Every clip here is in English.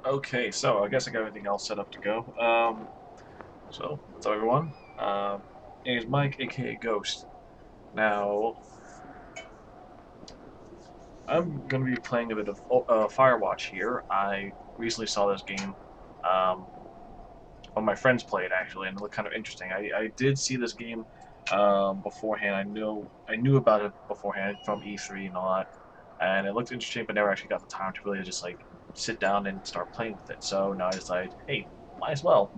Okay, so I guess I got everything else set up to go. So what's up, everyone? My name is Mike, aka Ghost. Now, I'm going to be playing a bit of Firewatch here. I recently saw this game. Um, One of my friends played actually, and it looked kind of interesting. I did see this game beforehand. I knew about it beforehand from E3 and all that, and it looked interesting, but never actually got the time to really just like sit down and start playing with it. So now I decided, hey, might as well.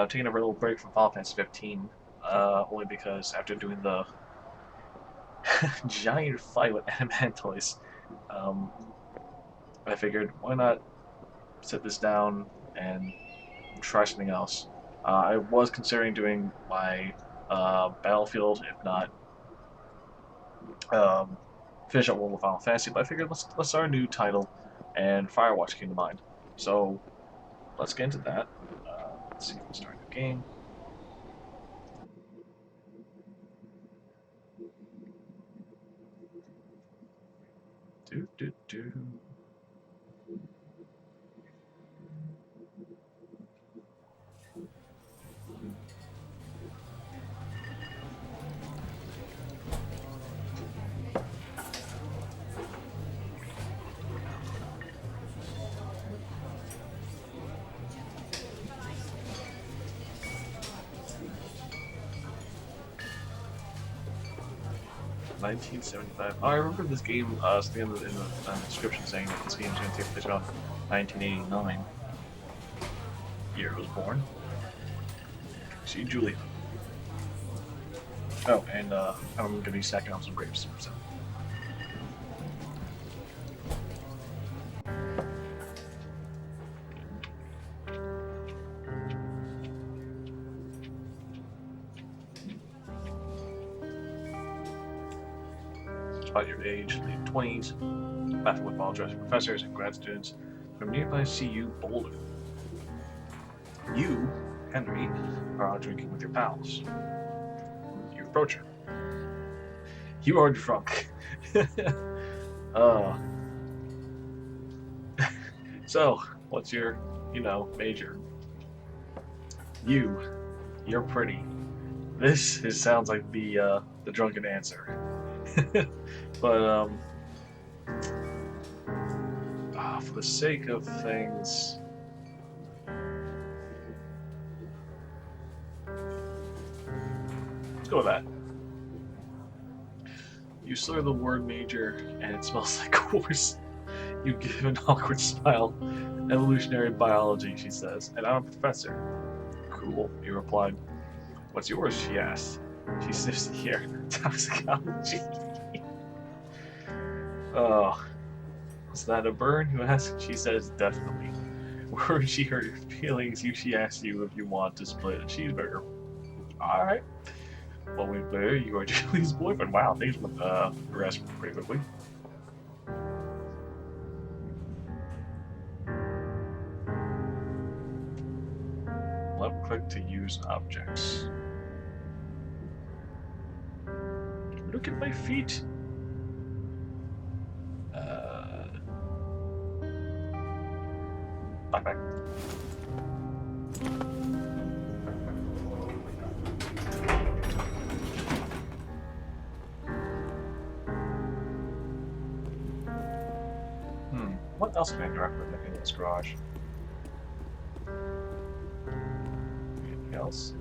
Taking a little break from Final Fantasy 15, only because after doing the giant fight with Animantoys, um, I figured why not set this down and try something else. I was considering doing my Battlefield, if not um, finish up World of Final Fantasy, but I figured let's start a new title, and Firewatch came to mind. So let's get into that. Let's see if we can start a new game. Do do do. 1975. Oh, I remember this game. Something in the description saying that this game is going to take place around 1989. Year I was born. See Julia. Oh, and I'm going to be stacking on some grapes. So. About your age, late 20s, battling with well-dressed professors and grad students from nearby CU Boulder. You, Henry, are out drinking with your pals. You approach her. You are drunk. uh, so, what's your, major? You're pretty. Sounds like the drunken answer. But for the sake of things, let's go with that. You slur the word major, and it smells like horse. You give an awkward smile. Evolutionary biology, she says, and I'm a professor. Cool, you replied. What's yours? She asked. She sniffs the air. Toxicology. Oh, is that a burn? You ask. She says, definitely. Where she hurt your feelings, she asks you if you want to split a cheeseburger. Alright. Well, wait there, you are Julie's boyfriend. Wow, things went progressed pretty quickly. Left click to use objects. Look at my feet. Backpack. What else can I direct with in this garage? Anything else?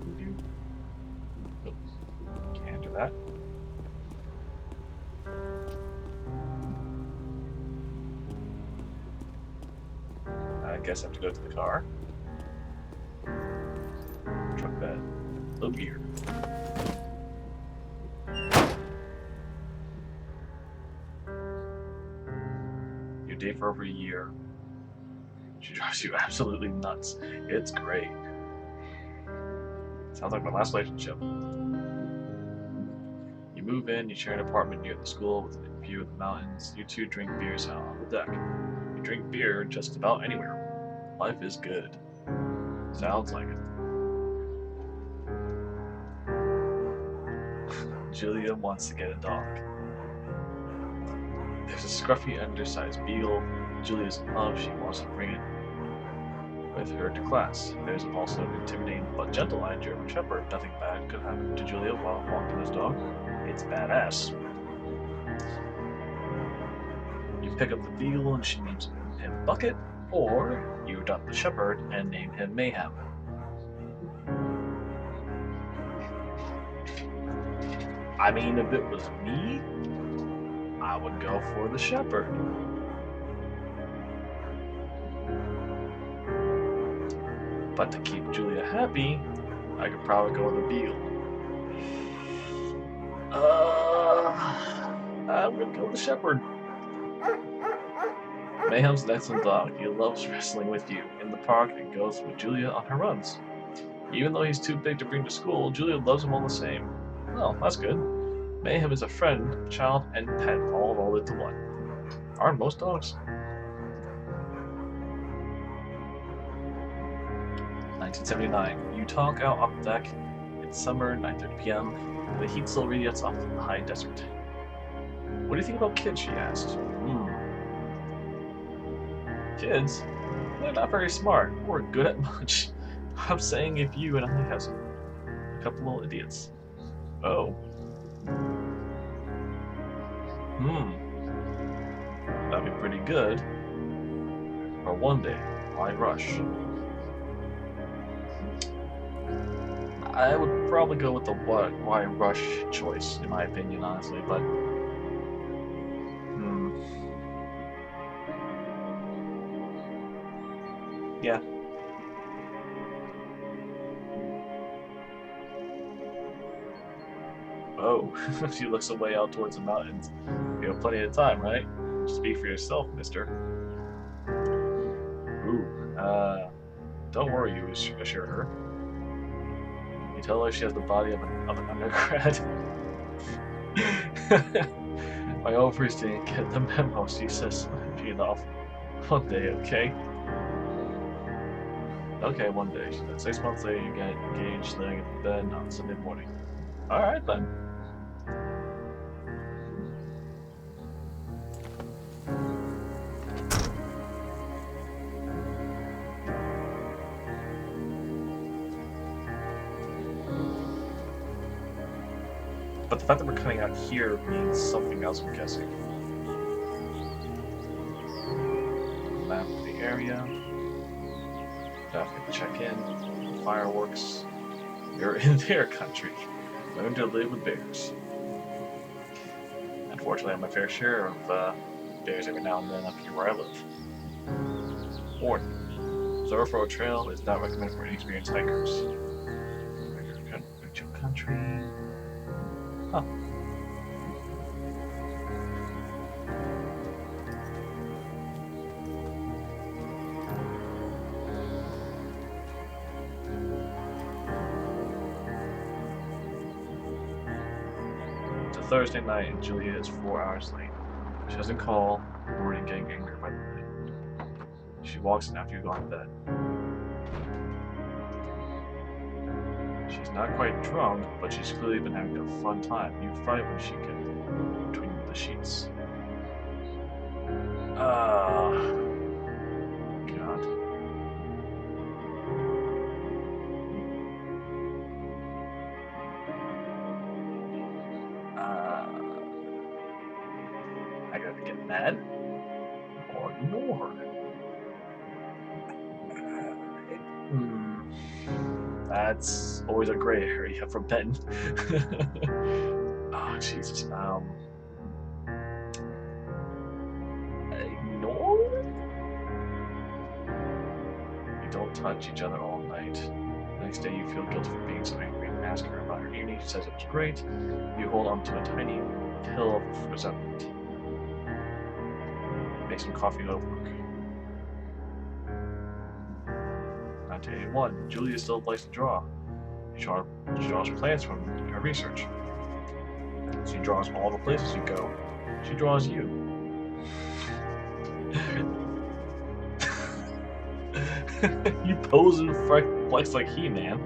Can't do that. I guess I have to go to the car. Truck bed. Low gear. You date for over a year. She drives you absolutely nuts. It's great. Sounds like my last relationship. You move in, you share an apartment near the school with a view of the mountains. You two drink beers out on the deck. You drink beer just about anywhere. Life is good. Sounds like it. Julia wants to get a dog. There's a scruffy, undersized beagle Julia's in love. She wants to bring it with her to class. There's also an intimidating but gentle-eyed German Shepherd. Nothing bad could happen to Julia while walking this dog. It's badass. You pick up the beagle and she names him Bucket, or you adopt the shepherd and name him Mayhem. I mean, if it was me, I would go for the shepherd. But to keep Julia happy, I could probably go with a beagle. I'm gonna go with the shepherd. Mayhem's an excellent dog. He loves wrestling with you in the park and goes with Julia on her runs. Even though he's too big to bring to school, Julia loves him all the same. Well, that's good. Mayhem is a friend, child, and pet all rolled into one. Aren't most dogs? 1979. You talk out on the deck. It's summer, 9:30 p.m. and the heat still radiates off the high desert. What do you think about kids? She asked. Kids? They're not very smart or good at much. I'm saying if you and I have a couple little idiots. Oh. That'd be pretty good. Or one day, why rush? I would probably go with the why rush choice, in my opinion, honestly, but yeah. Oh, she looks away out towards the mountains. You have plenty of time, right? Speak for yourself, mister. Ooh, don't worry, you assure her. You tell her she has the body of an undergrad. My ovaries didn't get the memo, she says, being off. One day, okay? Okay, one day. 6 months later, you get engaged, laying in bed on Sunday morning. Alright then. But the fact that we're cutting out here means something else, I'm guessing. Map of the area. Don't have to check in. Fireworks. You're in their country. Learn to live with bears. Unfortunately, I have my fair share of bears every now and then up here where I live. Warning. Thoroughfare trail is not recommended for inexperienced hikers. Your country. Huh. It's a Thursday night and Julia is 4 hours late. She doesn't call, worried and getting angry by the night. She walks in after you've gone to bed. She's not quite drunk, but she's clearly been having a fun time. You fright when she gets between the sheets. God. I gotta get mad or ignore. That's always a gray area for Ben. Oh, Jesus. Ignore? You don't touch each other all night. The next day you feel guilty for being so angry and ask her about her evening. She says it was great. You hold on to a tiny hill of resentment. Make some coffee and work. 1981. Julia still likes to draw. She draws plants from her research. She draws all the places you go. She draws you. You pose and flex like He-Man,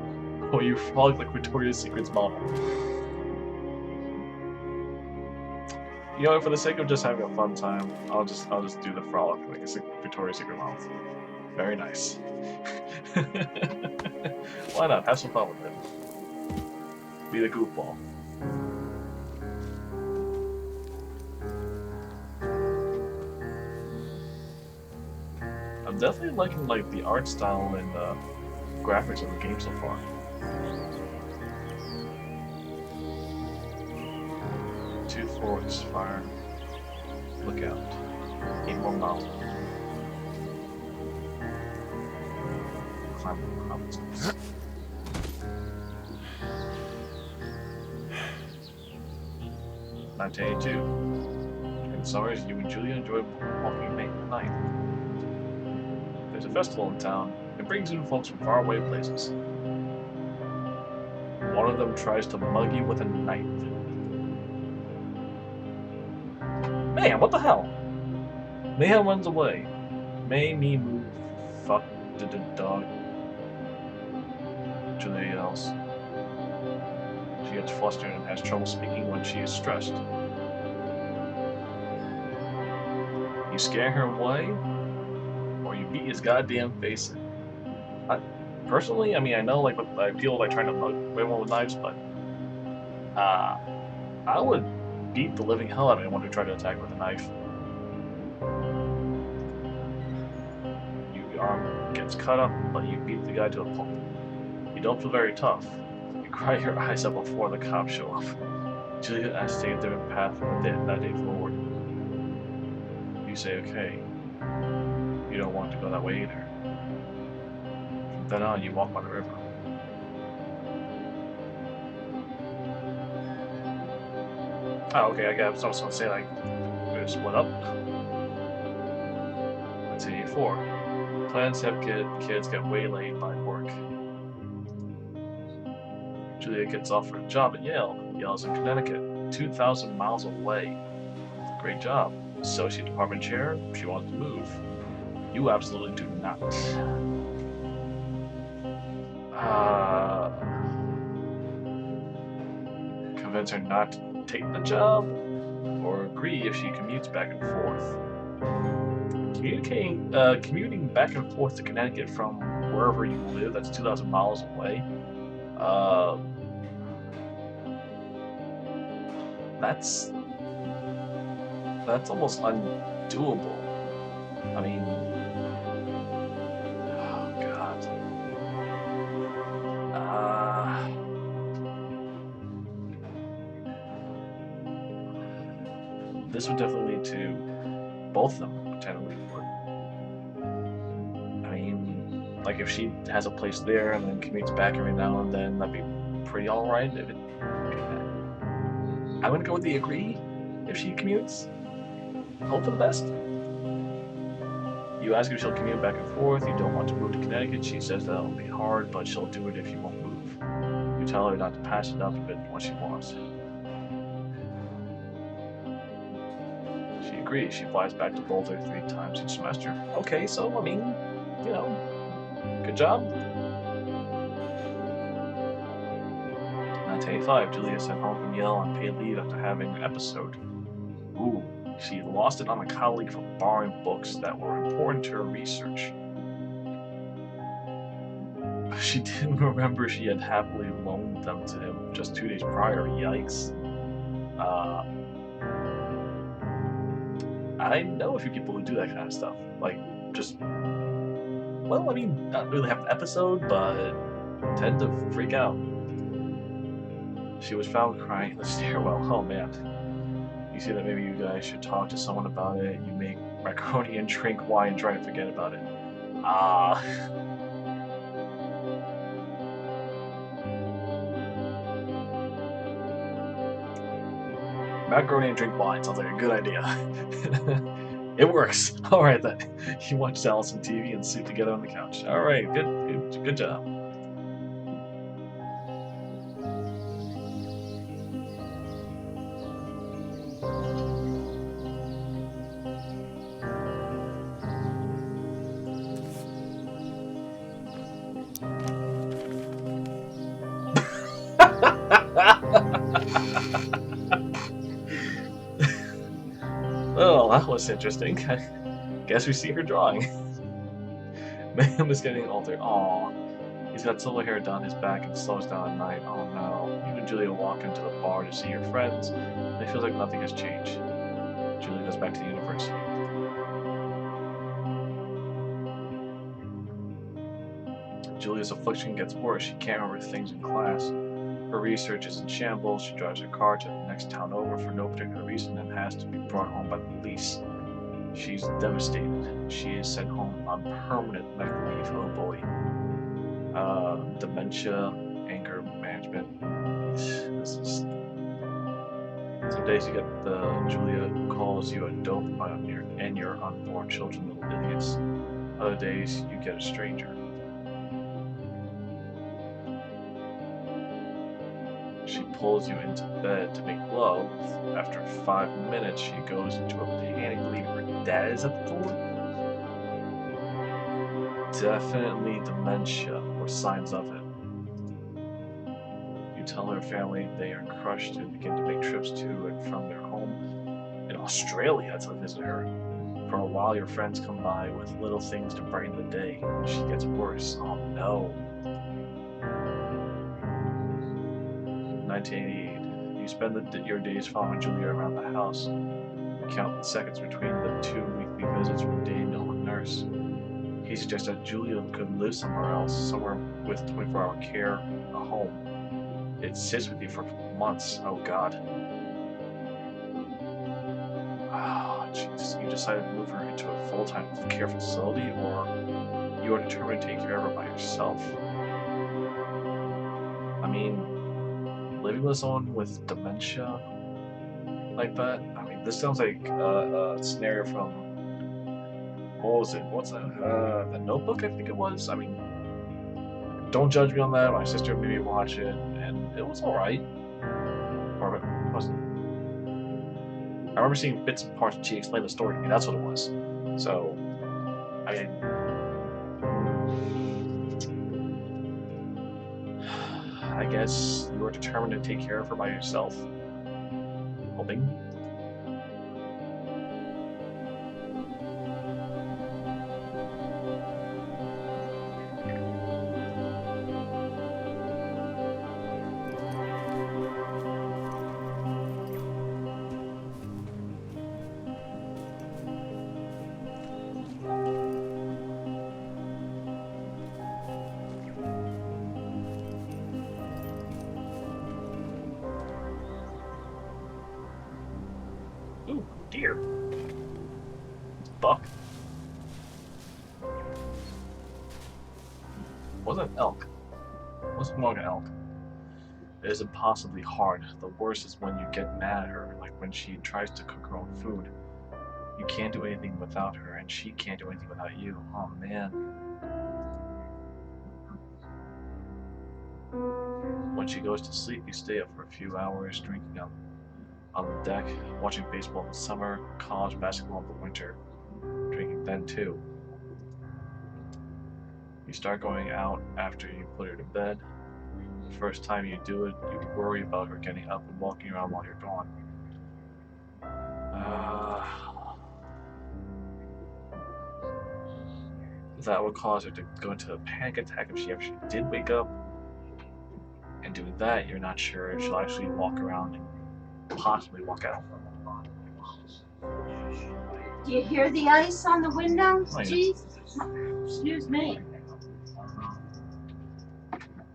or you frolic like Victoria's Secret's model. You know, for the sake of just having a fun time, I'll just do the frolic like a Victoria's Secret mouth. Very nice. Why not? Have some fun with it. Be the goofball. I'm definitely liking like the art style and graphics of the game so far. 2 forwards, fire. Look out. 8 more miles. Climb the mountains. In summers, you and Julia enjoy walking late at night. There's a festival in town. It brings in folks from faraway places. One of them tries to mug you with a knife. Man, what the hell? Mayhem runs away. May me move. Fuck the dog. Julia yells. She gets flustered and has trouble speaking when she is stressed. You scare her away, or you beat his goddamn face in. Personally, I mean, I know like people like trying to mug women with knives, but I would beat the living hell out of anyone who tried to attack with a knife. Your arm gets cut up, but you beat the guy to a pulp. You don't feel very tough. You cry your eyes up before the cops show up. Julia asks to take a different path from that day forward. You say okay. You don't want to go that way either. From then on, you walk by the river. Oh, okay, I guess I was going to say, like, we're going to split up. Let's see, 4. Plans to have kids get waylaid by work. Julia gets offered a job at Yale. Yale's in Connecticut, 2,000 miles away. Great job. Associate department chair, she wants to move. You absolutely do not. Convince her not to take the job, or agree if she commutes back and forth. Commuting back and forth to Connecticut from wherever you live, that's 2,000 miles away. That's almost undoable. I mean, oh god. This would definitely lead to both of them potentially. I mean, like if she has a place there and then commutes back every now and then, that'd be pretty alright. I'm gonna go with the agree if she commutes. Hope for the best. You ask if she'll commute back and forth. You don't want to move to Connecticut. She says that'll be hard, but she'll do it if you won't move. You tell her not to pass it up if it's what she wants. She agrees. She flies back to Boulder 3 times each semester. Okay, so, I mean, you know, good job. 1985, Julia sent home from Yale on paid leave after having an episode. Ooh, she lost it on a colleague for borrowing books that were important to her research. She didn't remember she had happily loaned them to him just 2 days prior. Yikes. I know a few people who do that kind of stuff. Like, just, well, I mean, not really have an episode, but tend to freak out. She was found crying in the stairwell. Oh man. You see that maybe you guys should talk to someone about it. You make macaroni and drink wine and try to forget about it. Macaroni and drink wine sounds like a good idea. It works. Alright then. You watch Alice on TV and sleep together on the couch. Alright, good job. was interesting. Guess we see her drawing. Ma'am is getting older. Aww. He's got silver hair down his back and slows down at night. Oh no. You and Julia walk into the bar to see your friends, and it feels like nothing has changed. Julia goes back to the university. Julia's affliction gets worse. She can't remember things in class. Her research is in shambles. She drives her car to the next town over for no particular reason and has to be brought home by the police. She's devastated. She is sent home on permanent medical leave. Oh boy. Dementia, anger management. This is. Some days you get Julia calls you a dope and your unborn children little idiots. Other days you get a stranger. She pulls you into bed to make love. After 5 minutes, she goes into a panic, believing her dad is at the door. Definitely dementia, or signs of it. You tell her family they are crushed and begin to make trips to and from their home in Australia to visit her. For a while, your friends come by with little things to brighten the day. She gets worse. Oh no. 1988. You spend your days following Julia around the house. You count the seconds between the 2 weekly visits from Daniel, the nurse. He suggests that Julia could live somewhere else, somewhere with 24-hour care, a home. It sits with you for months. Oh God. Oh, jeez. You decided to move her into a full-time care facility, or you are determined to take care of her by yourself. I mean, living with someone with dementia like that, I mean, this sounds like a scenario from, what was it? What's that? The Notebook, I think it was. I mean, don't judge me on that. My sister made me watch it, and it was alright. Or it wasn't. I remember seeing bits and parts, and she explained the story to me. That's what it was. So, I guess you are determined to take care of her by yourself. Hoping. Ooh, deer. Buck. Wasn't an elk. Wasn't more like an elk. It is impossibly hard. The worst is when you get mad at her, like when she tries to cook her own food. You can't do anything without her, and she can't do anything without you. Oh man. When she goes to sleep, you stay up for a few hours drinking on the deck, watching baseball in the summer, college basketball in the winter, drinking then too. You start going out after you put her to bed. The first time you do it, you worry about her getting up and walking around while you're gone. That would cause her to go into a panic attack if she actually did wake up. And doing that, you're not sure if she'll actually walk around and possibly walk out. Do you hear the ice on the window? Oh, yeah. Jeez. Excuse me.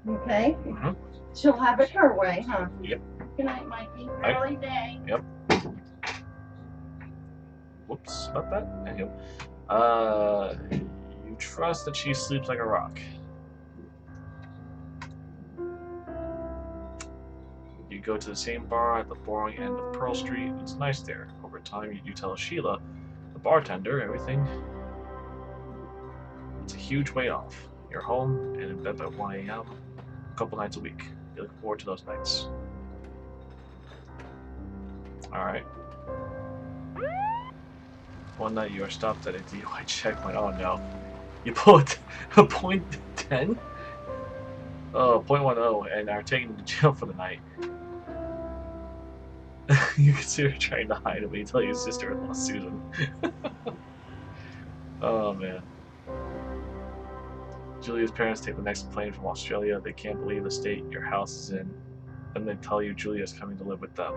Okay. Mm-hmm. She'll have it her way, huh? Yep. Good night, Mikey. Early day. Yep. Whoops, about that. Anyway. You trust that she sleeps like a rock. You go to the same bar at the boring end of Pearl Street. It's nice there. Over time, you tell Sheila, the bartender, everything. It's a huge way off. You're home and in bed by 1 a.m. a couple nights a week. You look forward to those nights. Alright. One night you are stopped at a DUI checkpoint. Oh no. You pulled a .10? Oh, .10 and are taken to jail for the night. You can see her trying to hide it when you tell your sister-in-law, Susan. Oh, man. Julia's parents take the next plane from Australia. They can't believe the state your house is in. Then they tell you Julia's coming to live with them.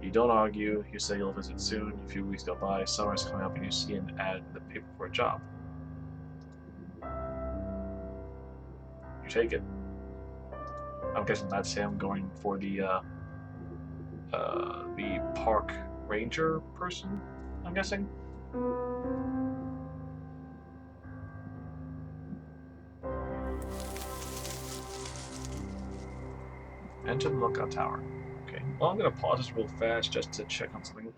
You don't argue. You say you'll visit soon. A few weeks go by. Summer's coming up and you see an ad in the paper for a job. You take it. I'm guessing that's him going for the park ranger person, I'm guessing. Enter the lookout tower. Okay, well, I'm going to pause this real fast just to check on something.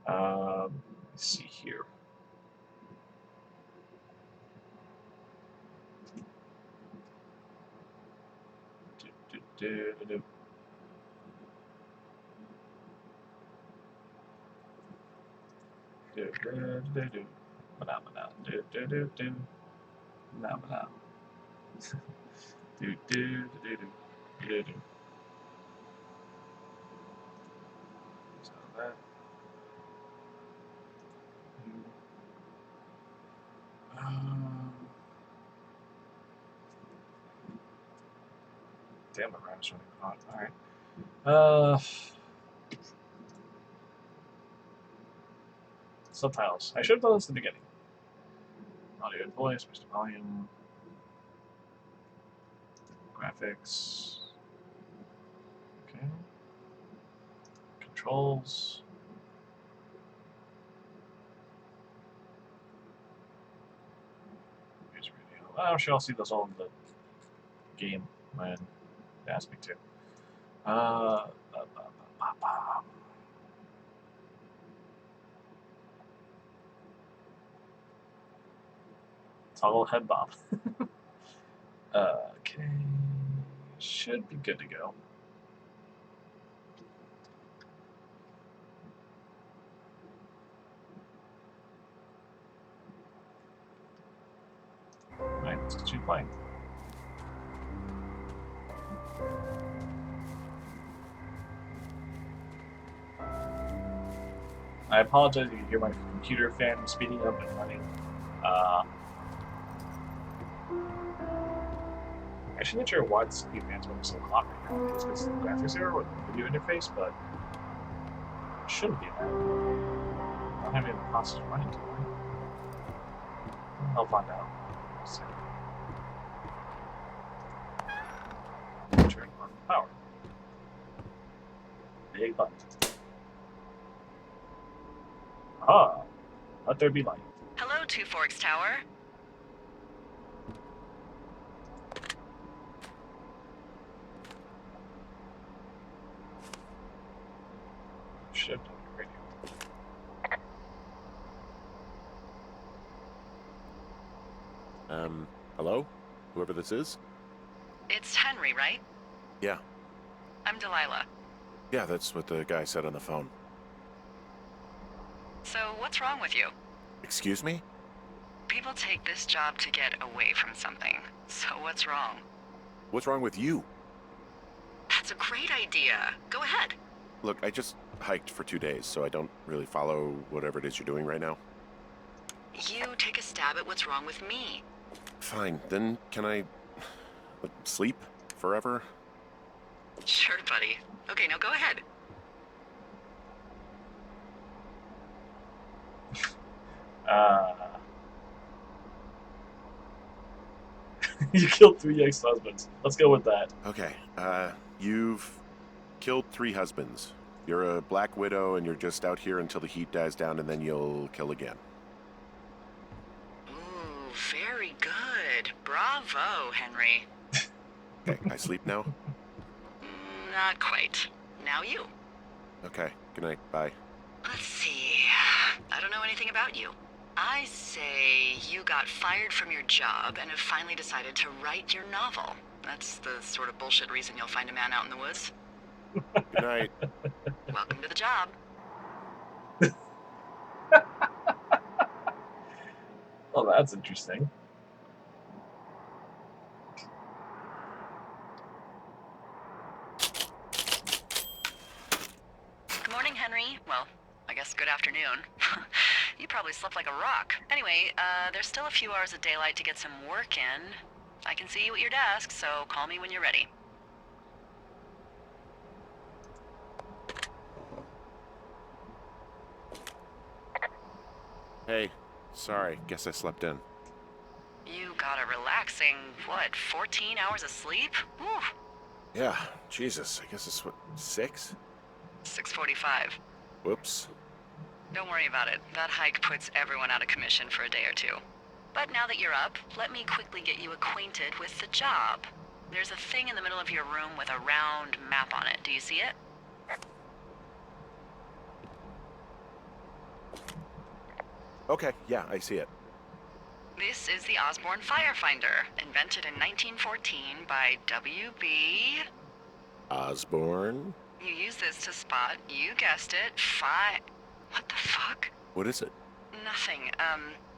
Let's see here. Do. Phenomena. Do. Phenomena. Do. So that. Damn, my RAM is running hot. Alright. Subtitles. I should have done this in the beginning. Audio and voice, Mr. Volume. Graphics. Okay. Controls. Here's radio. I'm sure I'll see those all in the game when they ask me to. Toggle head bob. Okay. Should be good to go. Alright, let's continue playing. I apologize if you hear my computer fan speeding up and running. Actually, not sure why the CPU fan's going so hot right now. It's because the graphics error with the video interface, but it shouldn't be that. I don't have any process running to it. I'll find out. So, turn on power. Big button. Ah, let there be light. Hello, Two Forks Tower. Shift on your radio. Hello? Whoever this is? It's Henry, right? Yeah. I'm Delilah. Yeah, that's what the guy said on the phone. So, what's wrong with you? Excuse me? People take this job to get away from something. So, what's wrong? What's wrong with you? That's a great idea. Go ahead. Look, I just hiked for 2 days, so I don't really follow whatever it is you're doing right now. You take a stab at what's wrong with me. Fine, then can I sleep forever? Sure, buddy. Okay, now go ahead. You killed 3 ex-husbands. Let's go with that. Okay, you've killed 3 husbands. You're a black widow and you're just out here until the heat dies down and then you'll kill again. Ooh, very good. Bravo, Henry. Okay, I sleep now? Not quite. Now you. Okay, good night, bye. Let's see. I don't know anything about you. I say you got fired from your job and have finally decided to write your novel. That's the sort of bullshit reason you'll find a man out in the woods. Good night. Welcome to the job. Well, that's interesting. afternoon. You probably slept like a rock. Anyway, there's still a few hours of daylight to get some work in. I can see you at your desk, so call me when you're ready. Hey, sorry, guess I slept in. You got a relaxing, what, 14 hours of sleep? Whew. Yeah, Jesus, I guess it's what, 6? 6:45. Whoops. Don't worry about it. That hike puts everyone out of commission for a day or two. But now that you're up, let me quickly get you acquainted with the job. There's a thing in the middle of your room with a round map on it. Do you see it? Okay, yeah, I see it. This is the Osborne Firefinder, invented in 1914 by W.B. Osborne? You use this to spot, you guessed it, What the fuck? What is it? Nothing.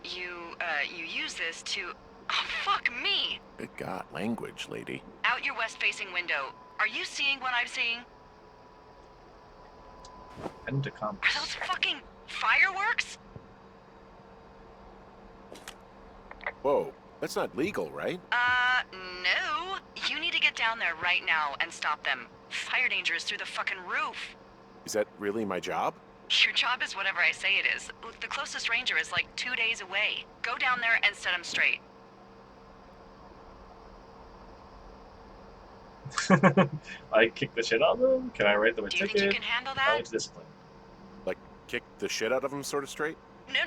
You use this to... Oh, fuck me! Good God, language, lady. Out your west-facing window. Are you seeing what I'm seeing? And to Are compass. those fucking fireworks? Whoa, that's not legal, right? No. You need to get down there right now and stop them. Fire danger is through the fucking roof. Is that really my job? Your job is whatever I say it is. Look, the closest ranger is like 2 days away. Go down there and set them straight. I kick the shit out of them? Can I write them a Do you think ticket? you can handle I that? need discipline. Like, kick the shit out of him sort of straight? No.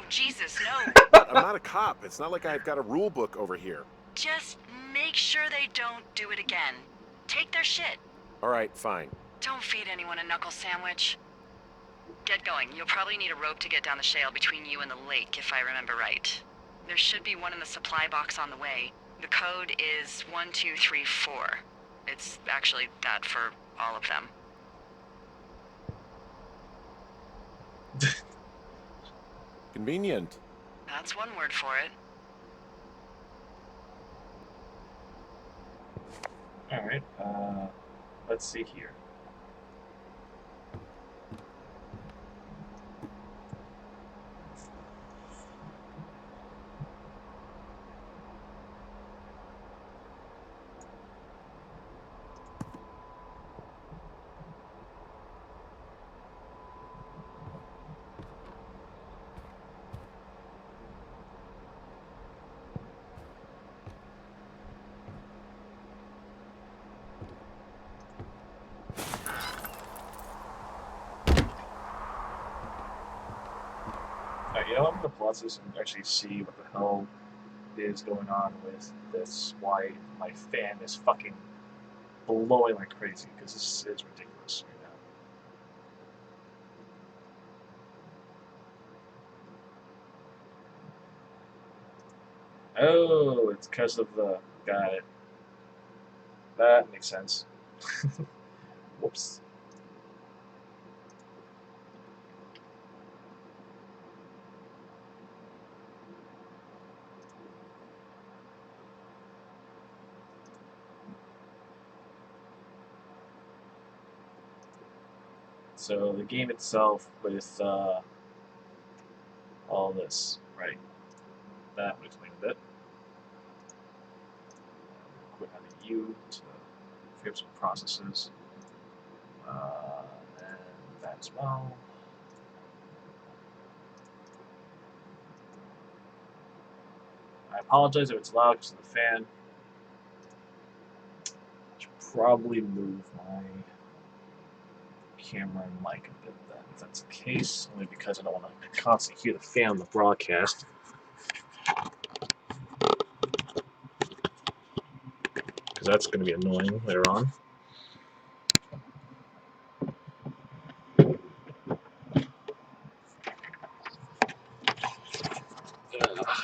Jesus, no. I'm not a cop. It's not like I've got a rule book over here. Just make sure they don't do it again. Take their shit. All right, fine. Don't feed anyone a knuckle sandwich. Get going. You'll probably need a rope to get down the shale between you and the lake, if I remember right. There should be one in the supply box on the way. The code is 1234. It's actually that for all of them. Convenient. That's one word for it. Alright, let's see here. Alright, you know, I'm gonna pause this and actually see what the hell is going on with this. Why my fan is fucking blowing like crazy, because this is ridiculous right now. Oh, it's because of the... Got it. That makes sense. Whoops. So the game itself with all this, right? That would explain a bit. Quit on the U to free up some processes. And that as well. I apologize if it's loud because of the fan. I should probably move my camera and mic a bit then, if that's the case, only because I don't want to constantly hear the fan on the broadcast. Because that's going to be annoying later on.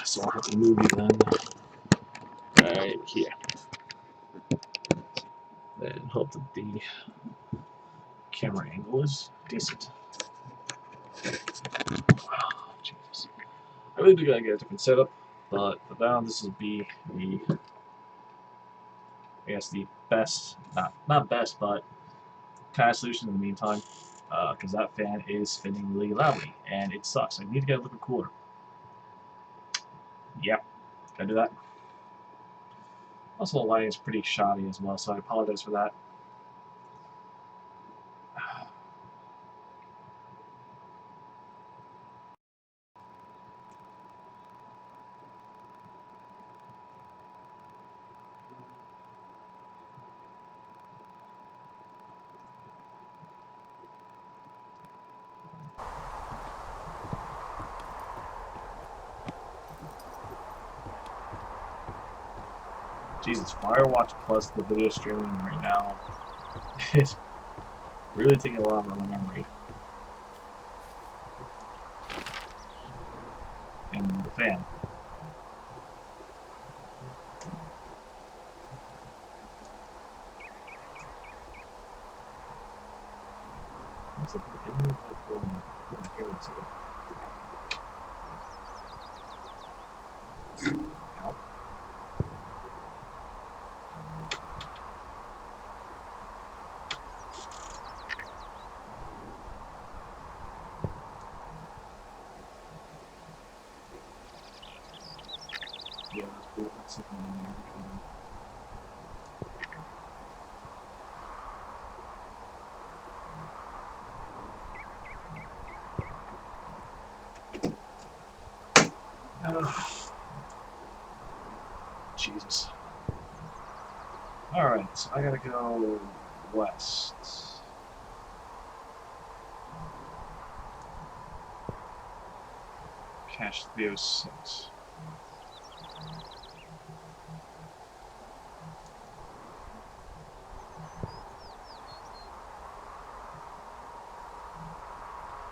So I'll have to move you then. Right here. Then hope that the camera angle is decent. Oh, Jesus. I really do gotta get a different setup, but for now this will be the, I guess, the best, not best, but kind of solution in the meantime. because that fan is spinning really loudly, and it sucks. I need to get a little cooler. Yep, gotta do that. Also, the lighting is pretty shoddy as well, so I apologize for that. Jesus, Firewatch Plus, the video streaming right now, is really taking a lot of my memory. And the fan. What's up? Yeah, that's cool. That's something in there. Jesus. Alright, so I gotta go west. Cache 306.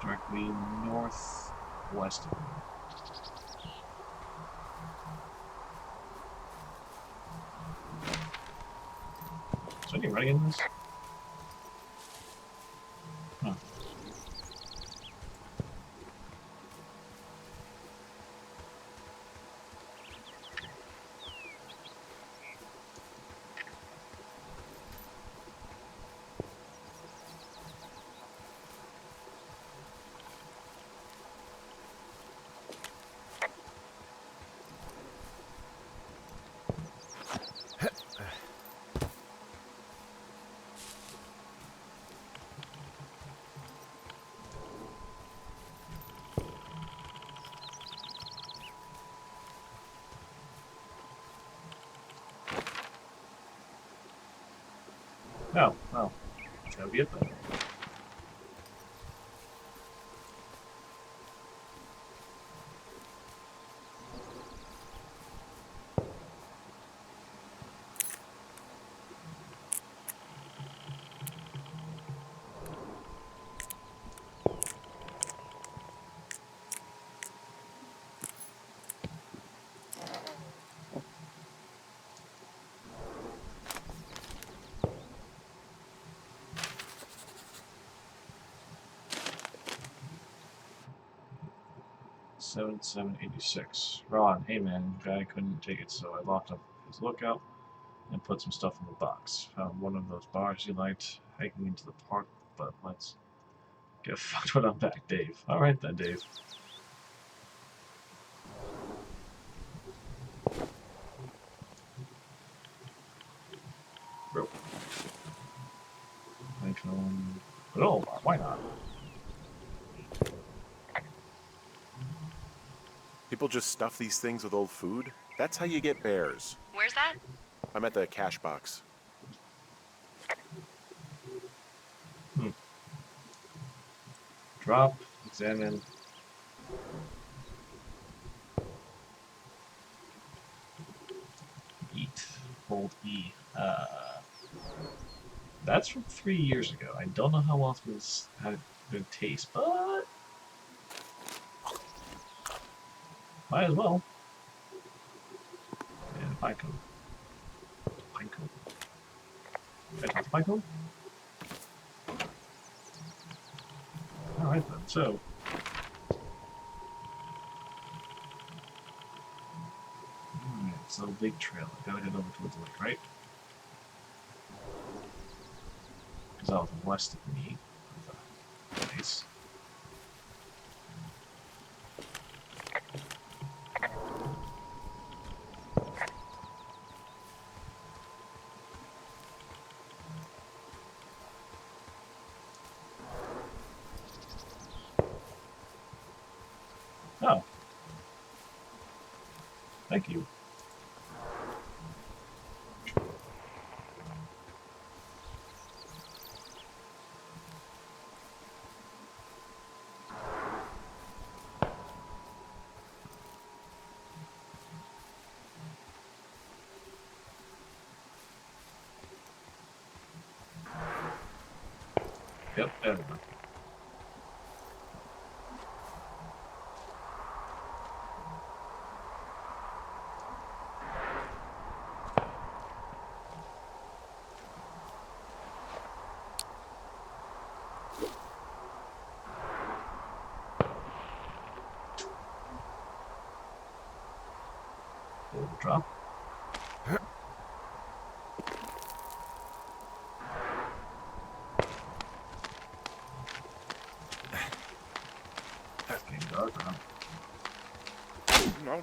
Directly northwest of me. Is there any running in this? Huh. No, well, that's gotta be it then. Seven 86. Ron, hey man, guy couldn't take it, so I locked up his lookout and put some stuff in the box. Found one of those bars he liked, hiking into the park, but let's get fucked when I'm back, Dave. Alright then, Dave. Bro. Oh, why not? People just stuff these things with old food? That's how you get bears. Where's that? I'm at the cash box. Drop, examine. Eat. Hold E. That's from 3 years ago. I don't know how well it's had good taste, but might as well. And pinecone. Pinecone. Did I talk pinecone? Alright then, so. Alright, so big trail. I gotta head over towards the lake, right? Because that was west of me. Thank you. Yep, there we go. Drop.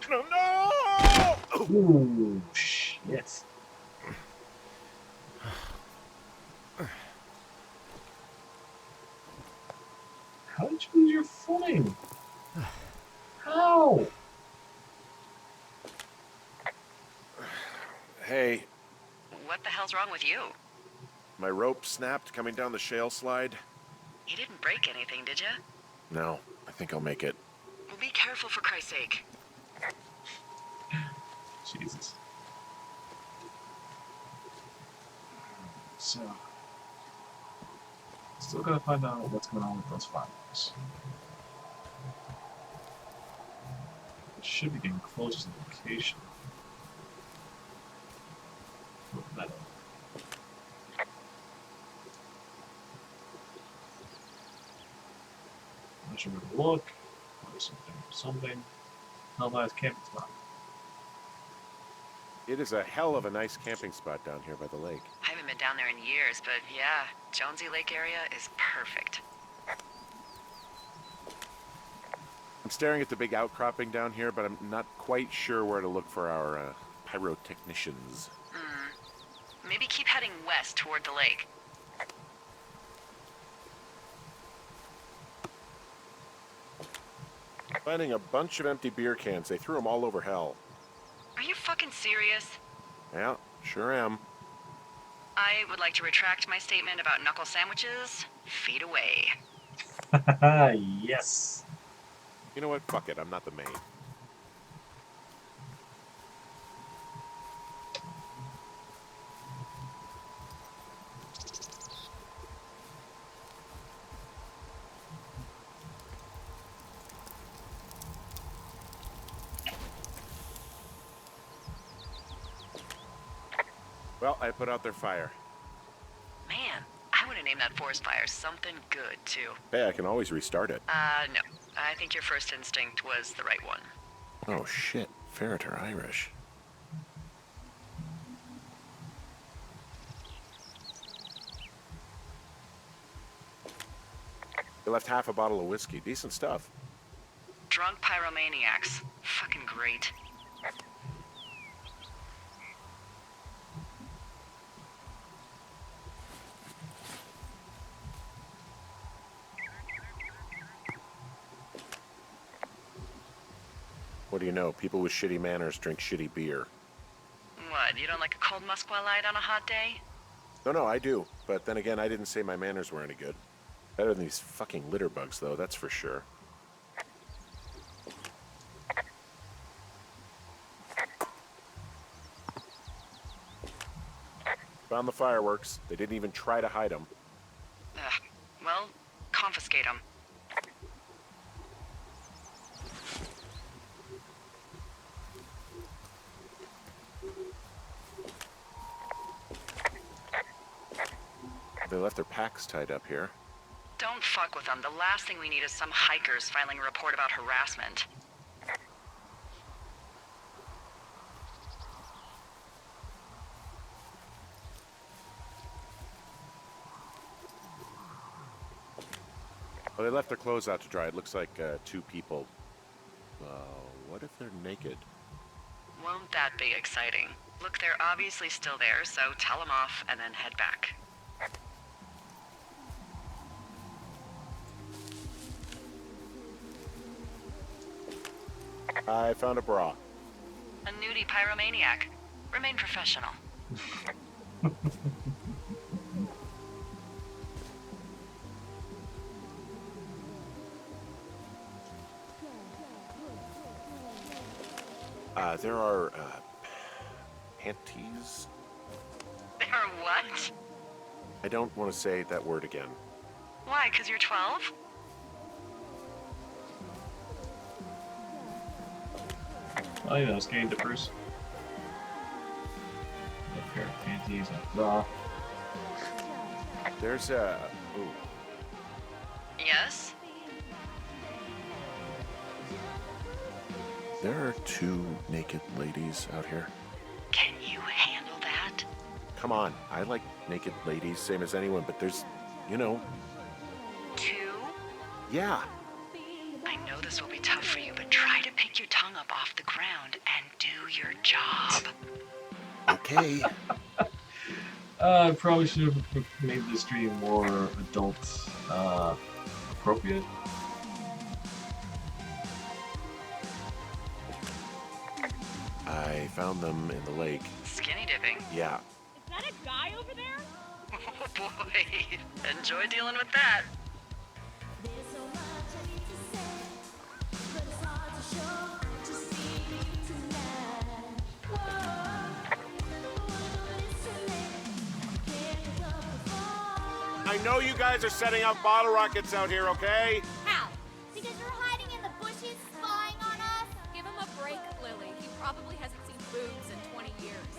No! Ooh, shit. How did you lose your footing? How? Hey, What the hell's wrong with you? my rope snapped coming down the shale slide. You didn't break anything, did you? No, I think I'll make it. Well, be careful for Christ's sake. Jesus. So, still gotta find out what's going on with those fireworks. It should be getting close to the location. Look at that. Not sure where to look. Probably something. Helldive's camping spot. It is a hell of a nice camping spot down here by the lake. I haven't been down there in years, but yeah, Jonesy Lake area is perfect. I'm staring at the big outcropping down here, but I'm not quite sure where to look for our pyrotechnicians. Maybe keep heading west toward the lake. Finding a bunch of empty beer cans. They threw them all over hell. Are you fucking serious? Yeah, sure am. I would like to retract my statement about knuckle sandwiches. Feet away. Yes. You know what? Fuck it. I'm not the main. Well, I put out their fire. Man, I would have named that forest fire something good, too. Hey, I can always restart it. No. I think your first instinct was the right one. Oh, shit. Ferret are Irish. They left half a bottle of whiskey. Decent stuff. Drunk pyromaniacs. Fucking great. What do you know? People with shitty manners drink shitty beer. What, you don't like a cold Musqua Light on a hot day? No, I do. But then again, I didn't say my manners were any good. Better than these fucking litter bugs, though, that's for sure. Found the fireworks. They didn't even try to hide them. Ugh. Well, confiscate them. They left their packs tied up here. Don't fuck with them. The last thing we need is some hikers filing a report about harassment. Well, they left their clothes out to dry. It looks like 2 people. What if they're naked? Won't that be exciting? Look, they're obviously still there, so tell them off and then head back. I found a bra. A nudie pyromaniac. Remain professional. There are, panties? There are what? I don't want to say that word again. Why, 'cause you're 12? Well, you know, skinny dippers. A pair of panties and a bra. There's a... Ooh. Yes? There are 2 naked ladies out here. Can you handle that? Come on, I like naked ladies, same as anyone, but there's, you know... 2? Yeah. I know this will be tough for you, but try to pick your tongue up off the ground and do your job. Okay. I probably should have made this stream more adult appropriate. I found them in the lake. Skinny dipping? Yeah. Is that a guy over there? Oh boy. Enjoy dealing with that. I know you guys are setting up bottle rockets out here, okay? How? Because you're hiding in the bushes spying on us? Give him a break, Lily. He probably hasn't seen boobs in 20 years.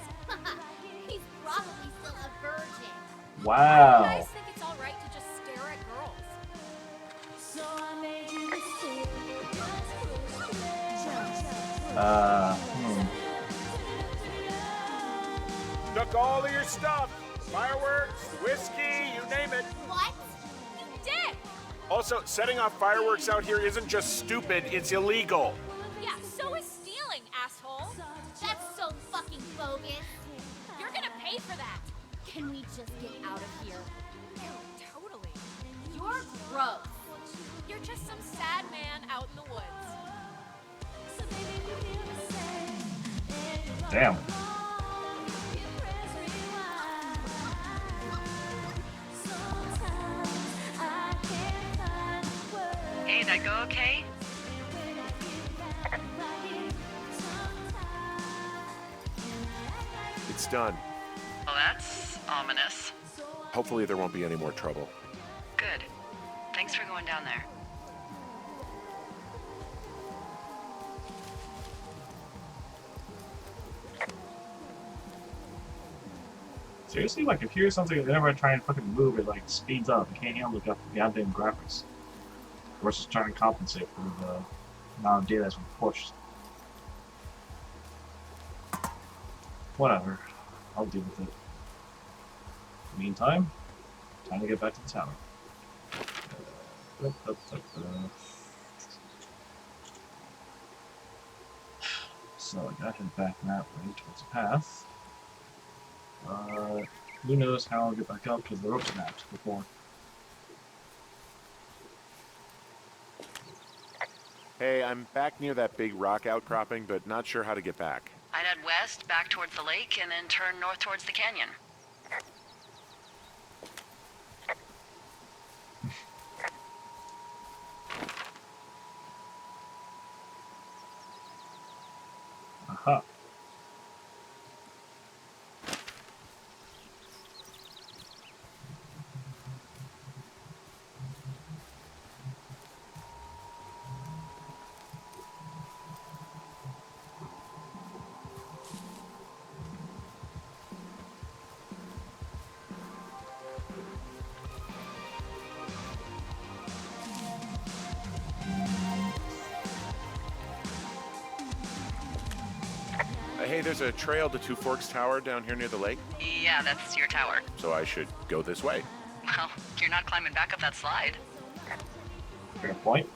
He's probably still a virgin. You Wow. guys think it's all right to just stare at girls? Took all of your stuff. Fireworks, whiskey, you name it. What? You did! Also, setting off fireworks out here isn't just stupid, it's illegal. Yeah, so is stealing, asshole. That's so fucking bogus. You're gonna pay for that. Can we just get out of here? Ew, totally. You're gross. You're just some sad man out in the woods. Damn. Hey, that go okay? It's done. Well, that's ominous. Hopefully there won't be any more trouble. Good. Thanks for going down there. Seriously, like if here's something whenever I try and fucking move, it like speeds up. I can't handle the goddamn graphics. Of course, just trying to compensate for the amount of data that's been pushed. Whatever. I'll deal with it. Meantime, time to get back to the tower. So I gotta head back that way towards the path. Who knows how I'll get back up because the rope snapped before. Hey, I'm back near that big rock outcropping, but not sure how to get back. I'd head west, back towards the lake, and then turn north towards the canyon. Aha. Hey, there's a trail to Two Forks Tower down here near the lake, Yeah, that's your tower. so I should go this way. Well, you're not climbing back up that slide. Fair point.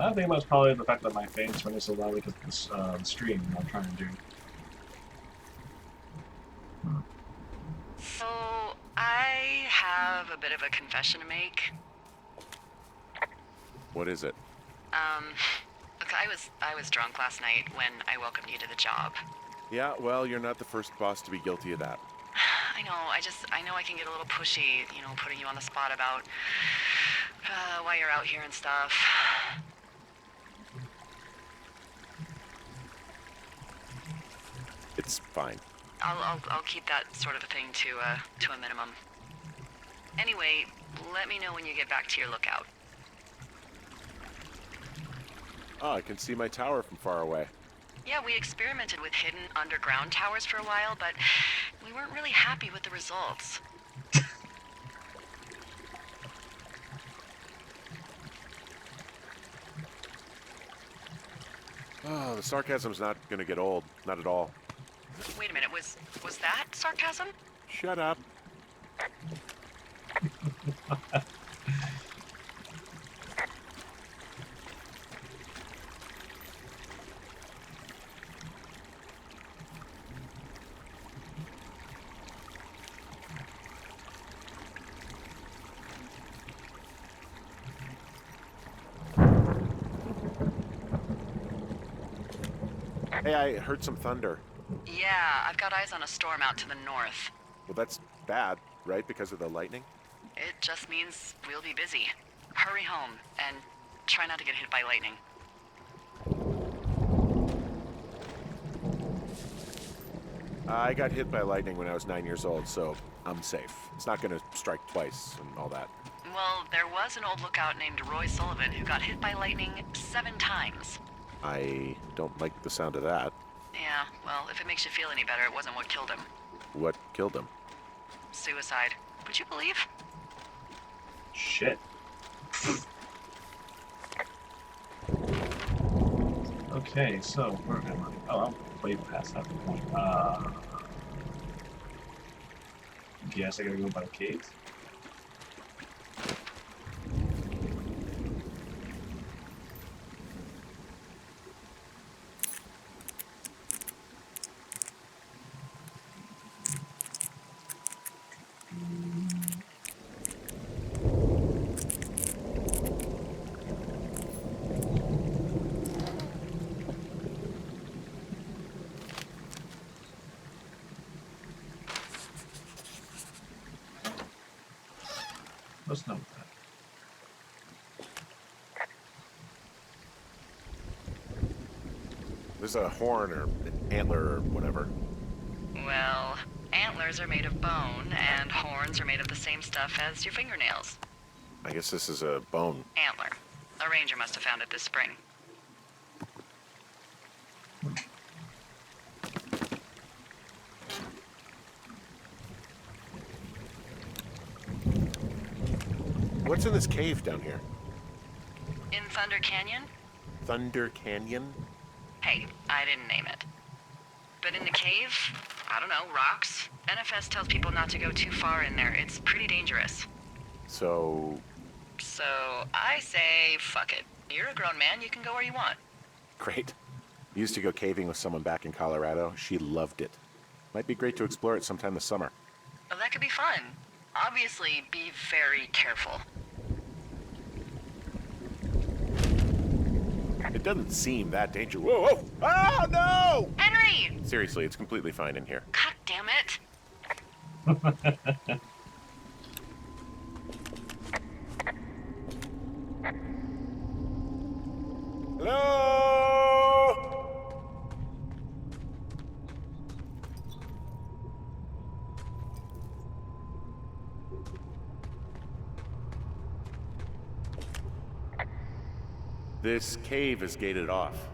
I think that's probably the fact that my fan's running so loud because of this stream I'm trying to do. So, I have a bit of a confession to make. What is it? Look, I was drunk last night when I welcomed you to the job. Yeah, well, you're not the first boss to be guilty of that. I know, I know I can get a little pushy, you know, putting you on the spot about why you're out here and stuff. It's fine. I'll keep that sort of a thing to a minimum. Anyway, let me know when you get back to your lookout. Oh, I can see my tower from far away. Yeah, we experimented with hidden underground towers for a while, but we weren't really happy with the results. Oh, the sarcasm's not gonna get old. Not at all. Wait a minute, was that sarcasm? Shut up. Hey, I heard some thunder. Yeah, I've got eyes on a storm out to the north. Well, that's bad, right? Because of the lightning? It just means we'll be busy. Hurry home, and try not to get hit by lightning. I got hit by lightning when I was 9 years old, so I'm safe. It's not gonna strike twice and all that. Well, there was an old lookout named Roy Sullivan who got hit by lightning 7 times. I don't like the sound of that. Yeah, well, if it makes you feel any better, it wasn't what killed him. What killed him? Suicide. Would you believe? Shit. Okay, so where am I? Oh, I'm way past that point. Guess I gotta go by the cave. Let's know that. There's a horn or an antler or whatever. Well, antlers are made of bone, and horns are made of the same stuff as your fingernails. I guess this is a bone. Antler. A ranger must have found it this spring. What's in this cave down here? In Thunder Canyon? Thunder Canyon? Hey, I didn't name it. But in the cave, I don't know, rocks. NFS tells people not to go too far in there. It's pretty dangerous. So... So, I say, fuck it. You're a grown man, you can go where you want. Great. Used to go caving with someone back in Colorado. She loved it. Might be great to explore it sometime this summer. Well, that could be fun. Obviously, be very careful. It doesn't seem that dangerous. Whoa, whoa! Oh, no! Henry! Seriously, it's completely fine in here. God damn it! Hello? This cave is gated off.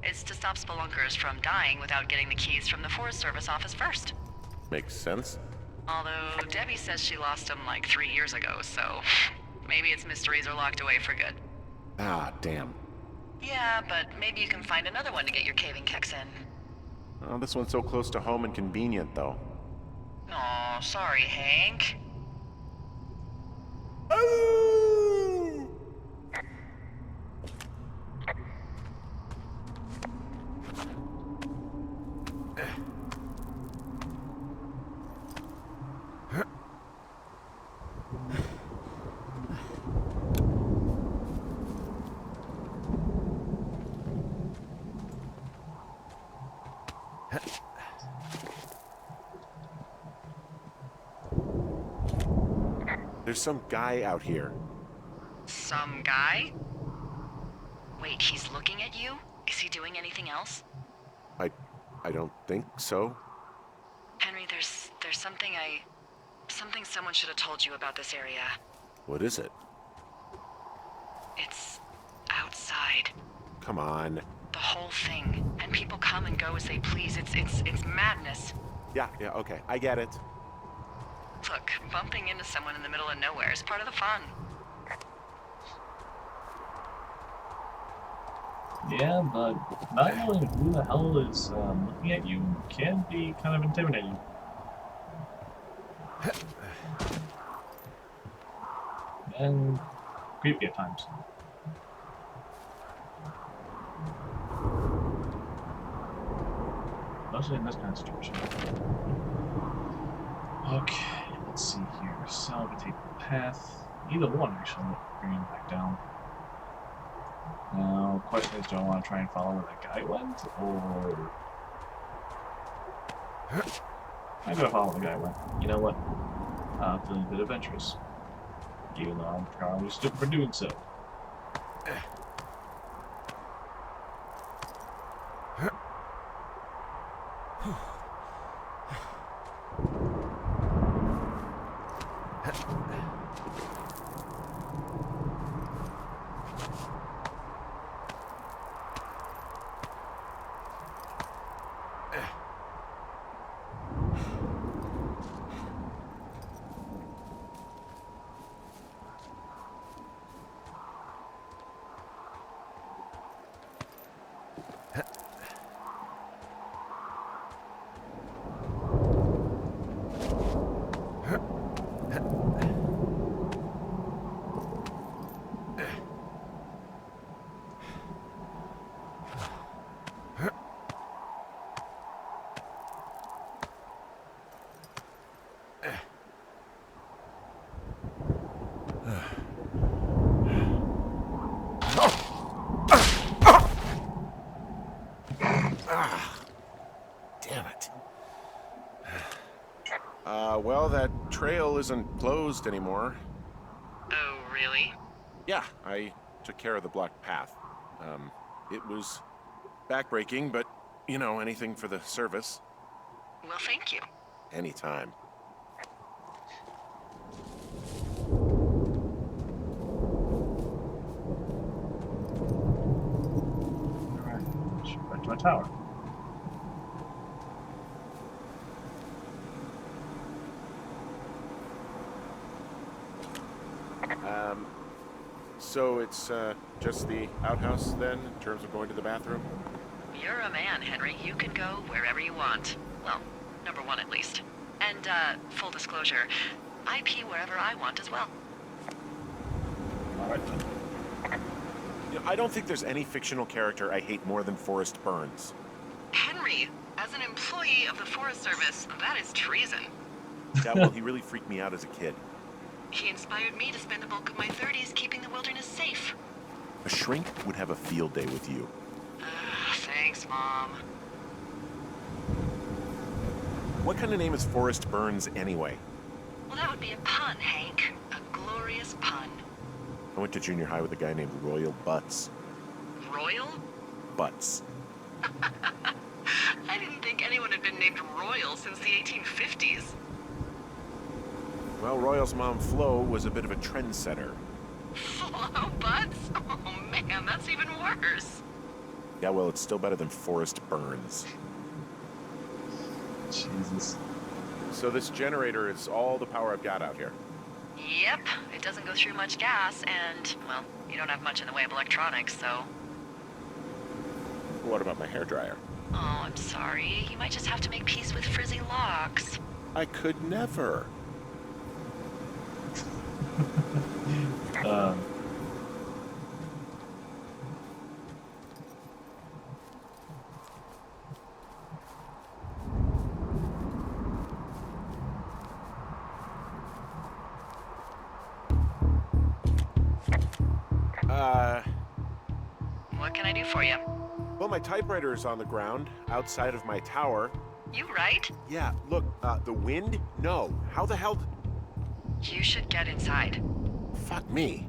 It's to stop spelunkers from dying without getting the keys from the Forest Service office first. Makes sense. Although Debbie says she lost them like 3 years ago, so maybe its mysteries are locked away for good. Ah, damn. Yeah, but maybe you can find another one to get your caving kicks in. Oh, this one's so close to home and convenient, though. Aw, sorry, Hank. Oh! There's some guy out here. Some guy? Wait, he's looking at you? Is he doing anything else? I don't think so. Henry, there's something someone should have told you about this area. What is it? It's outside. Come on. The whole thing. And people come and go as they please. It's madness. Yeah, okay. I get it. Look, bumping into someone in the middle of nowhere is part of the fun. Yeah, but not knowing who the hell is looking at you can be kind of intimidating. And creepy at times. Mostly in this kind of situation. Okay, let's see here. So we take the path. Either one actually, bringing it back down. Now, the question is, do I want to try and follow where that guy went, or... I'm gonna follow the guy went. You know what? I'm feeling a bit adventurous. Even though I'm probably stupid for doing so. Damn it. Well, that trail isn't closed anymore. Oh, really? Yeah, I took care of the blocked path. It was backbreaking, but, you know, anything for the service. Well, thank you. Anytime. Alright, let's go back to my tower. So it's just the outhouse then, in terms of going to the bathroom? You're a man, Henry. You can go wherever you want. Well, number one at least. And, full disclosure, I pee wherever I want as well. Alright then. You know, I don't think there's any fictional character I hate more than Forrest Burns. Henry, as an employee of the Forest Service, that is treason. Yeah, well, he really freaked me out as a kid. He inspired me to spend the bulk of my 30s keeping the wilderness safe. A shrink would have a field day with you. Thanks, Mom. What kind of name is Forrest Burns anyway? Well, that would be a pun, Hank. A glorious pun. I went to junior high with a guy named Royal Butts. Royal? Butts. I didn't think anyone had been named Royal since the 1850s. Well, Royal's mom, Flo, was a bit of a trendsetter. Flo Butts? Oh man, that's even worse. Yeah, well, it's still better than Forrest Burns. Jesus. So this generator is all the power I've got out here. Yep, it doesn't go through much gas, and, well, you don't have much in the way of electronics, so... What about my hairdryer? Oh, I'm sorry. You might just have to make peace with frizzy locks. I could never. um, What can I do for you? Well, my typewriter is on the ground, outside of my tower. You right? Yeah, look, the wind? No. How the hell You should get inside. Fuck me.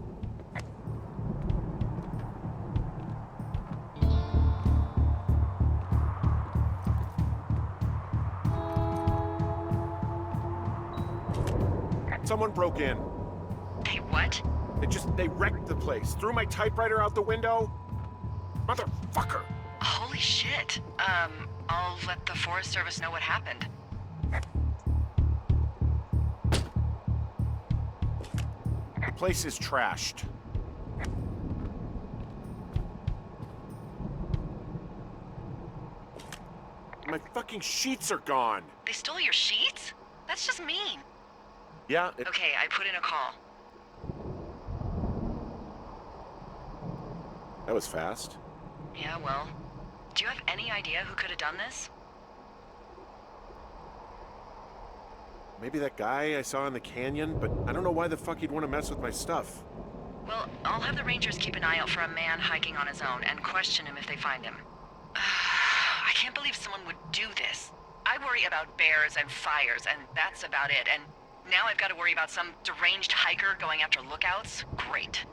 Someone broke in. Hey, what? They wrecked the place. Threw my typewriter out the window. Motherfucker. Holy shit. I'll let the Forest Service know what happened. The place is trashed. My fucking sheets are gone. They stole your sheets? That's just mean. Yeah, Okay, I put in a call. that was fast. Yeah, well, do you have any idea who could have done this? Maybe that guy I saw in the canyon, but I don't know why the fuck he'd want to mess with my stuff. Well, I'll have the Rangers keep an eye out for a man hiking on his own and question him if they find him. I can't believe someone would do this. I worry about bears and fires, and that's about it. And now I've got to worry about some deranged hiker going after lookouts? Great.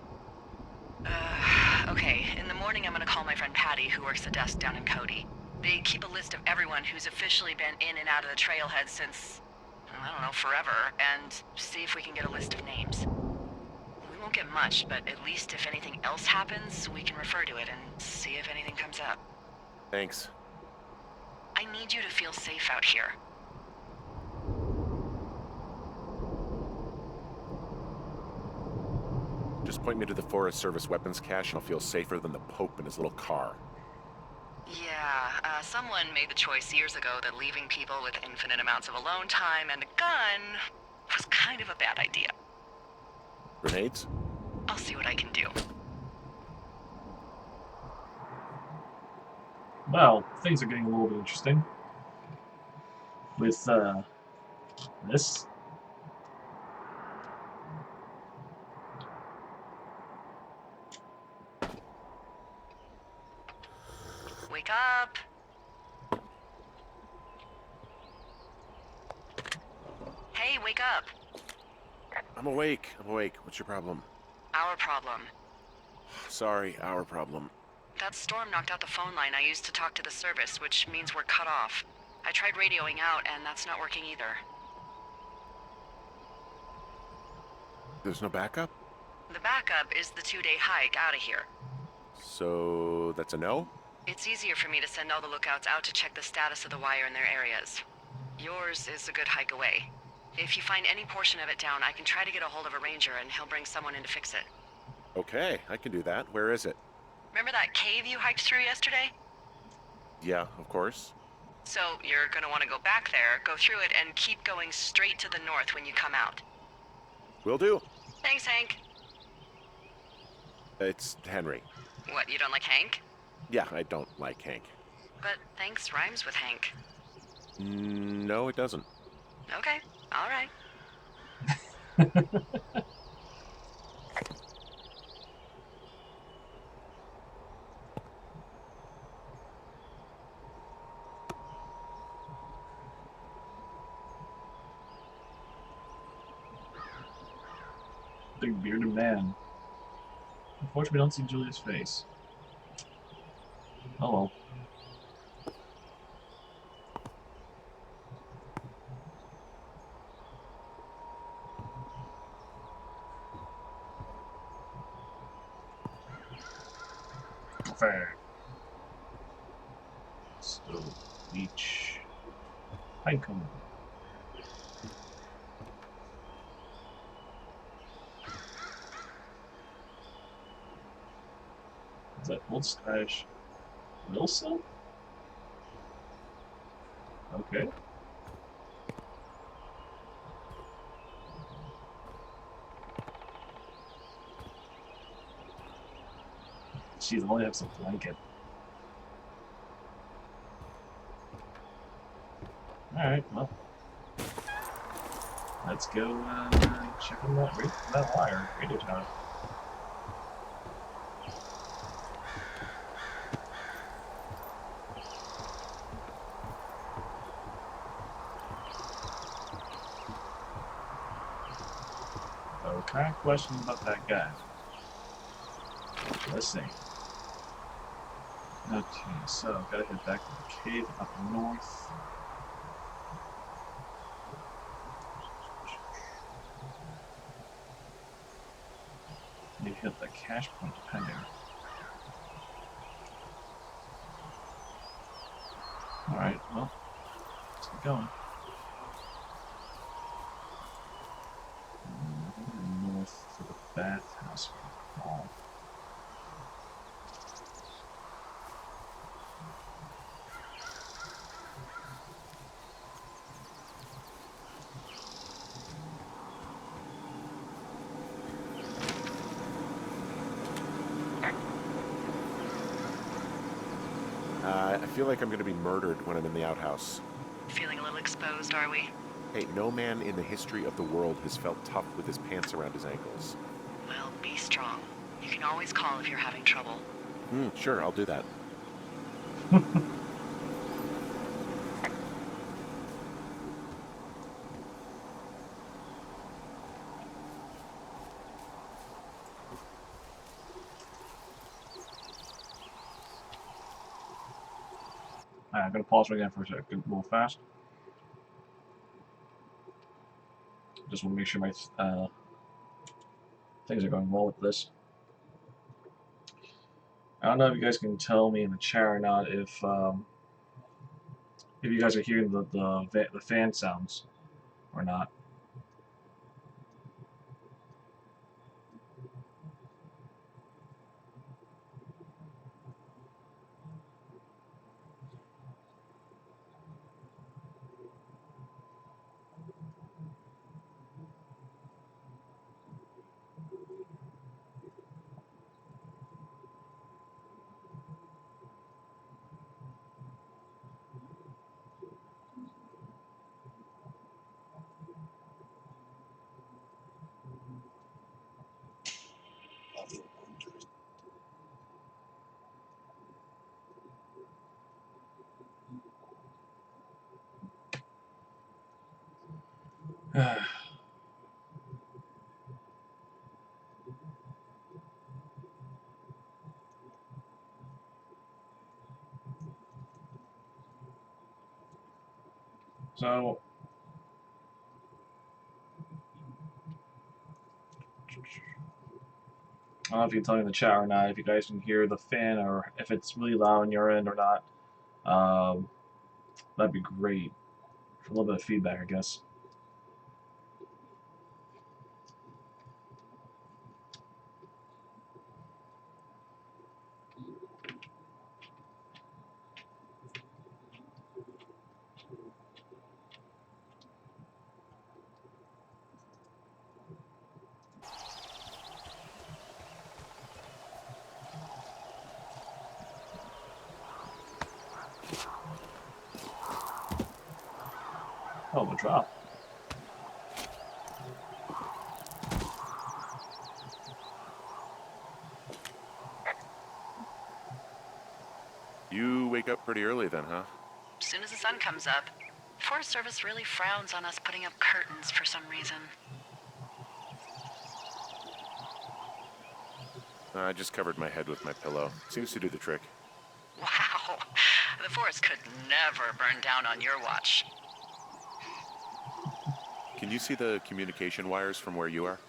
Okay, in the morning I'm gonna call my friend Patty, who works the desk down in Cody. They keep a list of everyone who's officially been in and out of the trailhead since, I don't know, forever, and see if we can get a list of names. We won't get much, but at least if anything else happens, we can refer to it and see if anything comes up. Thanks. I need you to feel safe out here. Just point me to the Forest Service weapons cache and I'll feel safer than the Pope in his little car. Yeah, someone made the choice years ago that leaving people with infinite amounts of alone time and a gun was kind of a bad idea. Grenades? I'll see what I can do. Well, things are getting a little bit interesting. With, this. Wake up! Hey, wake up! I'm awake. What's your problem? Our problem. Sorry, our problem. That storm knocked out the phone line I used to talk to the service, which means we're cut off. I tried radioing out, and that's not working either. There's no backup? The backup is the 2-day hike out of here. So that's a no? It's easier for me to send all the lookouts out to check the status of the wire in their areas. Yours is a good hike away. If you find any portion of it down, I can try to get a hold of a ranger and he'll bring someone in to fix it. Okay, I can do that. Where is it? Remember that cave you hiked through yesterday? Yeah, of course. So you're gonna want to go back there, go through it, and keep going straight to the north when you come out. Will do. Thanks, Hank. It's Henry. What, you don't like Hank? Yeah, I don't like Hank. But thanks rhymes with Hank. No, it doesn't. Okay, all right. Big bearded man. Unfortunately, we don't see Julia's face. Oh well. Fair. So, beach. Pinecone. Is that Old Stash Wilson? Okay. Jeez, I only have some blanket. Alright, well. Let's go check on that wire, radio tower. questions about that guy. Let's see. Okay, so gotta head back to the cave up north. Maybe hit the cache point depending. Alright, well, let's keep going. North to the bathhouse. Oh. I feel like I'm gonna be murdered when I'm in the outhouse. Feeling a little exposed, are we? Hey, no man in the history of the world has felt tough with his pants around his ankles. Well, be strong. You can always call if you're having trouble. Sure, I'll do that. Alright, I'm gonna pause right again for a second, real fast. Just want to make sure my things are going well with this. I don't know if you guys can tell me in the chat or not if you guys are hearing the fan sounds or not. So, I don't know if you can tell me in the chat or not if you guys can hear the fan or if it's really loud on your end or not. That'd be great. For a little bit of feedback, I guess. Oh, the drop. You wake up pretty early then, huh? As soon as the sun comes up, the Forest Service really frowns on us putting up curtains for some reason. I just covered my head with my pillow. Seems to do the trick. Wow, the forest could never burn down on your watch. Can you see the communication wires from where you are?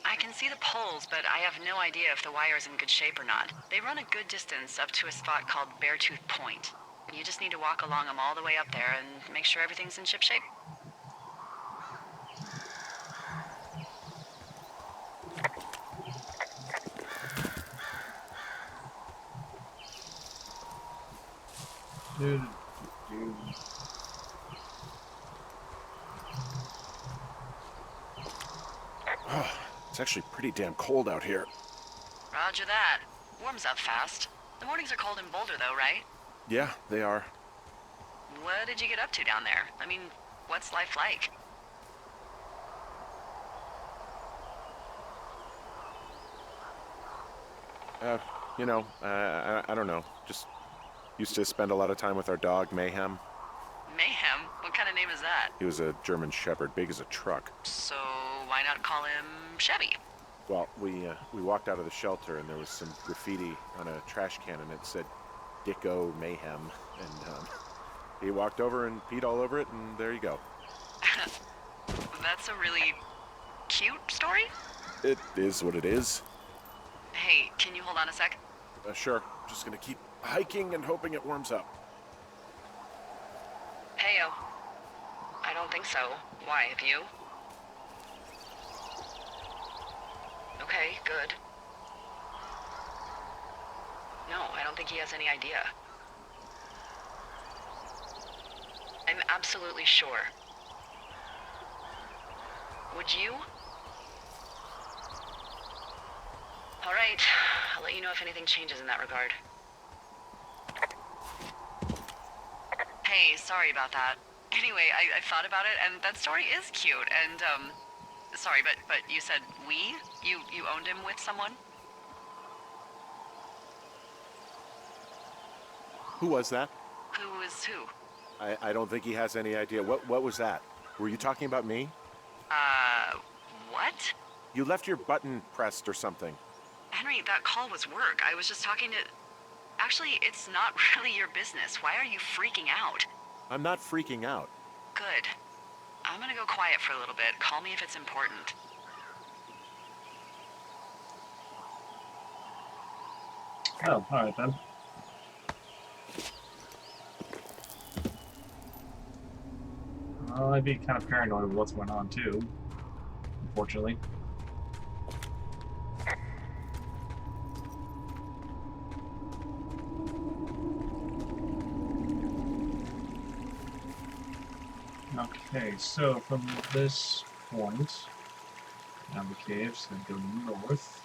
I can see the poles, but I have no idea if the wire's in good shape or not. They run a good distance up to a spot called Beartooth Point. You just need to walk along them all the way up there and make sure everything's in ship shape. Dude. It's actually pretty damn cold out here. Roger that. Warms up fast. The mornings are cold in Boulder, though, right? Yeah, they are. What did you get up to down there? I mean, what's life like? I don't know. Just used to spend a lot of time with our dog, Mayhem. Mayhem? What kind of name is that? He was a German Shepherd, big as a truck. So why not call him Chevy? Well, we walked out of the shelter and there was some graffiti on a trash can and it said "Dicko Mayhem," and he walked over and peed all over it, and there you go. That's a really cute story. It is what it is. Hey, can you hold on a sec? Sure. Just gonna keep hiking and hoping it warms up. Heyo. I don't think so. Why, have you? Okay, good. No, I don't think he has any idea. I'm absolutely sure. Would you? All right, I'll let you know if anything changes in that regard. Hey, sorry about that. Anyway, I thought about it, and that story is cute, and, sorry, but you said we? You owned him with someone? Who was that? Who is who? I don't think he has any idea. What was that? Were you talking about me? What? You left your button pressed or something. Henry, that call was work. I was just talking to... Actually, it's not really your business. Why are you freaking out? I'm not freaking out. Good. I'm gonna go quiet for a little bit. Call me if it's important. Oh, alright then. I'd be kind of paranoid of what's going on too, unfortunately. Okay, so from this point, down the caves, then go north.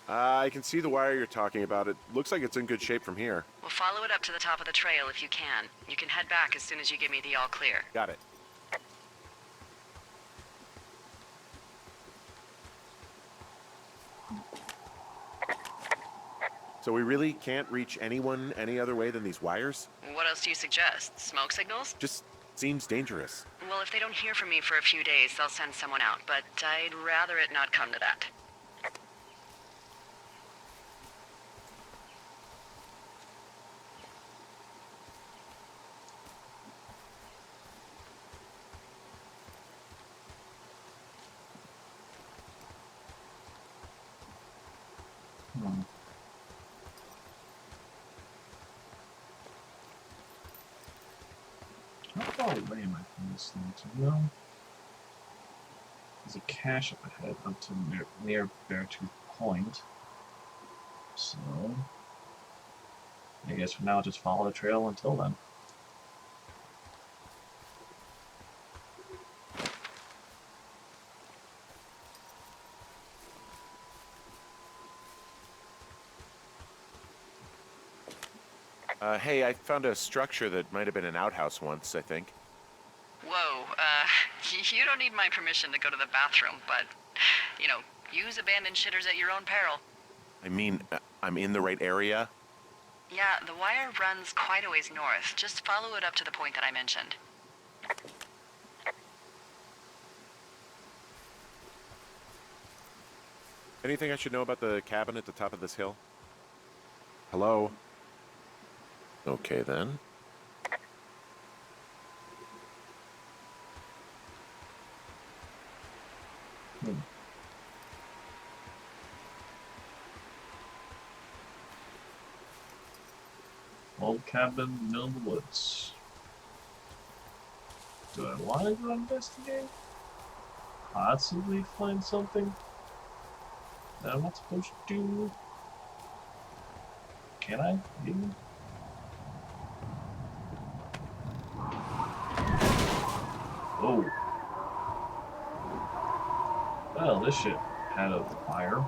I can see the wire you're talking about. It looks like it's in good shape from here. We'll follow it up to the top of the trail if you can. You can head back as soon as you give me the all clear. Got it. So we really can't reach anyone any other way than these wires? What else do you suggest? Smoke signals? Just seems dangerous. Well, if they don't hear from me for a few days, they'll send someone out, but I'd rather it not come to that. How far away am I from this thing? To know? There's a cache up ahead up to near Beartooth Point. So I guess for now, just follow the trail until then. Hey, I found a structure that might have been an outhouse once, I think. Whoa, you don't need my permission to go to the bathroom, but, you know, use abandoned shitters at your own peril. I mean, I'm in the right area? Yeah, the wire runs quite a ways north. Just follow it up to the point that I mentioned. Anything I should know about the cabin at the top of this hill? Hello? Okay, then. Old cabin, middle of the woods. Do I want to go investigate? Possibly find something that I'm not supposed to do? Can I? Maybe? Oh. Well, this shit had a fire.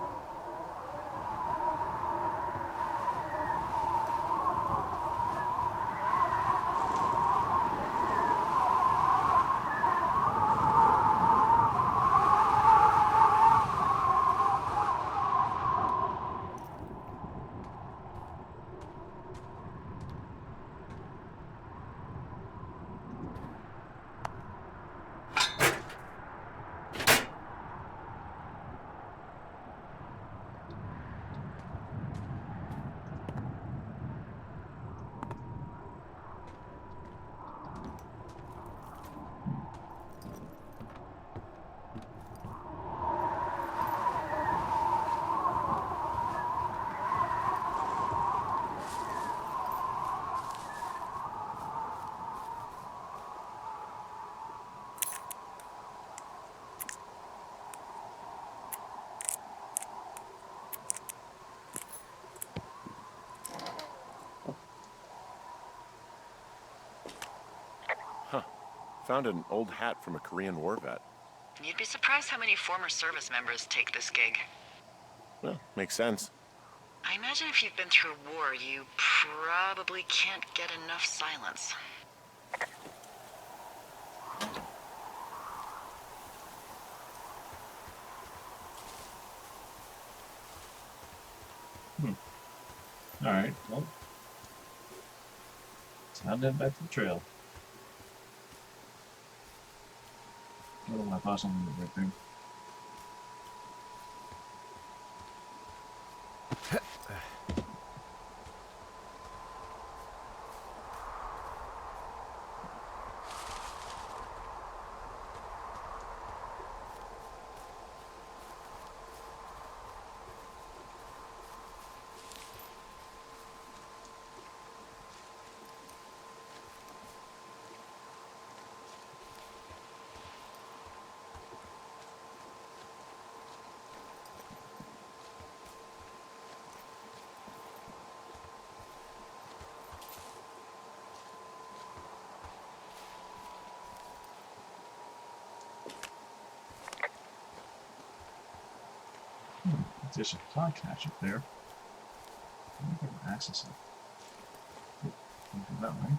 Huh. Found an old hat from a Korean war vet. You'd be surprised how many former service members take this gig. Well, makes sense. I imagine if you've been through war, you probably can't get enough silence. Alright, well. Time to head back to the trail. Oh, I thought something was right there. There's a cloud catch up there. I wonder if I can access it. Oh, can't do that way.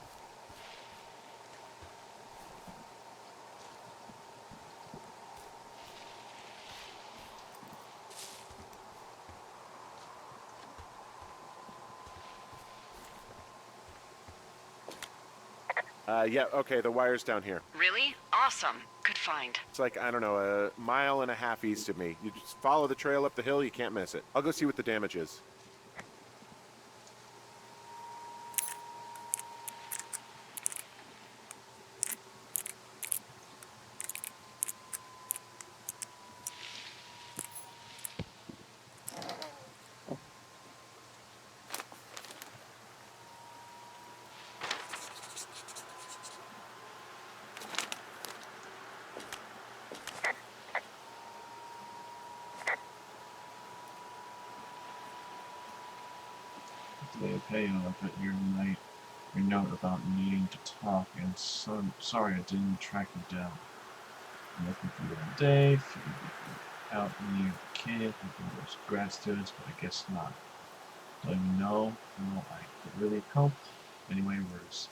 Yeah, okay, the wire's down here. Really? Awesome. Good find. It's like, I don't know, a mile and a half east of me. You just follow the trail up the hill, you can't miss it. I'll go see what the damage is. Today, okay, I put your note about needing to talk, and so sorry I didn't track you down. I'm looking for you all day, figured you'd be out near the camp, hoping there's grass students, but I guess not. Don't even know how I could really help. Anyway,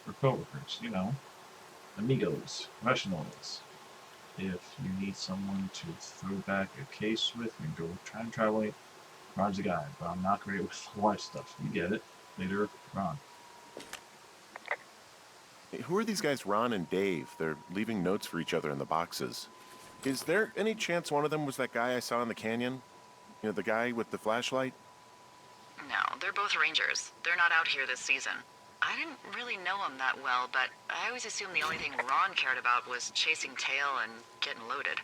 we're coworkers, you know, amigos, professionals. If you need someone to throw back a case with, you can go time traveling. Ron's a guy, but I'm not great with life stuff. You get it. Later, Ron. Hey, who are these guys, Ron and Dave? They're leaving notes for each other in the boxes. Is there any chance one of them was that guy I saw in the canyon? You know, the guy with the flashlight? No, they're both rangers. They're not out here this season. I didn't really know him that well, but I always assumed the only thing Ron cared about was chasing tail and getting loaded.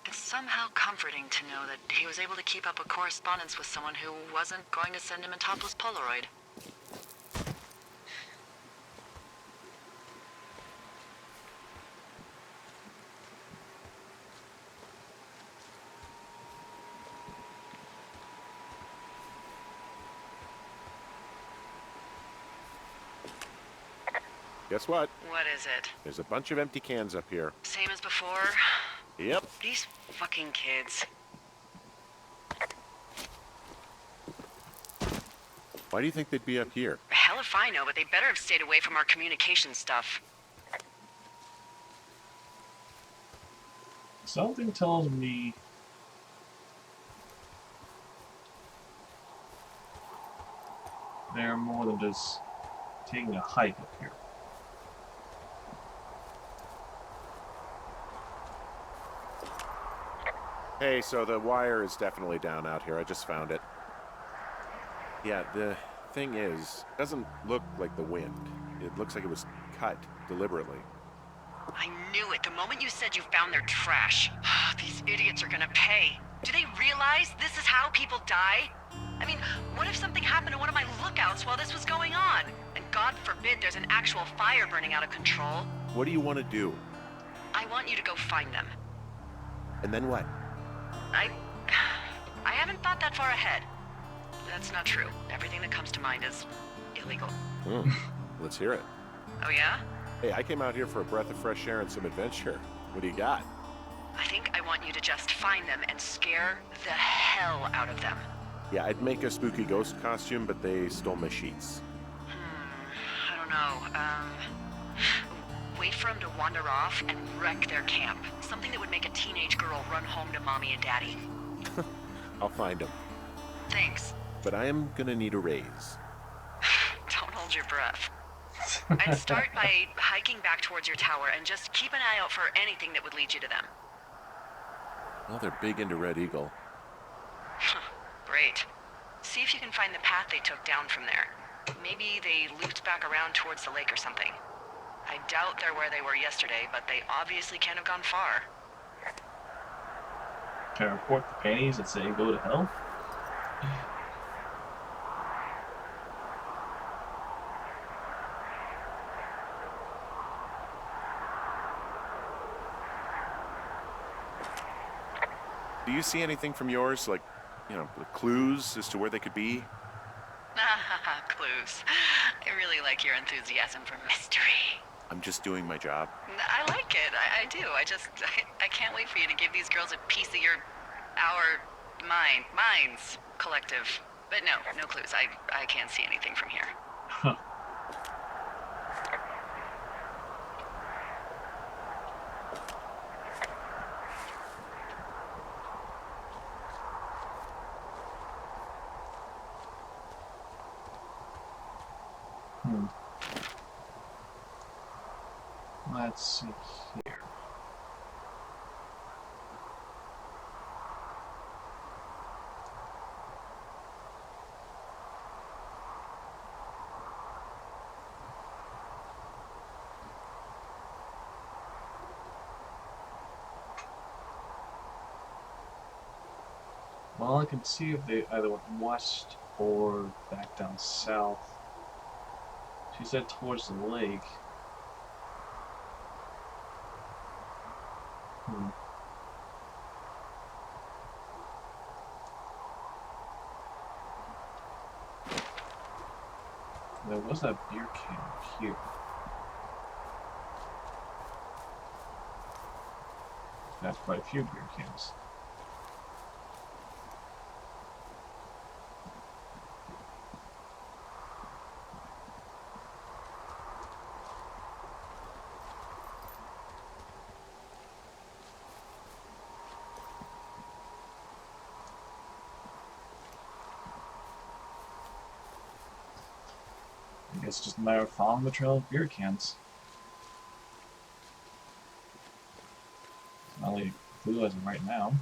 It's somehow comforting to know that he was able to keep up a correspondence with someone who wasn't going to send him a topless Polaroid. Guess what? What is it? There's a bunch of empty cans up here. Same as before? Yep. These fucking kids. Why do you think they'd be up here? Hell if I know, but they better have stayed away from our communication stuff. Something tells me they're more than just taking a hike up here. Hey, so the wire is definitely down out here. I just found it. Yeah, the thing is, it doesn't look like the wind. It looks like it was cut deliberately. I knew it the moment you said you found their trash. These idiots are gonna pay. Do they realize this is how people die? I mean, what if something happened to one of my lookouts while this was going on? And God forbid there's an actual fire burning out of control. What do you want to do? I want you to go find them. And then what? I haven't thought that far ahead. That's not true. Everything that comes to mind is illegal. Let's hear it. Oh yeah? Hey, I came out here for a breath of fresh air and some adventure. What do you got? I think I want you to just find them and scare the hell out of them. Yeah, I'd make a spooky ghost costume, but they stole my sheets. I don't know. Wait for them to wander off and wreck their camp. Something that would make a teenage girl run home to mommy and daddy. I'll find them. Thanks. But I am gonna need a raise. Don't hold your breath. I'd start by hiking back towards your tower and just keep an eye out for anything that would lead you to them. Well, they're big into Red Eagle. Great. See if you can find the path they took down from there. Maybe they looped back around towards the lake or something. I doubt they're where they were yesterday, but they obviously can't have gone far. Can I report the panties that say go to hell? Do you see anything from yours, like, you know, clues as to where they could be? Clues. I really like your enthusiasm for mystery. I'm just doing my job. I like it. I do. I can't wait for you to give these girls a piece of our minds collective. But no clues. I can't see anything from here. Huh. Let's see here. Well, I can see if they either went west or back down south. She said towards the lake. There was that beer can here. That's quite a few beer cans. I guess it's just a matter of following the trail of beer cans. Not really a clue as of right now.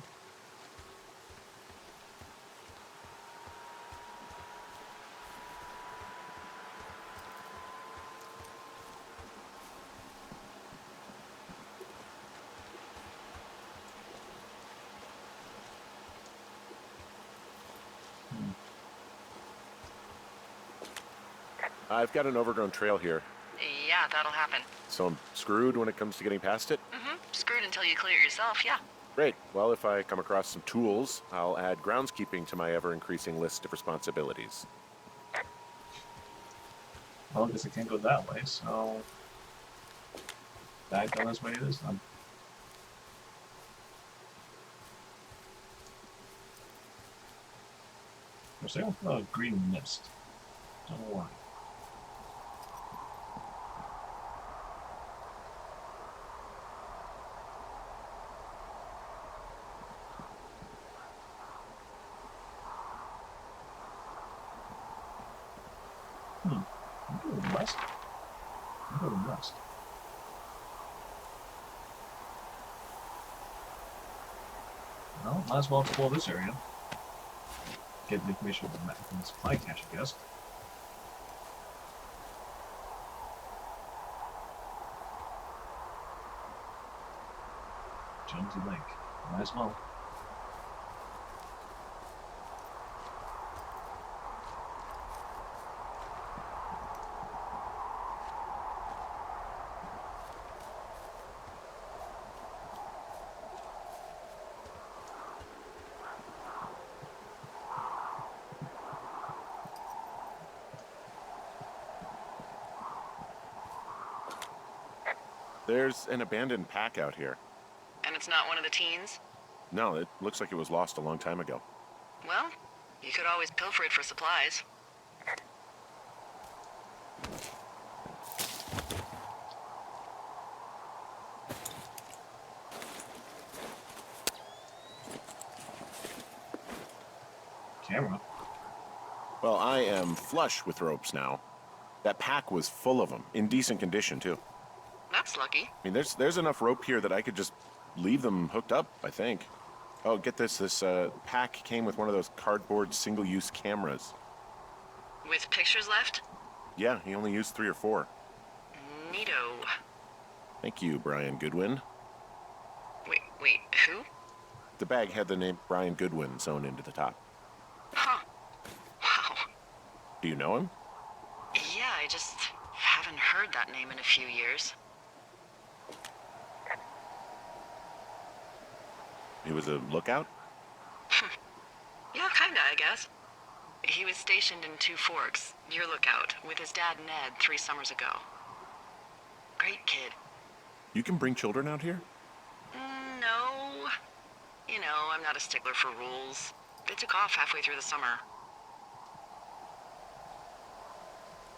I've got an overgrown trail here, Yeah, that'll happen. so I'm screwed when it comes to getting past it. Screwed until you clear it yourself, yeah. Great. Well, if I come across some tools, I'll add groundskeeping to my ever-increasing list of responsibilities. Well, I guess I can't go that way, so Back down this way it is. There's a green mist. Don't know why. I'm going west. I'm going west. Well, might as well explore this area. Get the information from the supply cache, I guess. Jonesy Lake. Might as well. There's an abandoned pack out here. And it's not one of the teens? No, it looks like it was lost a long time ago. Well, you could always pilfer it for supplies. Camera. Well, I am flush with ropes now. That pack was full of them, in decent condition, too. That's lucky. I mean, there's enough rope here that I could just leave them hooked up, I think. Oh, get this. This pack came with one of those cardboard single-use cameras. With pictures left? Yeah, he only used 3 or 4. Neato. Thank you, Brian Goodwin. Wait, who? The bag had the name Brian Goodwin sewn into the top. Huh. Wow. Do you know him? Yeah, I just haven't heard that name in a few years. He was a lookout? Yeah, kinda, I guess. He was stationed in Two Forks, your lookout, with his dad Ned 3 summers ago. Great kid. You can bring children out here? No. You know, I'm not a stickler for rules. They took off halfway through the summer.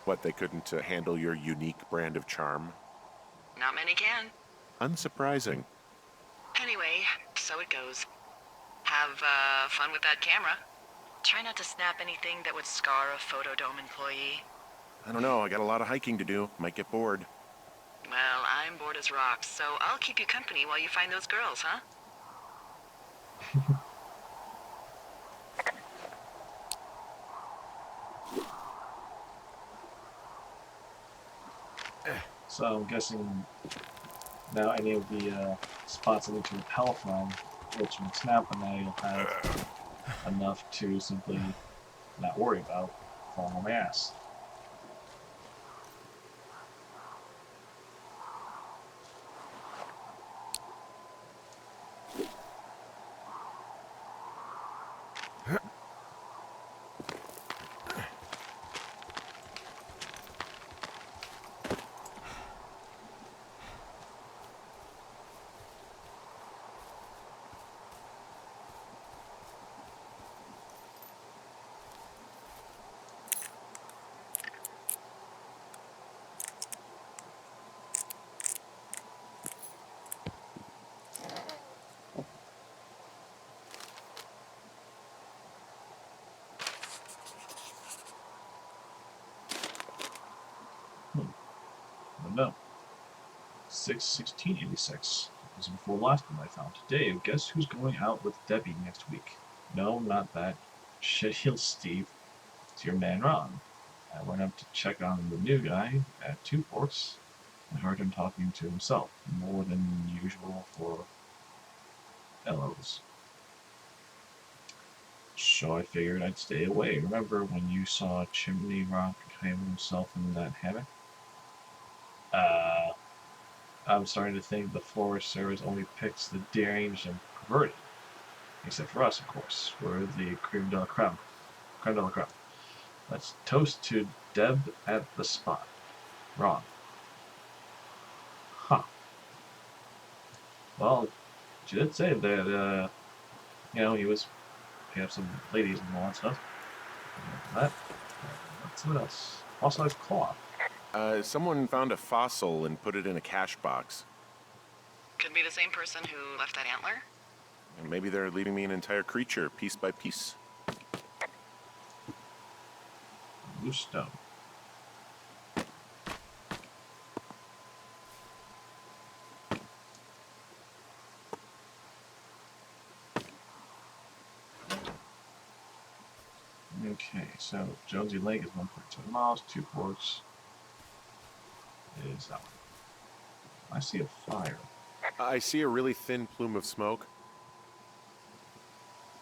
What, they couldn't handle your unique brand of charm? Not many can. Unsurprising. Anyway, so it goes. Have fun with that camera. Try not to snap anything that would scar a Photodome employee. I don't know, I got a lot of hiking to do. Might get bored. Well, I'm bored as rocks, so I'll keep you company while you find those girls, huh? So I'm guessing now any of the spots I need to repel from, which will snap, and now you'll have enough to simply not worry about falling on my ass. No. 6/16/86. This is before last one I found. Dave, guess who's going out with Debbie next week? No, not that. Shitheel Steve. It's your man Ron. I went up to check on the new guy at Two Forks and heard him talking to himself, more than usual for LOs. So I figured I'd stay away. Remember when you saw Chimney Rock hang himself in that hammock? I'm starting to think the Forest Service only picks the deranged and perverted. Except for us, of course. We're the creme de la creme. Creme de la creme. Let's toast to Deb at the spot. Ron. Huh. Well, she did say that, he had some ladies and all that stuff. That. Let's see what else. Fossilized cloth. Someone found a fossil and put it in a cash box. Could be the same person who left that antler. And maybe they're leaving me an entire creature, piece by piece. Loose stone. Okay, so Jonesy Lake is 1.7 miles, 2 ports. Is that one? I see a fire. I see a really thin plume of smoke.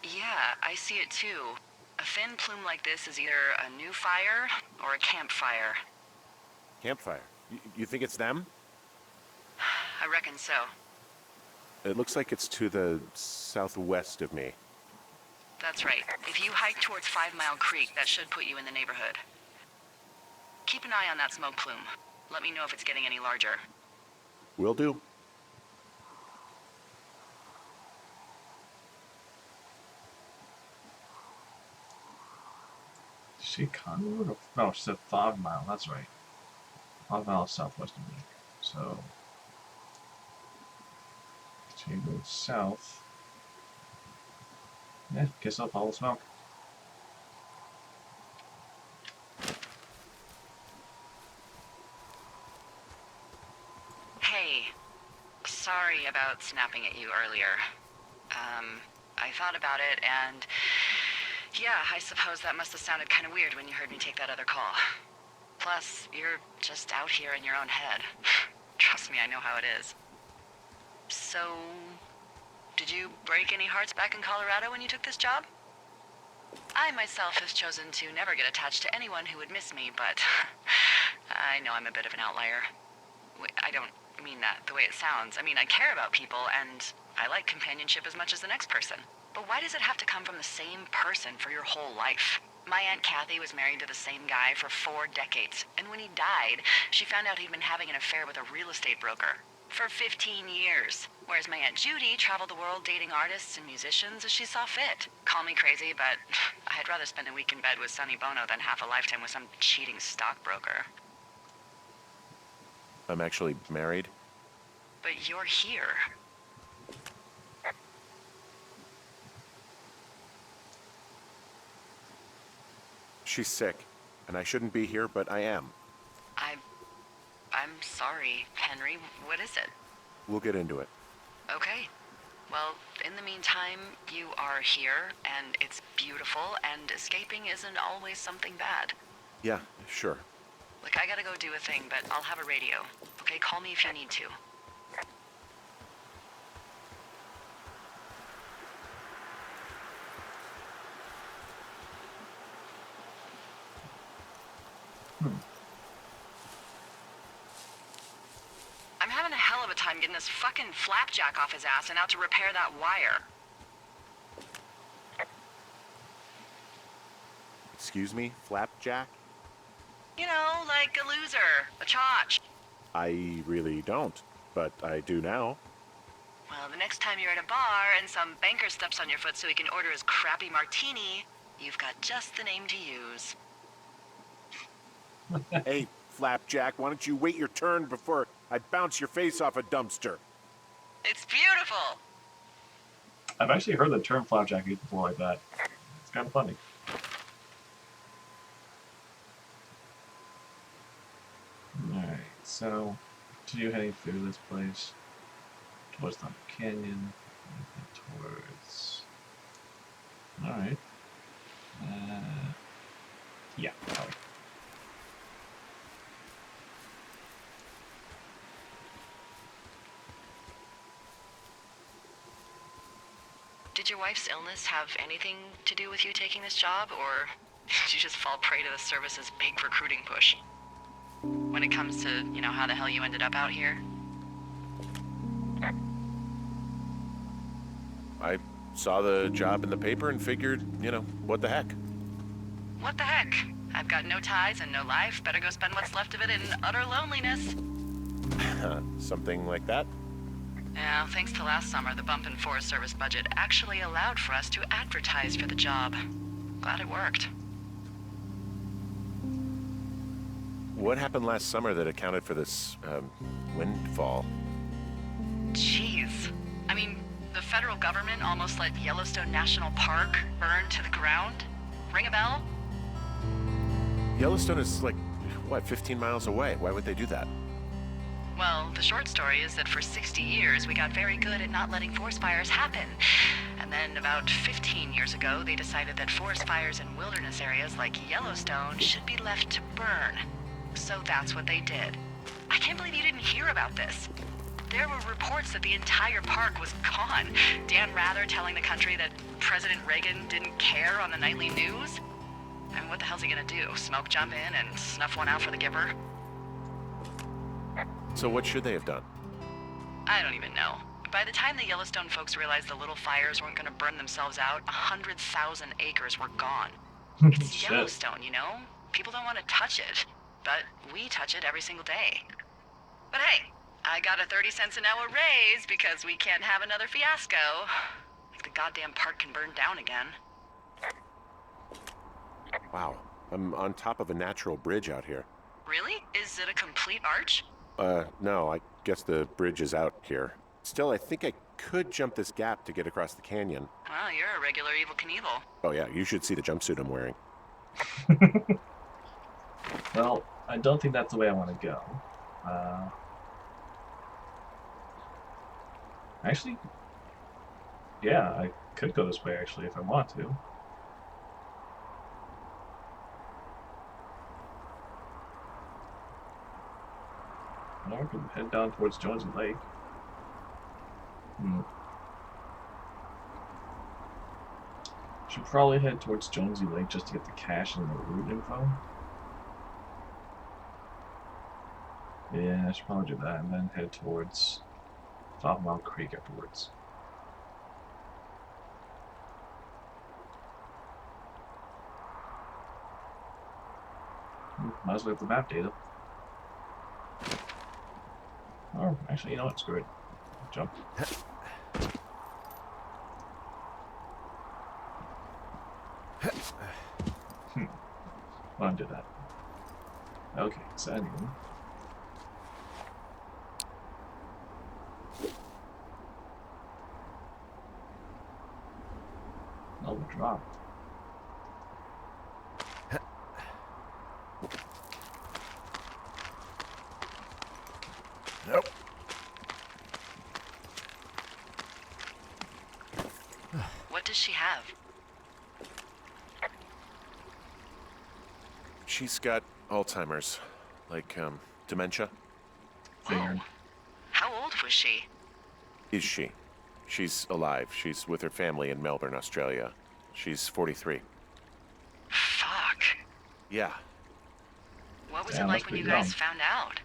Yeah, I see it too. A thin plume like this is either a new fire or a campfire. Campfire. You think it's them? I reckon so. It looks like it's to the southwest of me. That's right. If you hike towards 5 Mile Creek, that should put you in the neighborhood. Keep an eye on that smoke plume. Let me know if it's getting any larger. Will do. Did she Conwood? No, she said 5 Mile. That's right. 5 miles southwest of me. So, she goes south. Yeah, guess I'll follow smoke. Hey, sorry about snapping at you earlier. I thought about it, and yeah, I suppose that must have sounded kind of weird when you heard me take that other call. Plus, you're just out here in your own head. Trust me, I know how it is. So, did you break any hearts back in Colorado when you took this job? I myself have chosen to never get attached to anyone who would miss me, but I know I'm a bit of an outlier. I don't mean that the way it sounds. I mean, I care about people, and I like companionship as much as the next person. But why does it have to come from the same person for your whole life? My Aunt Kathy was married to the same guy for 4 decades, and when he died, she found out he'd been having an affair with a real estate broker for 15 years. Whereas my Aunt Judy traveled the world dating artists and musicians as she saw fit. Call me crazy, but I'd rather spend a week in bed with Sonny Bono than half a lifetime with some cheating stockbroker. I'm actually married. But you're here. She's sick, and I shouldn't be here, but I am. I'm sorry, Henry. What is it? We'll get into it. Okay. Well, in the meantime, you are here, and it's beautiful, and escaping isn't always something bad. Yeah, sure. Look, I gotta go do a thing, but I'll have a radio. Okay, call me if you need to. I'm having a hell of a time getting this fucking flapjack off his ass and out to repair that wire. Excuse me, Flapjack? You know, like a loser, a chotch. I really don't, but I do now. Well, the next time you're at a bar and some banker steps on your foot so he can order his crappy martini, you've got just the name to use. Hey, Flapjack, why don't you wait your turn before I bounce your face off a dumpster? It's beautiful! I've actually heard the term flapjack used before like that. It's kind of funny. Alright, so continue heading through this place towards the canyon, towards. Alright. Yeah, probably. Did your wife's illness have anything to do with you taking this job, or did you just fall prey to the service's big recruiting push? When it comes to, how the hell you ended up out here? I saw the job in the paper and figured, what the heck? What the heck? I've got no ties and no life. Better go spend what's left of it in utter loneliness. Something like that? Yeah, thanks to last summer, the bump in Forest Service budget actually allowed for us to advertise for the job. Glad it worked. What happened last summer that accounted for this windfall? Jeez. I mean, the federal government almost let Yellowstone National Park burn to the ground? Ring a bell? Yellowstone is like, what, 15 miles away? Why would they do that? Well, the short story is that for 60 years, we got very good at not letting forest fires happen. And then about 15 years ago, they decided that forest fires in wilderness areas like Yellowstone should be left to burn. So that's what they did. I can't believe you didn't hear about this. There were reports that the entire park was gone. Dan Rather telling the country that President Reagan didn't care on the nightly news. I mean, what the hell's he gonna do? Smoke jump in and snuff one out for the giver? So what should they have done? I don't even know. By the time the Yellowstone folks realized the little fires weren't gonna burn themselves out, 100,000 acres were gone. It's Shit. Yellowstone, you know? People don't want to touch it. But we touch it every single day. But hey, I got a 30 cents an hour raise because we can't have another fiasco. Like the goddamn park can burn down again. Wow, I'm on top of a natural bridge out here. Really? Is it a complete arch? No, I guess the bridge is out here. Still, I think I could jump this gap to get across the canyon. Well, you're a regular Evel Knievel. Oh yeah, you should see the jumpsuit I'm wearing. Well, I don't think that's the way I want to go. Actually, yeah, I could go this way actually if I want to. Or I could head down towards Jonesy Lake. Should probably head towards Jonesy Lake just to get the cache and the route info. Yeah, I should probably do that and then head towards 5 Mile Creek afterwards. Might as well have the map data. Oh, actually, you know what? Screw it. Jump. Undo that. Okay, so anyway. Oh, the drop. Nope. What does she have? She's got Alzheimer's, like, dementia. Figured. Oh. How old was she? Is she? She's alive. She's with her family in Melbourne, Australia. She's 43. Fuck. Yeah. What was Yeah, it like that's when you pretty guys young. found out?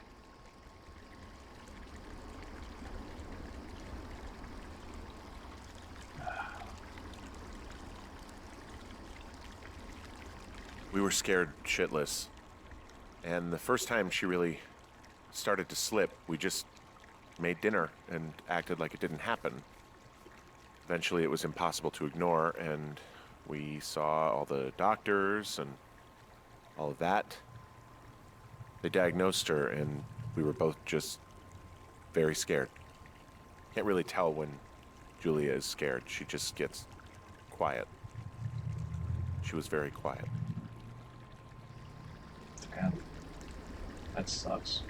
We were scared shitless. And the first time she really started to slip, we just made dinner and acted like it didn't happen. Eventually it was impossible to ignore, and we saw all the doctors and all of that. They diagnosed her, and we were both just very scared. Can't really tell when Julia is scared. She just gets quiet. She was very quiet. Damn. That sucks.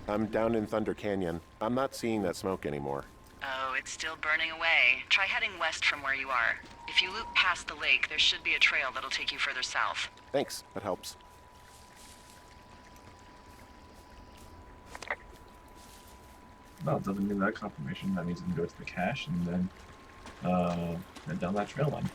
I'm down in Thunder Canyon. I'm not seeing that smoke anymore. Oh, it's still burning away. Try heading west from where you are. If you loop past the lake, there should be a trail that'll take you further south. Thanks, that helps. Well, it doesn't mean that confirmation. That means I can go to the cache and then head down that trail line.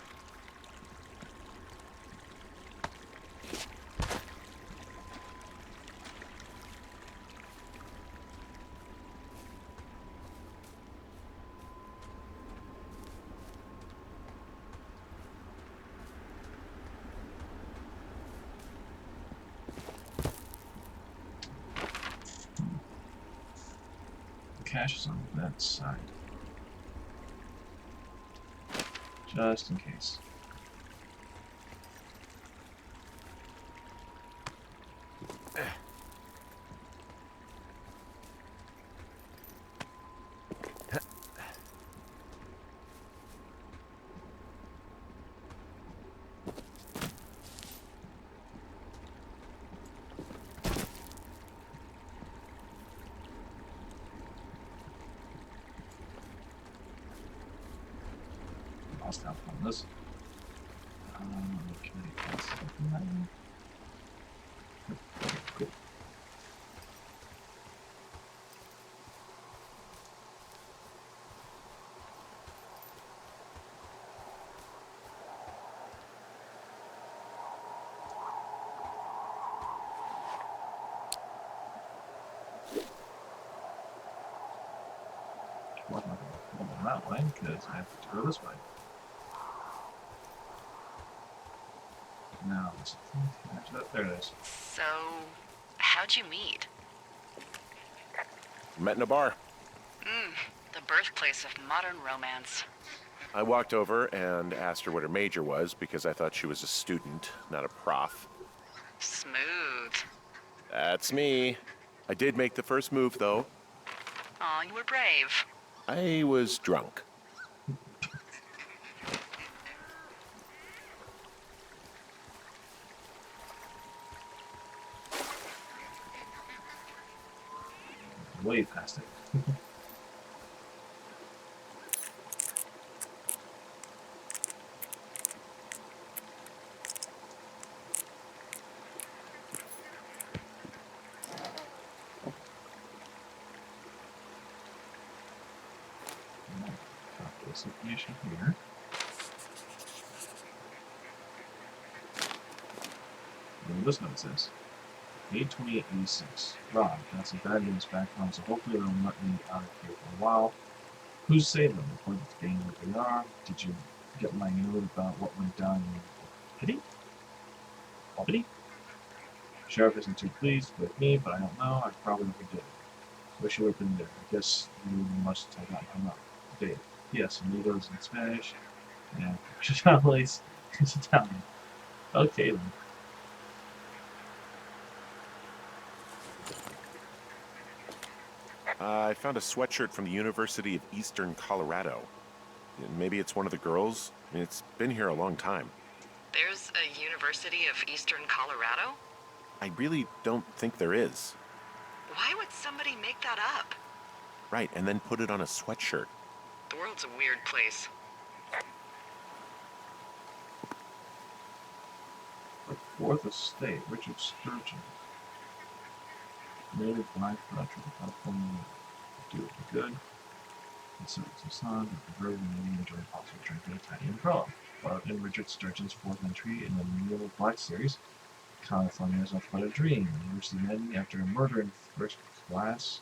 The cache is on that side. Just in case. I'll stop on this. Okay, that's something like that. Cool. Well, I'm not going to go that way because I have to go this way. Now, there it is. So, how'd you meet? Met in a bar. The birthplace of modern romance. I walked over and asked her what her major was because I thought she was a student, not a prof. Smooth. That's me. I did make the first move, though. Aw, you were brave. I was drunk. Way past it. Copy this information here. And this note says 82886. Rob, got some bad news back home, so hopefully they'll let me out of here for a while. Who's saved them? Report to being what they are. Did you get my note about what went down in Pity? Albany? Sheriff isn't too pleased with me, but I don't know. I probably never did. Wish you would have been there. I guess you must have gotten hung up. Dave. Yes, amigos in Spanish. Yeah, families. It's Italian. Okay then. I found a sweatshirt from the University of Eastern Colorado. Maybe it's one of the girls? I mean, it's been here a long time. There's a University of Eastern Colorado? I really don't think there is. Why would somebody make that up? Right, and then put it on a sweatshirt. The world's a weird place. The Fourth Estate, Richard Sturgeon. Native black production of California. Do it for good. Consider it some sun, the verb and enjoy possible drink at a tiny umbrella. But in Richard Sturgeon's fourth entry in the Native Black series, California is nothing but a dream. The University men, after a murder in first class,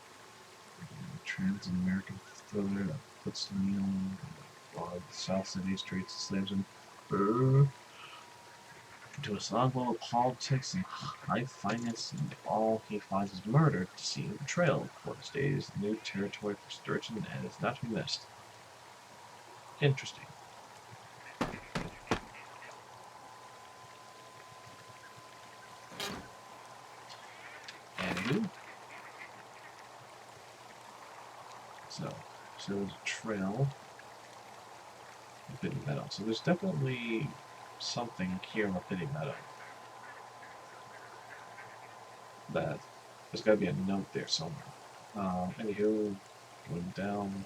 trans-American thriller that puts the meal while the South City treats the slaves and to a song of politics and high finance, and all he finds is murder, deceit, and betrayal. Florida State is new territory for Sturgeon, and it's not to be missed. Interesting. Anywho. So there's a trail. A Bitten Meadow. So there's definitely something here in the Bitten Meadow. That there's got to be a note there somewhere. Anywho, going down.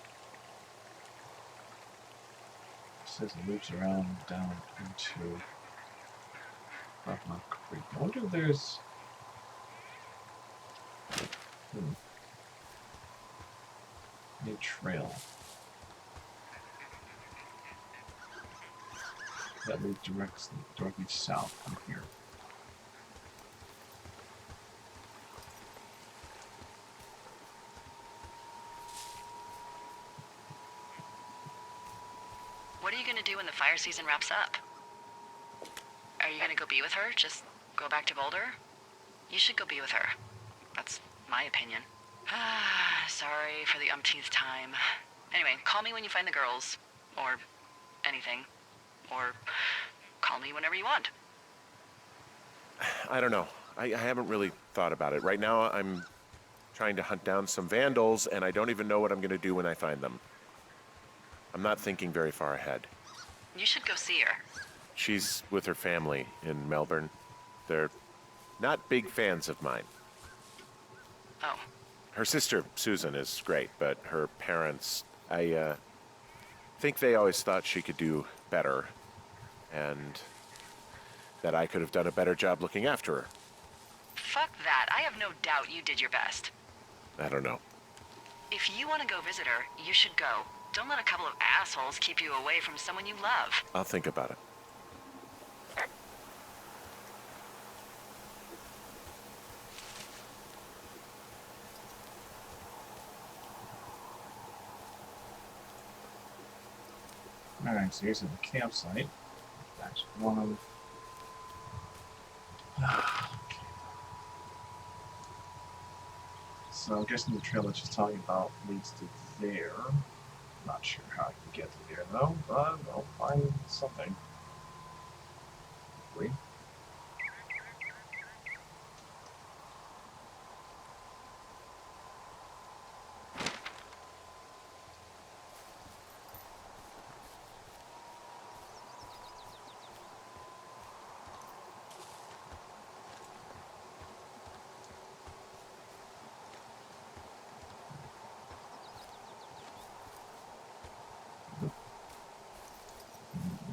It says it loops around down into Rock Creek. I wonder if there's. A trail that leads directly south from here. What are you gonna do when the fire season wraps up? Are you gonna go be with her? Just go back to Boulder? You should go be with her. That's my opinion. Sorry for the umpteenth time. Anyway, call me when you find the girls. Or anything. Or call me whenever you want. I don't know. I haven't really thought about it. Right now, I'm trying to hunt down some vandals, and I don't even know what I'm going to do when I find them. I'm not thinking very far ahead. You should go see her. She's with her family in Melbourne. They're not big fans of mine. Oh, Her sister, Susan, is great, but her parents, I think they always thought she could do better, and that I could have done a better job looking after her. fuck that. I have no doubt you did your best. I don't know. If you want to go visit her, you should go. Don't let a couple of assholes keep you away from someone you love. I'll think about it. Alright, so here's the campsite. That's one. So I'm guessing the trail that she's talking about leads to there. Not sure how I can get to there though, but I'll find something. Hopefully.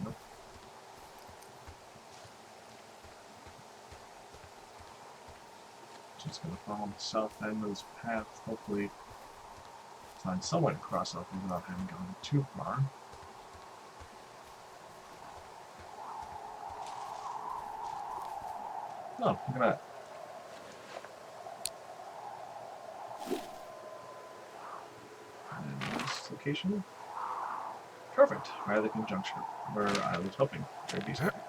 Nope. Just gonna follow the south end of this path, hopefully find someone to cross up without having gone too far. Oh, look at that. And this location. Perfect. Right at the conjunction where I was hoping there'd be something.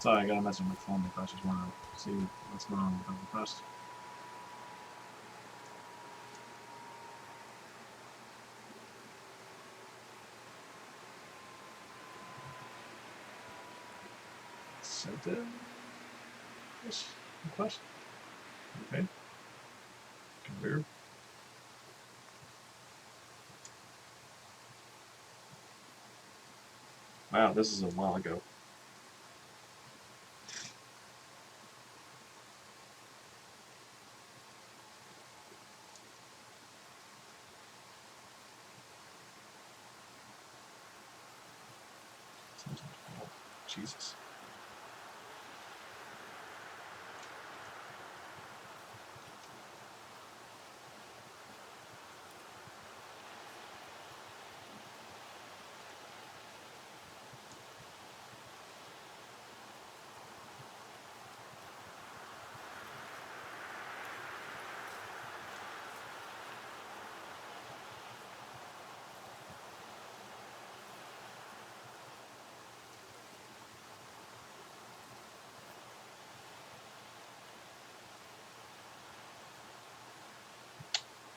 Sorry, I gotta mess with my phone because I just wanna see what's going on with the first. Sent in this request. Okay. Weird. Wow, this is a while ago. Oh, Jesus.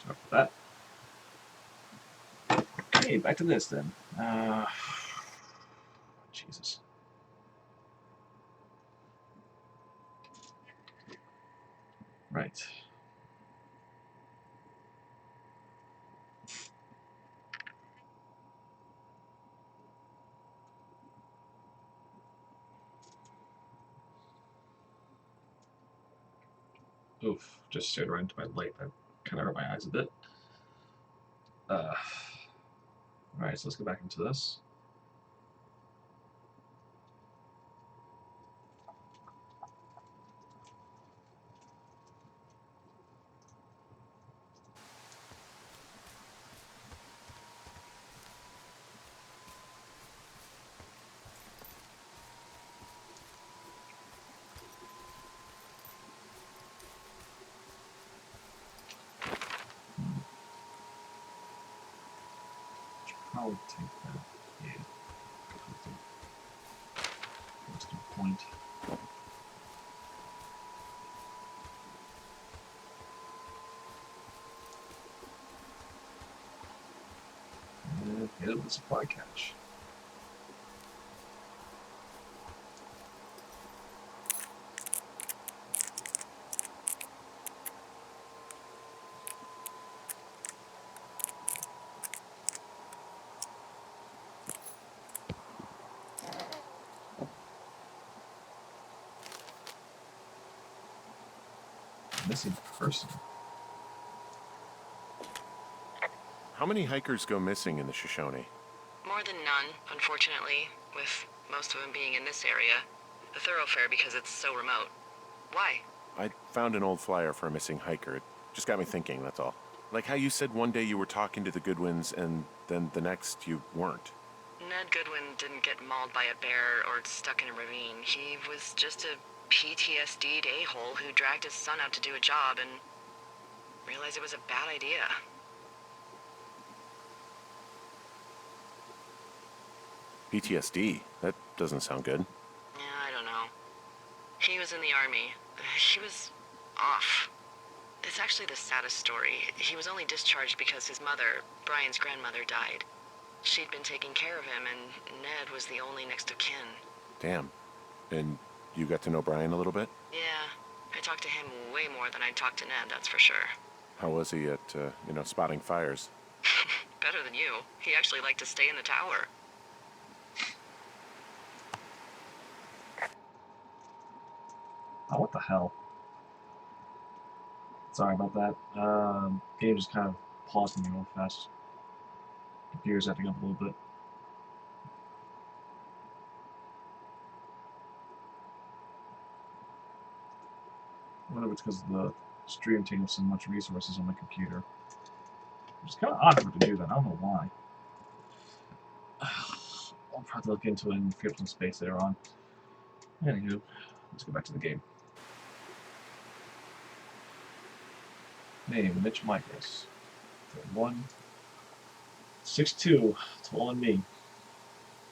Sorry for that. Okay, back to this then. Jesus. Right. Oof, just stared right into my light. That kind of hurt my eyes a bit. Alright, so let's go back into this. probably take that. Yeah. What's the point? And hit the supply cache. Missing person. How many hikers go missing in the Shoshone? More than none, unfortunately, with most of them being in this area. The thoroughfare because it's so remote. Why? I found an old flyer for a missing hiker. It just got me thinking, that's all. Like how you said one day you were talking to the Goodwins and then the next you weren't. Ned Goodwin didn't get mauled by a bear or stuck in a ravine. He was just a PTSD'd a-hole who dragged his son out to do a job and realized it was a bad idea. PTSD? That doesn't sound good. Yeah, I don't know. He was in the army. He was off. It's actually the saddest story. He was only discharged because his mother, Brian's grandmother, died. She'd been taking care of him, and Ned was the only next of kin. Damn. And you got to know Brian a little bit? Yeah, I talked to him way more than I talked to Ned, that's for sure. How was he at, spotting fires? Better than you. He actually liked to stay in the tower. Oh, what the hell? Sorry about that. Game just kind of paused me real fast. Computer's acting up a little bit. I wonder if it's because the stream taking up so much resources on my computer. It's kind of awkward to do that. I don't know why. I'll probably look into it and free up some space later on. Anywho, let's go back to the game. Name, Mitch Michaels. 1, 6'2", taller than me.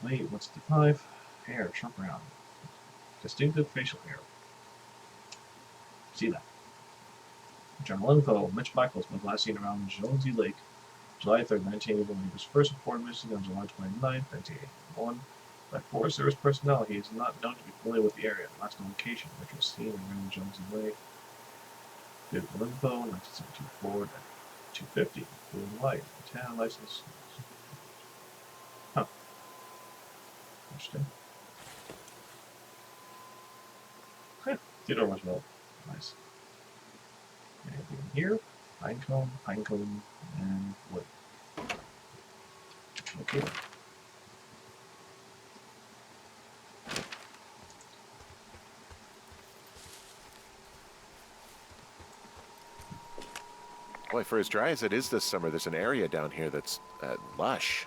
Weight, 165. Hair, Trump brown. Distinctive facial hair. See that. General info, Mitch Michaels was last seen around Jonesy Lake, July 3rd, 1981. He was first reported missing on July 29th, 1981. By Forest Service personnel, he is not known to be familiar with the area. Last known location, which was seen around Jonesy Lake. Vehicle info, 1972 Ford F-250, blue and white, Montana license. Huh. Interesting. Theodore Roosevelt. Nice. Anything here? Pine cone, and wood. Okay. Boy, for as dry as it is this summer, there's an area down here that's lush.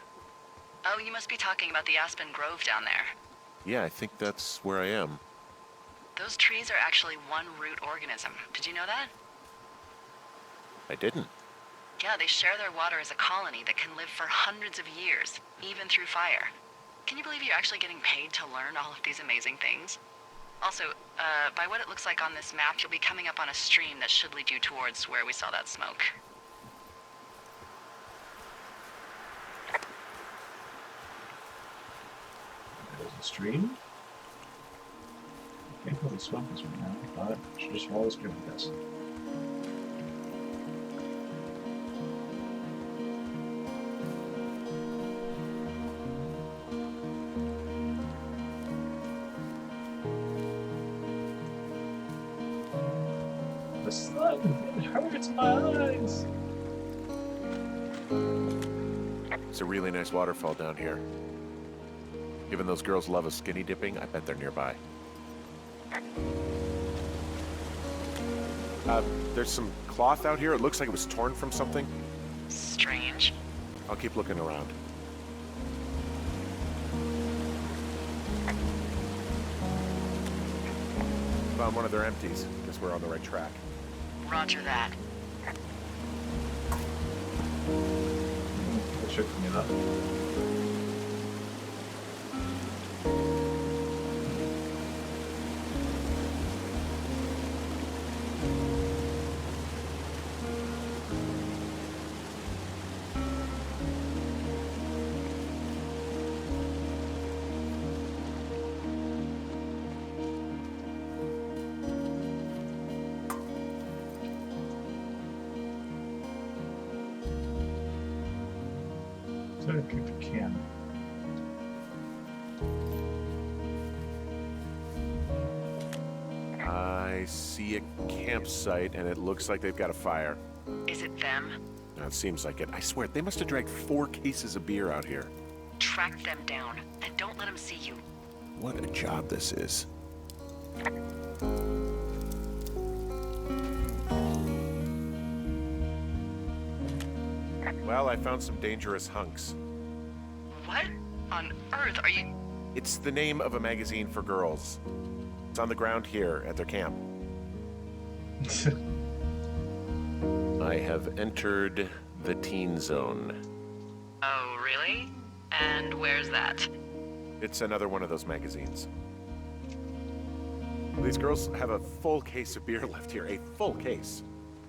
Oh, you must be talking about the Aspen Grove down there. Yeah, I think that's where I am. Those trees are actually one root organism. Did you know that? I didn't. Yeah, they share their water as a colony that can live for hundreds of years, even through fire. Can you believe you're actually getting paid to learn all of these amazing things? Also, by what it looks like on this map, you'll be coming up on a stream that should lead you towards where we saw that smoke. There's a stream. Can't really smoke this right now, but I should just follow the stream, I guess. The sun, it hurts my eyes. It's a really nice waterfall down here. Given those girls love a skinny dipping, I bet they're nearby. There's some cloth out here. It looks like it was torn from something. Strange. I'll keep looking around. Found one of their empties. Guess we're on the right track. Roger that. It shook me up. I see a campsite, and it looks like they've got a fire. Is it them? Now, it seems like it. I swear, they must have dragged 4 cases of beer out here. Track them down, and don't let them see you. What a job this is. Well, I found some dangerous hunks. What on earth are you... It's the name of a magazine for girls. It's on the ground here at their camp. I have entered the teen zone. Oh, really? And where's that? It's another one of those magazines. These girls have a full case of beer left here. A full case.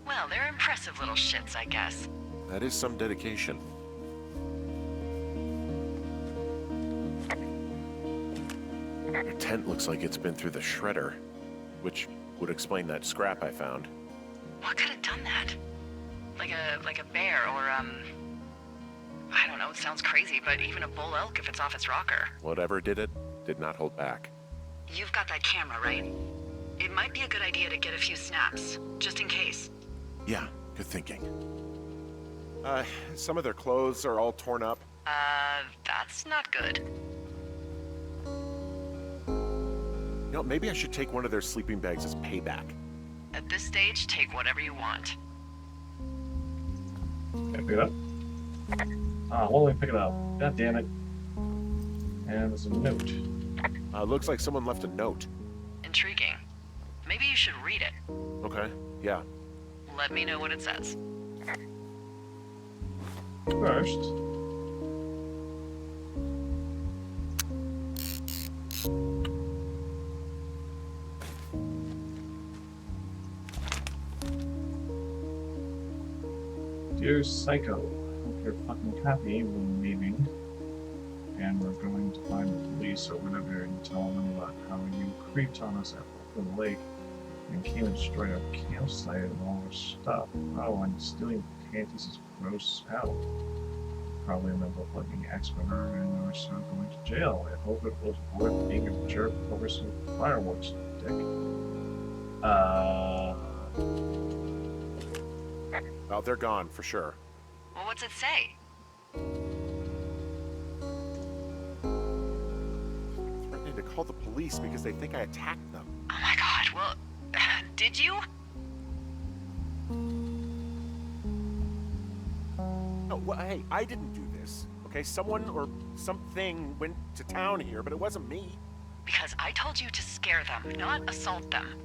Well, they're impressive little shits, I guess. That is some dedication. Their tent looks like it's been through the shredder, which would explain that scrap I found. What could have done that? Like a bear or, I don't know, it sounds crazy, but even a bull elk if it's off its rocker. Whatever did it, did not hold back. You've got that camera, right? It might be a good idea to get a few snaps, just in case. Yeah, good thinking. Some of their clothes are all torn up. That's not good. You know, maybe I should take one of their sleeping bags as payback. At this stage, take whatever you want. Can I pick it up? Ah, won't let me pick it up. God damn it. And there's a note. Looks like someone left a note. Intriguing. Maybe you should read it. Okay, yeah. Let me know what it says. First, dear Psycho, hope you're fucking happy when leaving, and we're going to find the police or whatever and tell them about how you creeped on us at the lake and came and destroyed our campsite and all our stuff. Oh, and stealing panties is gross as hell. Probably end up fucking ex-member and or so going to jail. I hope it was worth being a jerk over some fireworks, dick. Oh, they're gone for sure. Well, what's it say? Threatening to call the police because they think I attacked them. Oh my god, well, did you? No, well, hey, I didn't do this. Okay, someone or something went to town here, but it wasn't me. Because I told you to scare them, not assault them.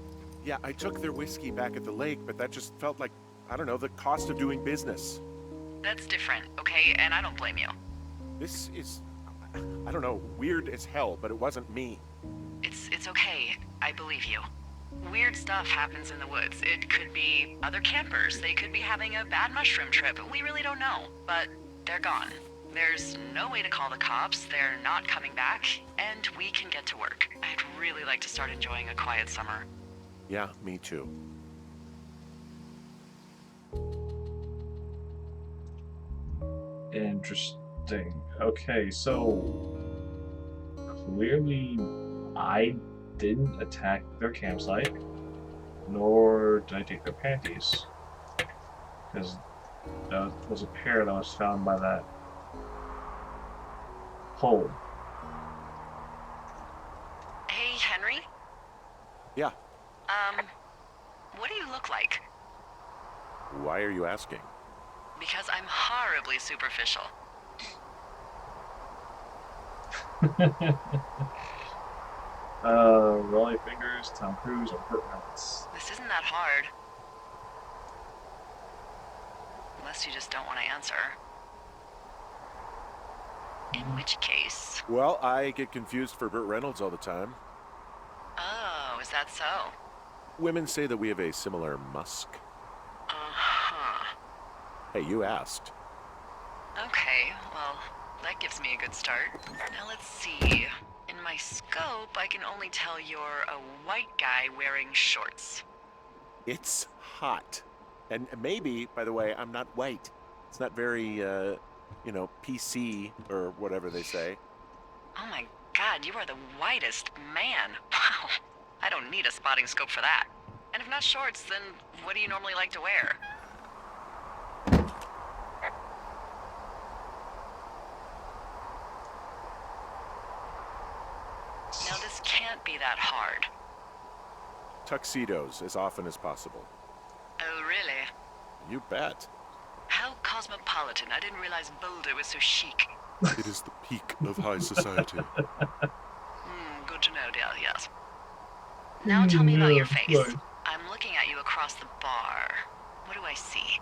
Yeah, I took their whiskey back at the lake, but that just felt like, I don't know, the cost of doing business. That's different, okay? And I don't blame you. This is, I don't know, weird as hell, but it wasn't me. It's okay. I believe you. Weird stuff happens in the woods. It could be other campers. They could be having a bad mushroom trip. We really don't know. But they're gone. There's no way to call the cops. They're not coming back. And we can get to work. I'd really like to start enjoying a quiet summer. Yeah, me too. Interesting. Okay, so clearly I didn't attack their campsite, nor did I take their panties, because that was a pair that was found by that hole. Hey, Henry? Yeah. What do you look like? Why are you asking? Because I'm horribly superficial. Rolly Fingers, Tom Cruise, or Burt Reynolds. This isn't that hard. Unless you just don't want to answer. In which case... Well, I get confused for Burt Reynolds all the time. Oh, is that so? Women say that we have a similar musk. Uh-huh. Hey, you asked. Okay, well, that gives me a good start. Now let's see. In my scope, I can only tell you're a white guy wearing shorts. It's hot. And maybe, by the way, I'm not white. It's not very, PC or whatever they say. Oh my god, you are the whitest man. Wow. I don't need a spotting scope for that. And if not shorts, then what do you normally like to wear? Now this can't be that hard. Tuxedos as often as possible. Oh, really? You bet. How cosmopolitan. I didn't realize Boulder was so chic. It is the peak of high society. Good to know, dear, yes. Now tell me about your face. Right. I'm looking at you across the bar. What do I see?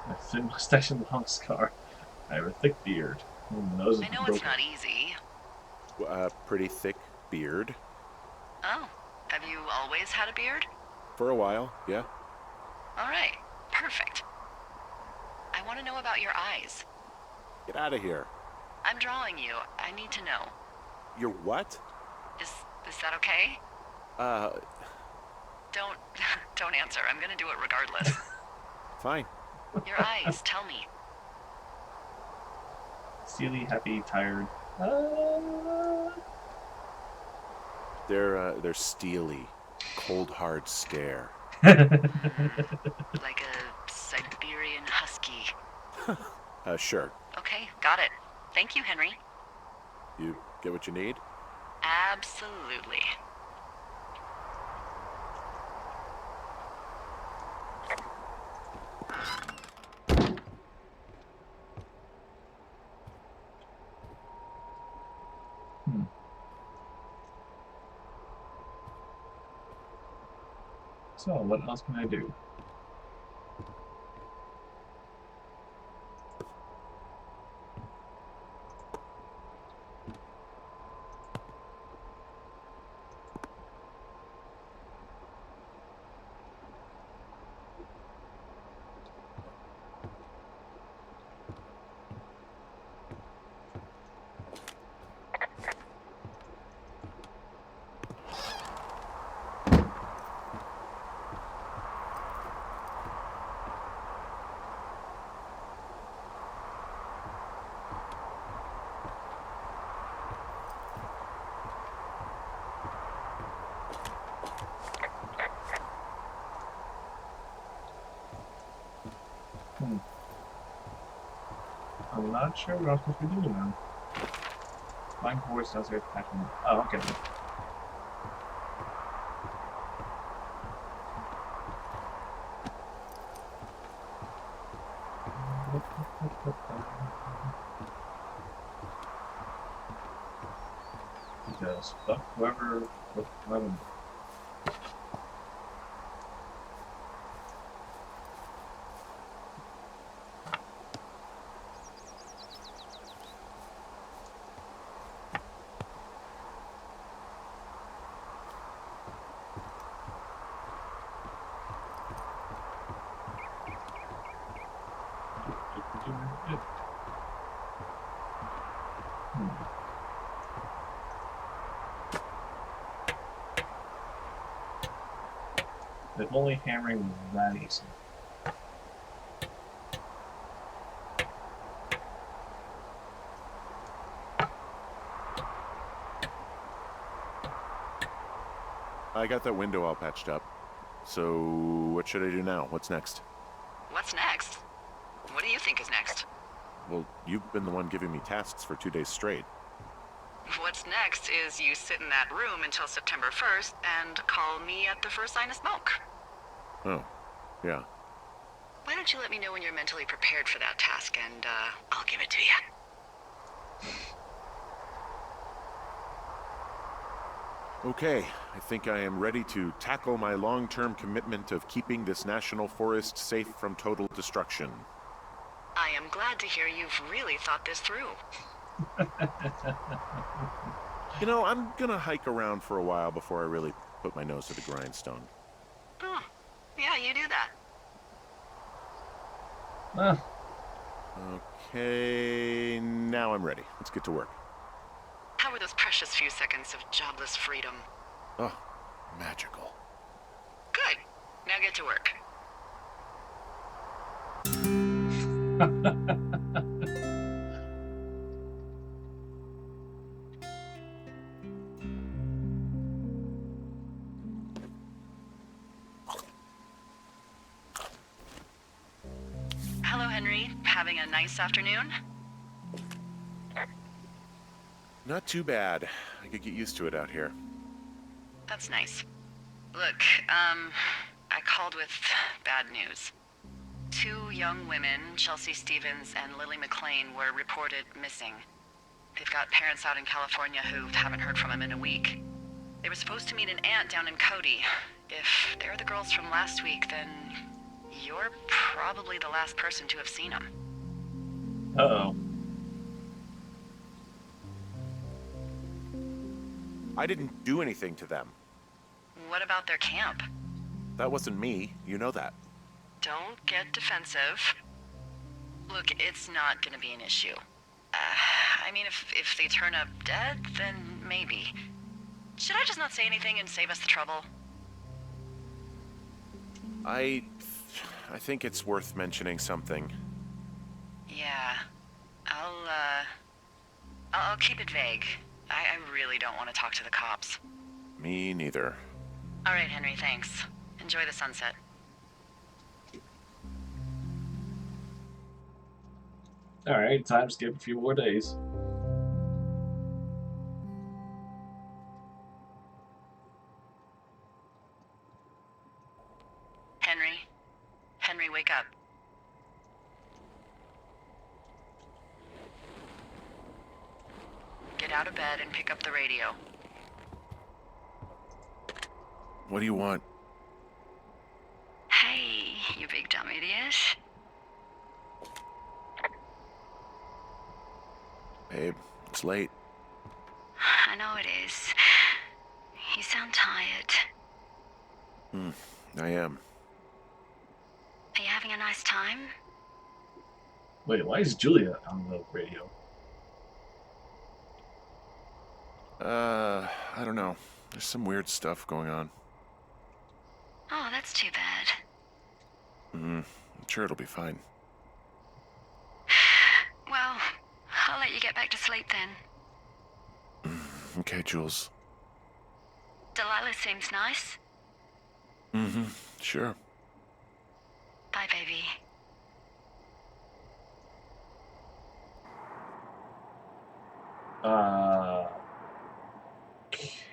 A thin mustache and long scar. I have a thick beard. My nose is I know broken. it's not easy. Pretty thick beard. Oh, have you always had a beard? For a while, yeah. All right, perfect. I want to know about your eyes. Get out of here. I'm drawing you. I need to know. You're what? Is that okay? Don't don't answer. I'm gonna do it regardless. Fine. Your eyes, tell me. Steely, happy, tired. They're steely. Cold, hard stare. Like a Siberian husky. Sure. Okay, got it. Thank you, Henry. You get what you need? Absolutely. So, what else can I do? I'm not sure what I'm supposed to be doing now. Flying forwards downstairs, attacking. Oh, okay. Because fuck whoever. If only hammering was that easy. I got that window all patched up. So, what should I do now? What's next? What's next? What do you think is next? Well, you've been the one giving me tasks for 2 days straight. What's next is you sit in that room until September 1st and call me at the first sign of smoke. Oh, yeah. Why don't you let me know when you're mentally prepared for that task, and I'll give it to you. Okay, I think I am ready to tackle my long-term commitment of keeping this national forest safe from total destruction. I am glad to hear you've really thought this through. You know, I'm gonna hike around for a while before I really put my nose to the grindstone. Oh, yeah, you do that. Okay, now I'm ready. Let's get to work. How were those precious few seconds of jobless freedom? Oh, magical. Good. Now get to work. having a nice afternoon? Not too bad. I could get used to it out here. That's nice. Look, I called with bad news. 2 young women, Chelsea Stevens and Lily McLean, were reported missing. They've got parents out in California who haven't heard from them in a week. They were supposed to meet an aunt down in Cody. If they're the girls from last week, then you're probably the last person to have seen them. Uh-oh. I didn't do anything to them. What about their camp? That wasn't me. You know that. Don't get defensive. Look, it's not gonna be an issue. I mean, if they turn up dead, then maybe. Should I just not say anything and save us the trouble? I think it's worth mentioning something. Yeah. I'll keep it vague. I really don't want to talk to the cops. Me neither. All right, Henry, thanks. Enjoy the sunset. Alright, time skip a few more days. Henry? Henry, wake up. Get out of bed and pick up the radio. What do you want? Hey, you big dumb idiot. Babe, it's late. I know it is. You sound tired. I am. Are you having a nice time? Wait, why is Julia on the radio? I don't know. There's some weird stuff going on. Oh, that's too bad. I'm sure it'll be fine. Well, I'll let you get back to sleep then. Okay, Jules. Delilah seems nice. Sure. Bye, baby.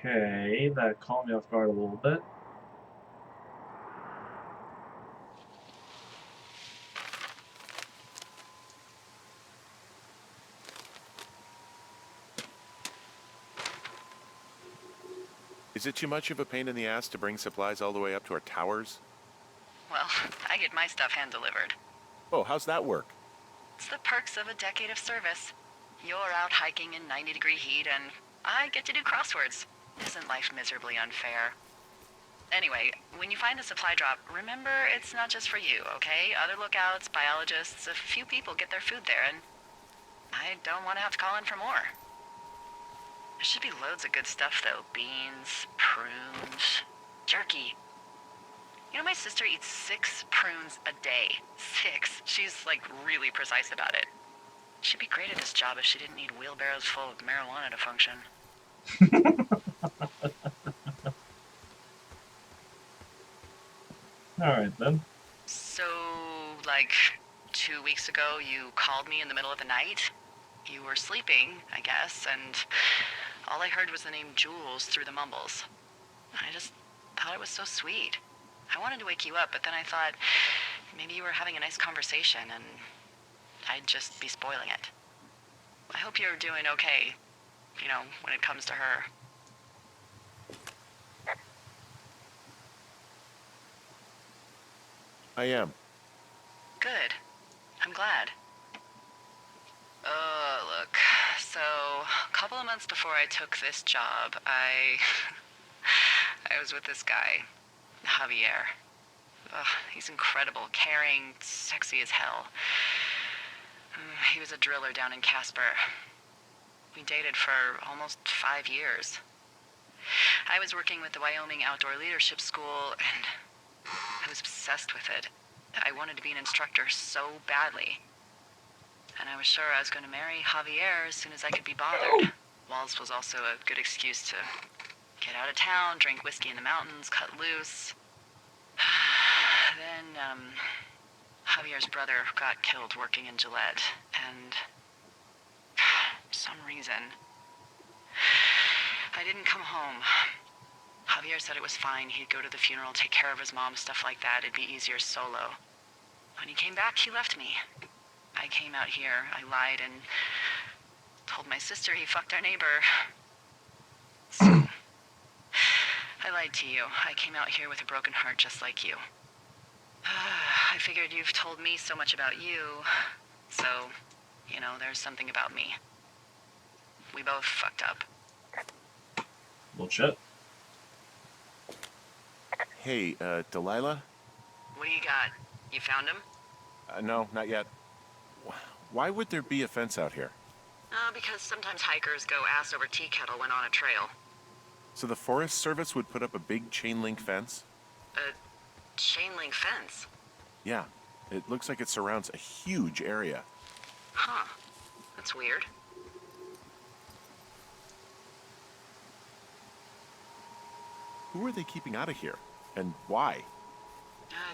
Okay, that caught me off guard a little bit. Is it too much of a pain in the ass to bring supplies all the way up to our towers? Well, I get my stuff hand-delivered. Oh, how's that work? It's the perks of a decade of service. You're out hiking in 90-degree heat, and I get to do crosswords. Isn't life miserably unfair? Anyway, when you find a supply drop, remember it's not just for you, okay? Other lookouts, biologists, a few people get their food there, and I don't want to have to call in for more. There should be loads of good stuff, though. Beans, prunes, jerky. You know, my sister eats 6 prunes a day. 6. She's, like, really precise about it. She'd be great at this job if she didn't need wheelbarrows full of marijuana to function. Alright then. So, like, 2 weeks ago, you called me in the middle of the night? You were sleeping, I guess, and all I heard was the name Jules through the mumbles. I just thought it was so sweet. I wanted to wake you up, but then I thought maybe you were having a nice conversation and I'd just be spoiling it. I hope you're doing okay, you know, when it comes to her. I am. Good. I'm glad. Look, so a couple of months before I took this job, I was with this guy, Javier. Ugh, he's incredible, caring, sexy as hell. He was a driller down in Casper. We dated for almost 5 years. I was working with the Wyoming Outdoor Leadership School, and I was obsessed with it. I wanted to be an instructor so badly. And I was sure I was going to marry Javier as soon as I could be bothered. Walls was also a good excuse to get out of town, drink whiskey in the mountains, cut loose. Then, Javier's brother got killed working in Gillette, and for some reason, I didn't come home. Javier said it was fine. He'd go to the funeral, take care of his mom, stuff like that. It'd be easier solo. When he came back, he left me. I came out here. I lied and told my sister he fucked our neighbor. So, I lied to you. I came out here with a broken heart just like you. I figured you've told me so much about you, so, you know, there's something about me. We both fucked up. Little shit. Hey, Delilah? What do you got? You found him? No, not yet. Why would there be a fence out here? Because sometimes hikers go ass over tea kettle when on a trail. So the Forest Service would put up a big chain link fence? A chain link fence? Yeah. It looks like it surrounds a huge area. Huh. That's weird. Who are they keeping out of here? And why?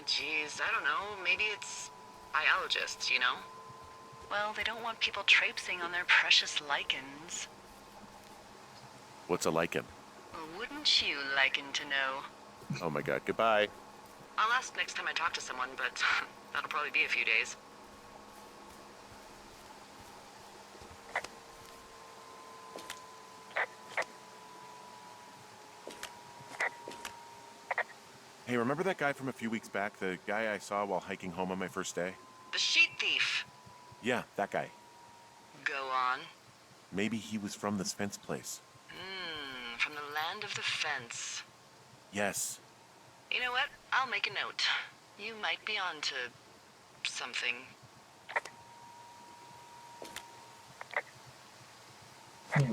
Geez, I don't know. Maybe it's biologists, you know? Well, they don't want people traipsing on their precious lichens. What's a lichen? Wouldn't you liken to know? Oh my god, goodbye. I'll ask next time I talk to someone, but that'll probably be a few days. Hey, remember that guy from a few weeks back? The guy I saw while hiking home on my first day? The sheet thief. Yeah, that guy. Go on. Maybe he was from this fence place. From the land of the fence. Yes. You know what? I'll make a note. You might be onto something. Okay.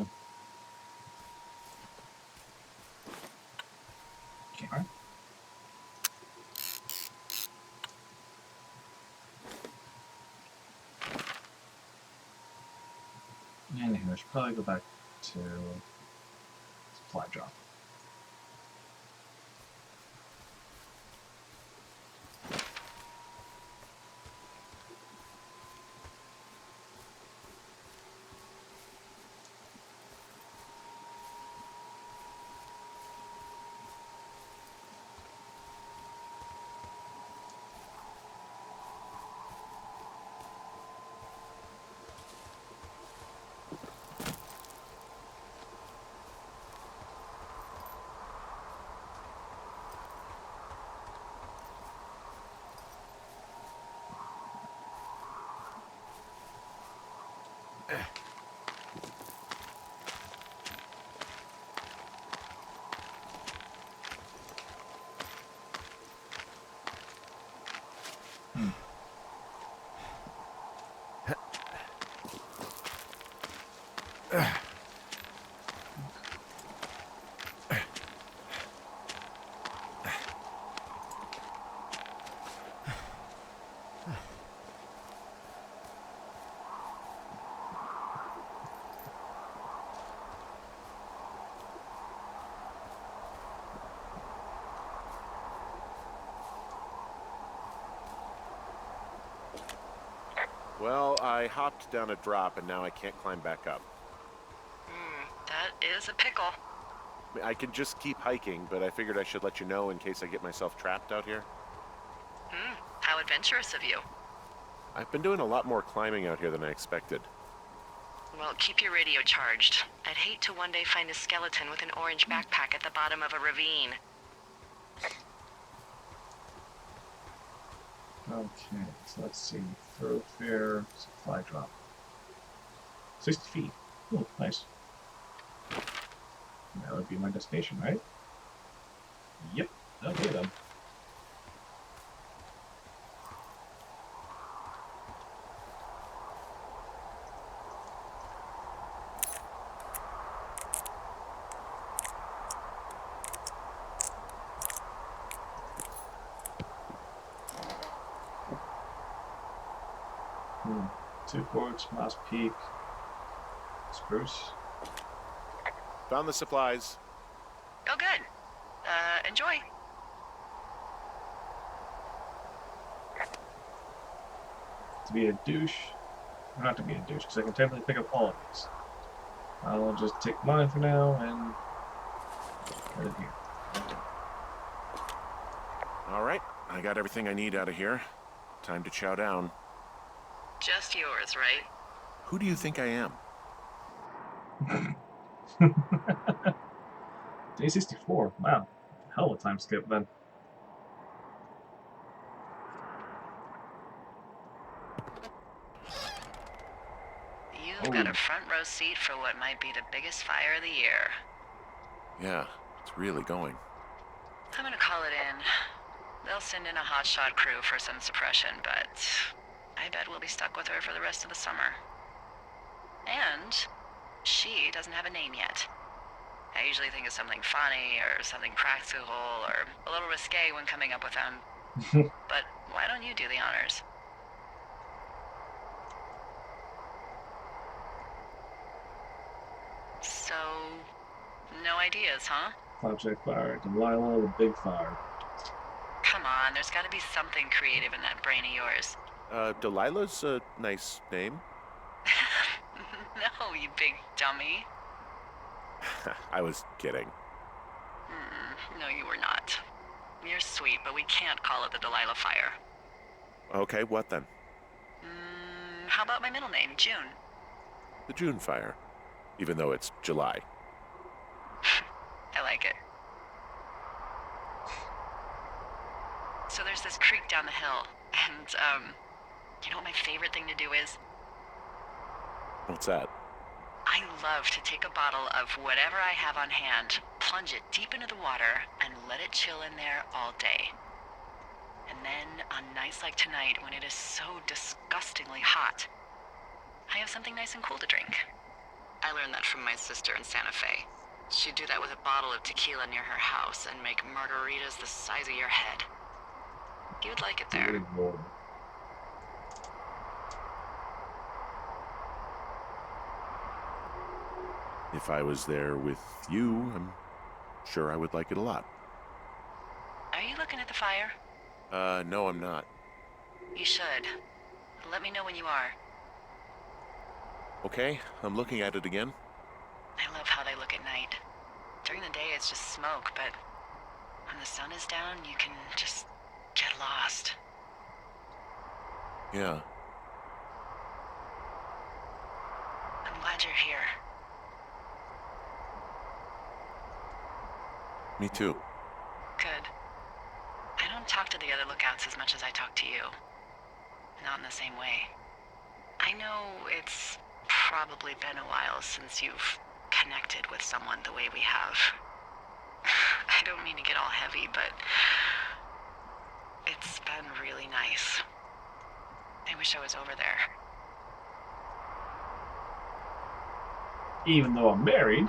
And here, I should probably go back to supply drop. Well, I hopped down a drop and now I can't climb back up. That is a pickle. I mean, I can just keep hiking, but I figured I should let you know in case I get myself trapped out here. How adventurous of you. I've been doing a lot more climbing out here than I expected. Well, keep your radio charged. I'd hate to one day find a skeleton with an orange backpack at the bottom of a ravine. Okay, so let's see. Thoroughfare, supply drop. 60 feet. Oh, nice. That would be my destination, right? Yep. Okay then. Two Forks, Moss Peak, Spruce. Found the supplies. Oh, good. Enjoy. to be a douche, or not to be a douche, because I can technically pick up all of these. I'll just take mine for now and put it here. All right, I got everything I need out of here. Time to chow down. Just yours, right? Who do you think I am? Day 64. Wow. Hell of a time skip then. You've got a front row seat for what might be the biggest fire of the year. Yeah, it's really going. I'm gonna call it in. They'll send in a hotshot crew for some suppression, but I bet we'll be stuck with her for the rest of the summer. And she doesn't have a name yet. I usually think of something funny or something practical or a little risque when coming up with them. But why don't you do the honors? So, no ideas, huh? Project Fire. Delilah the Big Fire. Come on, there's gotta be something creative in that brain of yours. Delilah's a nice name. No, you big dummy. I was kidding. No, you were not. You're sweet, but we can't call it the Delilah Fire. Okay, what then? How about my middle name, June? The June Fire. Even though it's July. I like it. So there's this creek down the hill, and, you know what my favorite thing to do is? What's that? I love to take a bottle of whatever I have on hand, plunge it deep into the water, and let it chill in there all day. And then, on nights like tonight, when it is so disgustingly hot, I have something nice and cool to drink. I learned that from my sister in Santa Fe. She'd do that with a bottle of tequila near her house and make margaritas the size of your head. You'd like it there. Good Lord. If I was there with you, I'm sure I would like it a lot. Are you looking at the fire? No, I'm not. You should. Let me know when you are. Okay, I'm looking at it again. I love how they look at night. During the day, it's just smoke, but when the sun is down, you can just get lost. Yeah. I'm glad you're here. Me too. Good. I don't talk to the other lookouts as much as I talk to you. Not in the same way. I know it's probably been a while since you've connected with someone the way we have. I don't mean to get all heavy, but it's been really nice. I wish I was over there. Even though I'm married.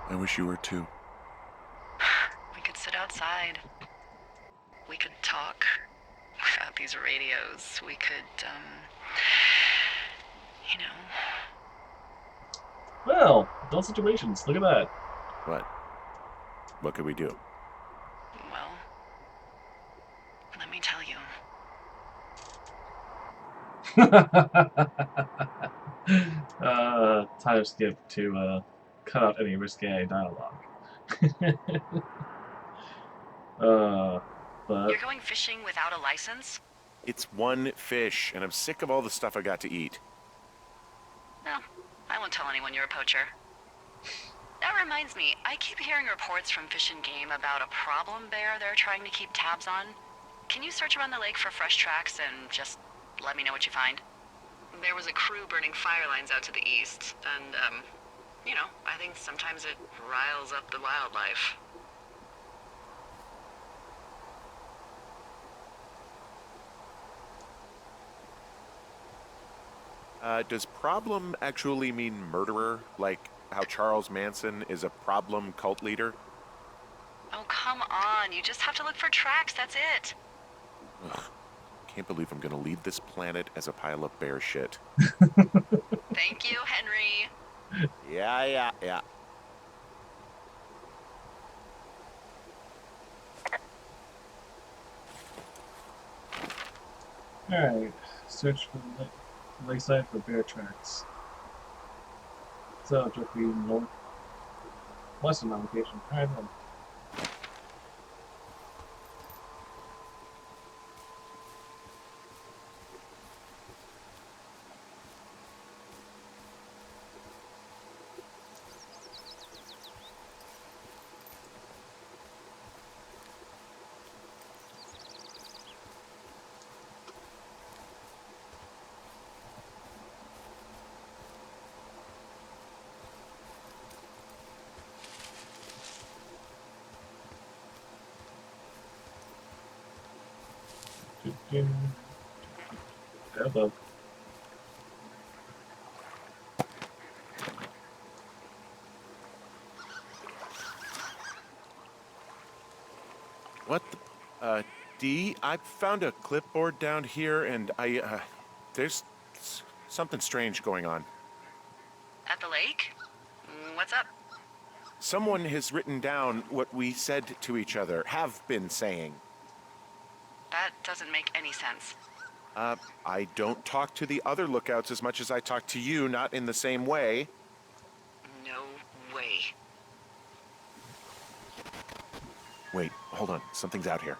I wish you were too. We could sit outside. We could talk without these radios. We could, you know. Well, adult situations. Look at that. What? What could we do? Well, let me tell you. Time skip to cut out any risque dialogue. But You're going fishing without a license? It's one fish, and I'm sick of all the stuff I got to eat. No, I won't tell anyone you're a poacher. That reminds me, I keep hearing reports from Fish and Game about a problem bear they're trying to keep tabs on. Can you search around the lake for fresh tracks and just let me know what you find? There was a crew burning fire lines out to the east, and, you know, I think sometimes it riles up the wildlife. Does problem actually mean murderer? Like how Charles Manson is a problem cult leader? Oh, come on. You just have to look for tracks, that's it. Ugh, can't believe I'm gonna leave this planet as a pile of bear shit. Thank you, Henry. Yeah. alright. Search for the Lakeside for bear tracks. So, directly north western location. Alright then. Hello. What the, D, I found a clipboard down here and there's something strange going on. At the lake? What's up? Someone has written down what we said to each other, have been saying. That doesn't make any sense. I don't talk to the other lookouts as much as I talk to you, not in the same way. No way. Wait, hold on. Something's out here.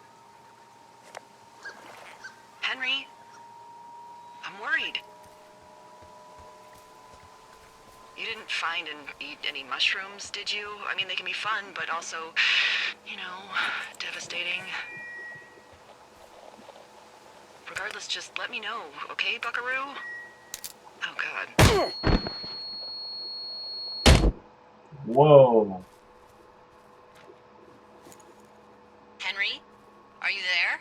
Henry, I'm worried. You didn't find and eat any mushrooms, did you? I mean, they can be fun, but also, you know, devastating. Regardless, just let me know, okay, buckaroo? Oh, God. Whoa. Henry? Are you there?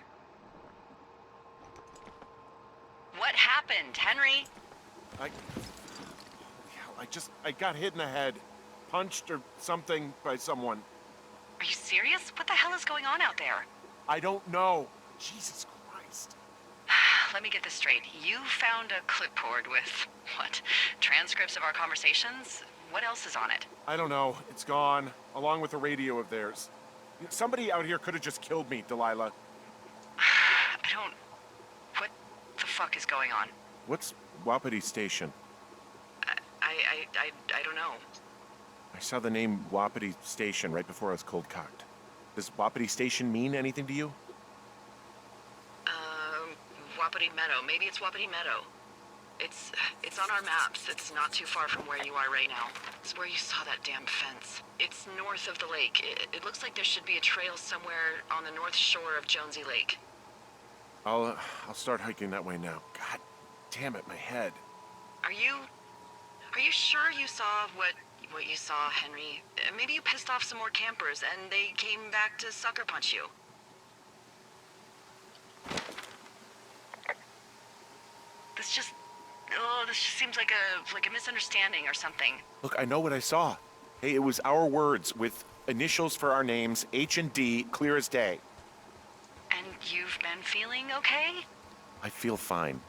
What happened, Henry? I got hit in the head. Punched or something by someone. Are you serious? What the hell is going on out there? I don't know. Jesus Christ. Let me get this straight. You found a clipboard with, what, transcripts of our conversations? What else is on it? I don't know. It's gone, along with the radio of theirs. Somebody out here could have just killed me, Delilah. What the fuck is going on? What's Wapiti Station? I don't know. I saw the name Wapiti Station right before I was cold cocked. Does Wapiti Station mean anything to you? Wapiti Meadow. Maybe it's Wapiti Meadow. It's on our maps. It's not too far from where you are right now. It's where you saw that damn fence. It's north of the lake. It looks like there should be a trail somewhere on the north shore of Jonesy Lake. I'll start hiking that way now. God damn it, my head. Are you sure you saw what you saw, Henry? Maybe you pissed off some more campers and they came back to sucker punch you. This just seems like a misunderstanding or something. Look, I know what I saw. Hey, it was our words with initials for our names, H and D, clear as day. And you've been feeling okay? I feel fine.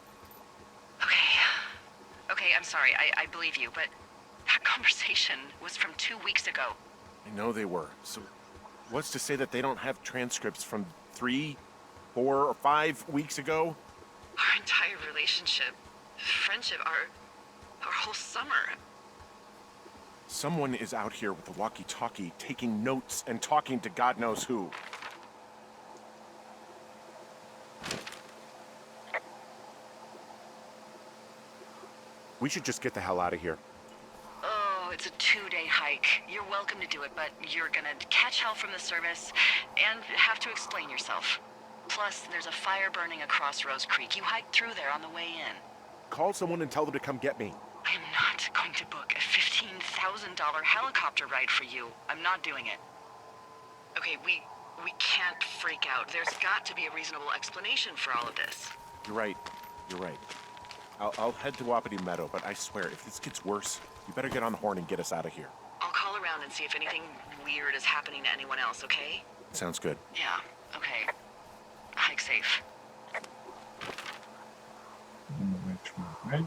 Okay, I'm sorry, I believe you, but that conversation was from 2 weeks ago. I know they were. So what's to say that they don't have transcripts from 3, 4, or 5 weeks ago? Our entire relationship, friendship, our whole summer. Someone is out here with a walkie-talkie taking notes and talking to God knows who. We should just get the hell out of here. Oh, it's a 2-day hike. You're welcome to do it, but you're gonna catch hell from the service and have to explain yourself. Plus, there's a fire burning across Rose Creek. You hiked through there on the way in. Call someone and tell them to come get me. I am not going to book a $15,000 helicopter ride for you. I'm not doing it. Okay, we can't freak out. There's got to be a reasonable explanation for all of this. You're right. I'll head to Wapiti Meadow, but I swear, if this gets worse, you better get on the horn and get us out of here. I'll call around and see if anything weird is happening to anyone else, okay? Sounds good. Yeah, okay. Hike safe. Right?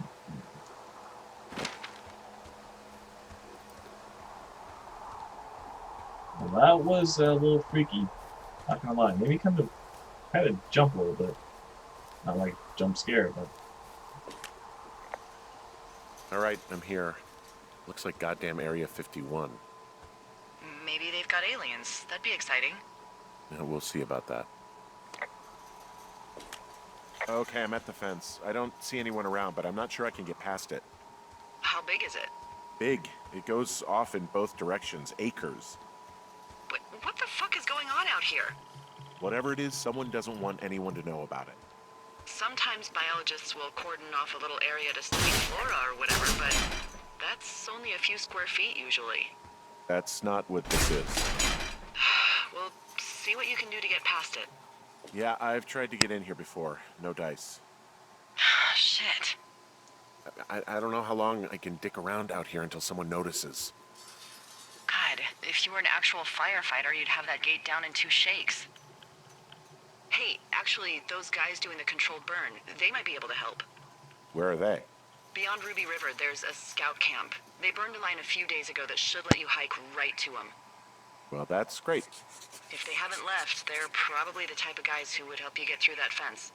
Well, that was a little freaky. Not gonna lie. Maybe kind of jump a little bit. Not like jump scare, but All right, I'm here. Looks like goddamn Area 51. Maybe they've got aliens. That'd be exciting. Yeah, we'll see about that. Okay, I'm at the fence. I don't see anyone around, but I'm not sure I can get past it. How big is it? Big. It goes off in both directions. Acres. But what the fuck is going on out here? Whatever it is, someone doesn't want anyone to know about it. Sometimes biologists will cordon off a little area to study flora or whatever, but that's only a few square feet usually. That's not what this is. Well, see what you can do to get past it. Yeah, I've tried to get in here before. No dice. Shit. I don't know how long I can dick around out here until someone notices. God, if you were an actual firefighter, you'd have that gate down in 2 shakes. Hey, actually, those guys doing the controlled burn, they might be able to help. Where are they? Beyond Ruby River, there's a scout camp. They burned a line a few days ago that should let you hike right to them. Well, that's great. If they haven't left, they're probably the type of guys who would help you get through that fence.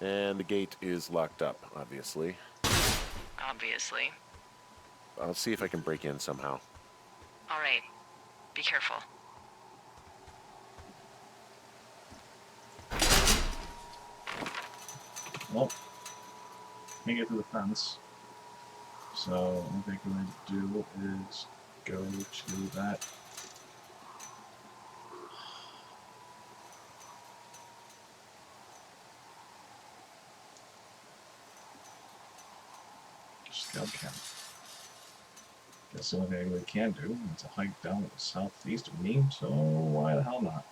And the gate is locked up, obviously. Obviously. I'll see if I can break in somehow. All right. Be careful. Well, can't get through the fence. So I think what I do is go to that. Scout camp. Guess the only thing I really can do is a hike down to the southeast of me, so why the hell not?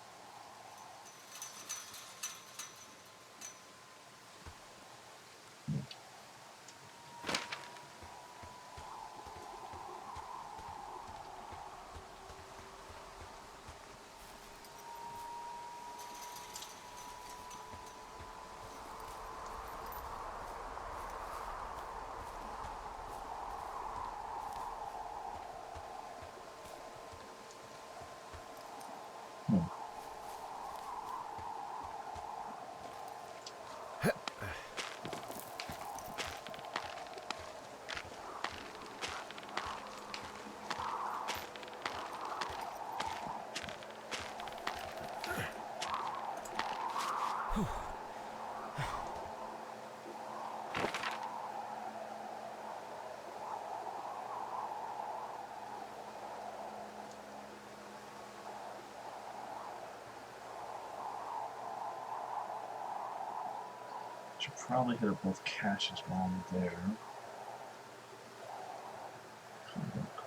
Should probably hit up both caches while I'm there.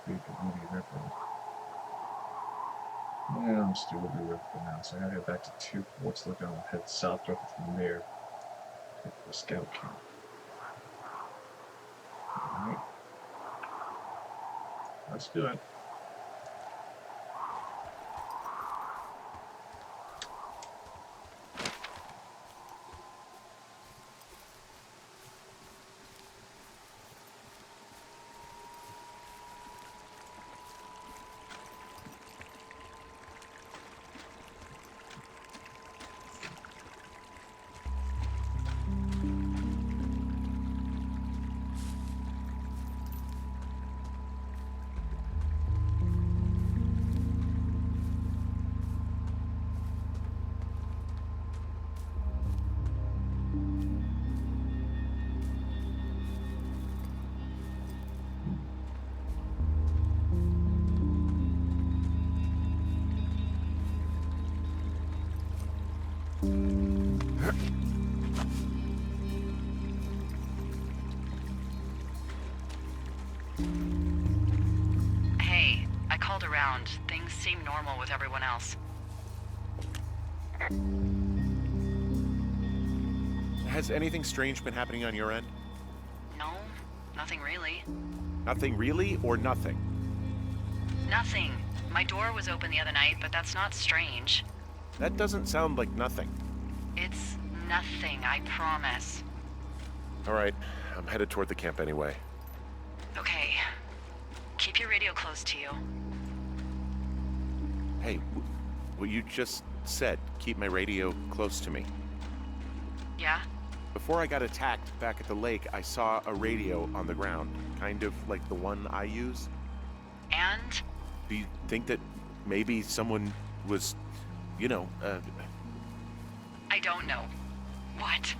Creek and Ruby River. Yeah, I'm still Ruby River for now, so I gotta get back to 2 Forts Lookout and head south directly from there. Head for the scout camp. Alright. Let's do it. Hey, I called around. Things seem normal with everyone else. Has anything strange been happening on your end? No, nothing really. Nothing really, or nothing? Nothing. My door was open the other night, but that's not strange. That doesn't sound like nothing. It's nothing, I promise. All right, I'm headed toward the camp anyway. Okay. Keep your radio close to you. Hey, what you just said, keep my radio close to me. Yeah? Before I got attacked back at the lake, I saw a radio on the ground, kind of like the one I use. And? Do you think that maybe someone was, I don't know. What?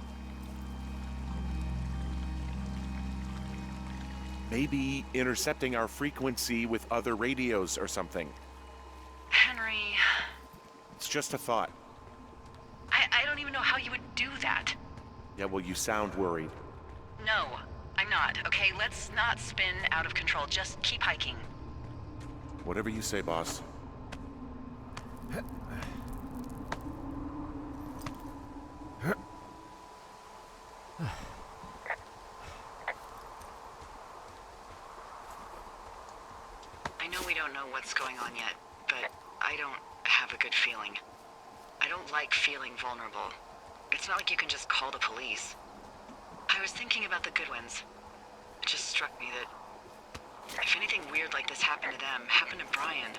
maybe intercepting our frequency with other radios or something? Henry... It's just a thought. I don't even know how you would do that. Yeah, well, you sound worried. No, I'm not. Okay, let's not spin out of control. Just keep hiking. Whatever you say, boss. I know we don't know what's going on yet, but I don't have a good feeling. I don't like feeling vulnerable. It's not like you can just call the police. I was thinking about the Goodwins. It just struck me that if anything weird like this happened to them, happened to Brian,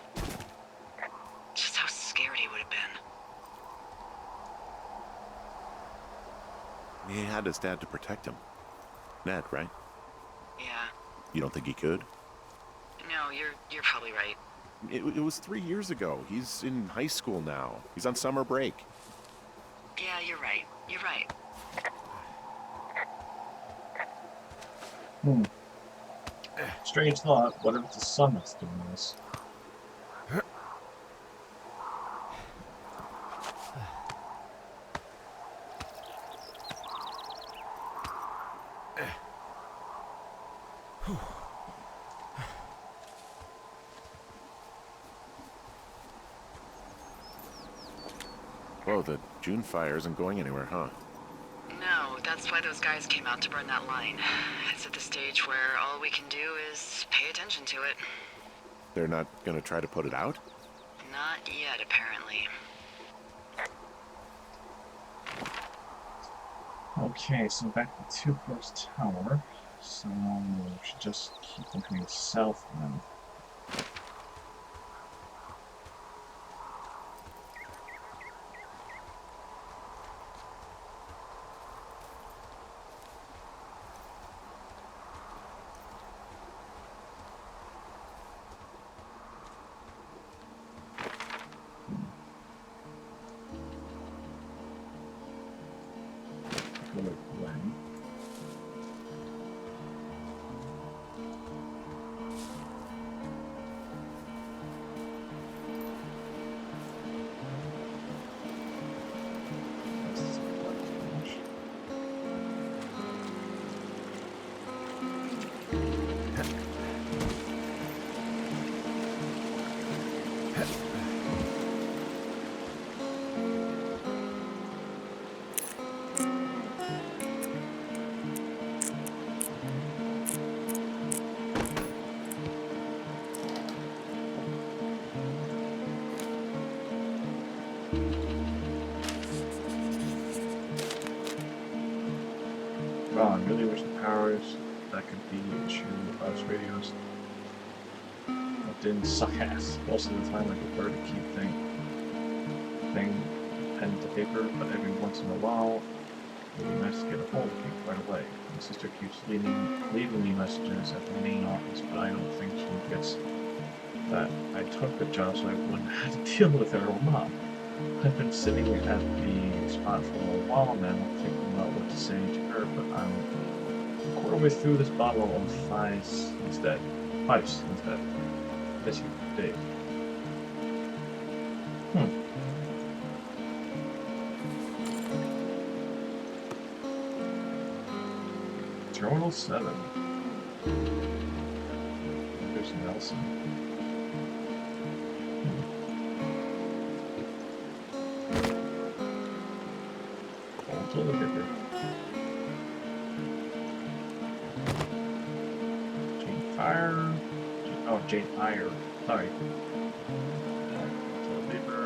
just how scared he would have been. He had his dad to protect him. Ned, right? Yeah. You don't think he could? No, you're probably right. It was 3 years ago. He's in high school now. He's on summer break. Yeah, you're right. You're right. Strange thought. What if the sun is doing this? Whoa, the June fire isn't going anywhere, huh? No, that's why those guys came out to burn that line. It's at the stage where all we can do is pay attention to it. They're not gonna try to put it out? Not yet, apparently. Okay, so back to Two Post Tower. So we should just keep looking south then. Wow, I really wish the powers that could be to us radios that didn't suck ass. Most of the time I prefer to keep thing pen to paper, but every once in a while it would be nice to get a hold of me right away. My sister keeps leaving me messages at the main office, but I don't think she gets that I took the job so I wouldn't have to deal with her mom. I've been sitting at the spot for a while now, thinking about what to say to her, but I'm a quarter way through this bottle of Pipes instead. This you, Dave. Terminal 7. There's Nelson. Toilet paper. Jane Fire. Oh, Jane Fire. Sorry. Toilet paper.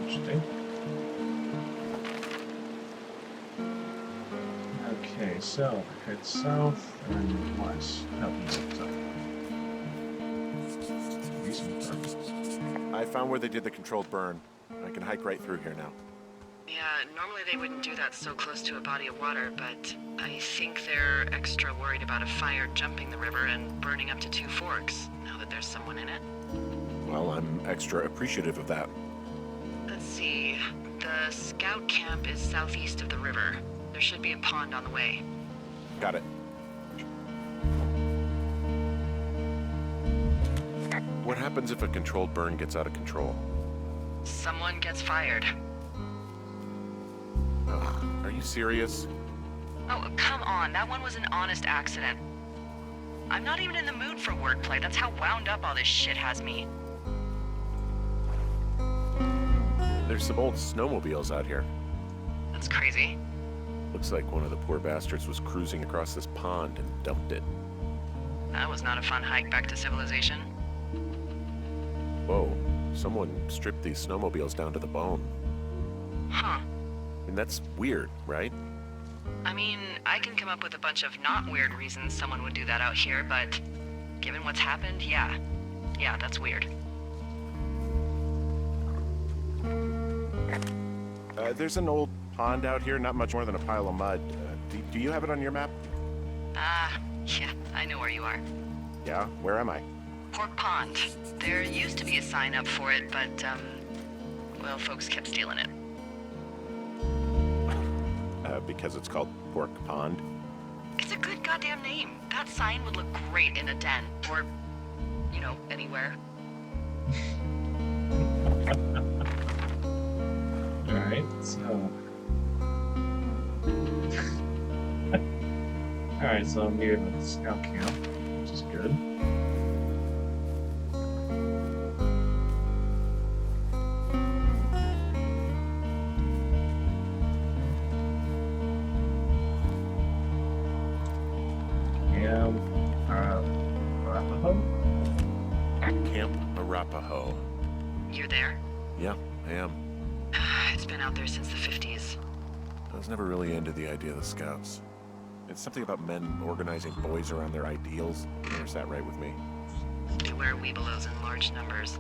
Interesting. Okay, so head south and west. No, east. Sorry. I found where they did the controlled burn. I can hike right through here now. Yeah, normally they wouldn't do that so close to a body of water, but I think they're extra worried about a fire jumping the river and burning up to 2 forks, now that there's someone in it. Well, I'm extra appreciative of that. Let's see. The scout camp is southeast of the river. There should be a pond on the way. Got it. What happens if a controlled burn gets out of control? Someone gets fired. Are you serious? Oh, come on. That one was an honest accident. I'm not even in the mood for wordplay. That's how wound up all this shit has me. There's some old snowmobiles out here. That's crazy. Looks like one of the poor bastards was cruising across this pond and dumped it. That was not a fun hike back to civilization. Whoa, someone stripped these snowmobiles down to the bone. Huh. And that's weird, right? I mean, I can come up with a bunch of not weird reasons someone would do that out here, but given what's happened, yeah. Yeah, that's weird. There's an old pond out here, not much more than a pile of mud. Do you have it on your map? Yeah, I know where you are. Yeah, where am I? Pork Pond. There used to be a sign up for it, but, well, folks kept stealing it. Because it's called Pork Pond. It's a good goddamn name. That sign would look great in a den, or, you know, anywhere. Alright, so... Alright, so I'm near the scout camp, which is good. Camp Arapaho. You're there? Yeah, I am. It's been out there since the 50s. I was never really into the idea of the Scouts. It's something about men organizing boys around their ideals. Never sat right with me. Beware weebelows in large numbers.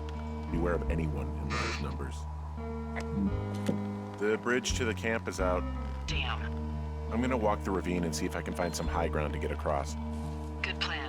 Beware of anyone in large numbers. The bridge to the camp is out. Damn. I'm gonna walk the ravine and see if I can find some high ground to get across. Good plan.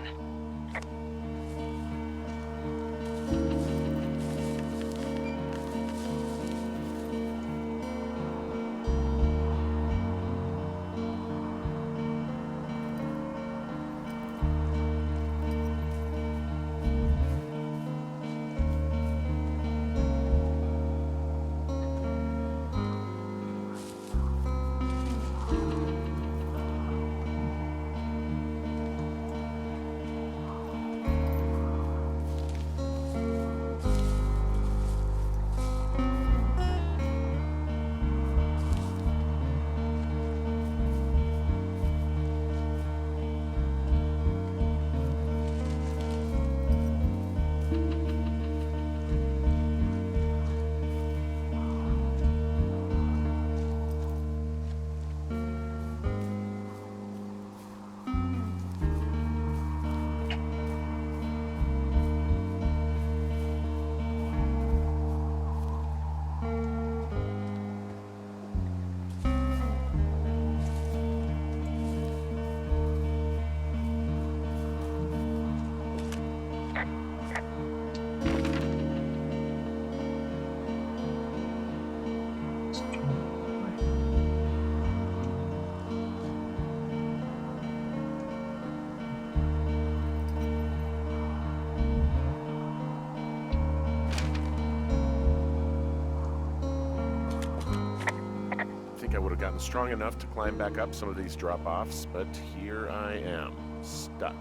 I would have gotten strong enough to climb back up some of these drop-offs, but here I am, stuck.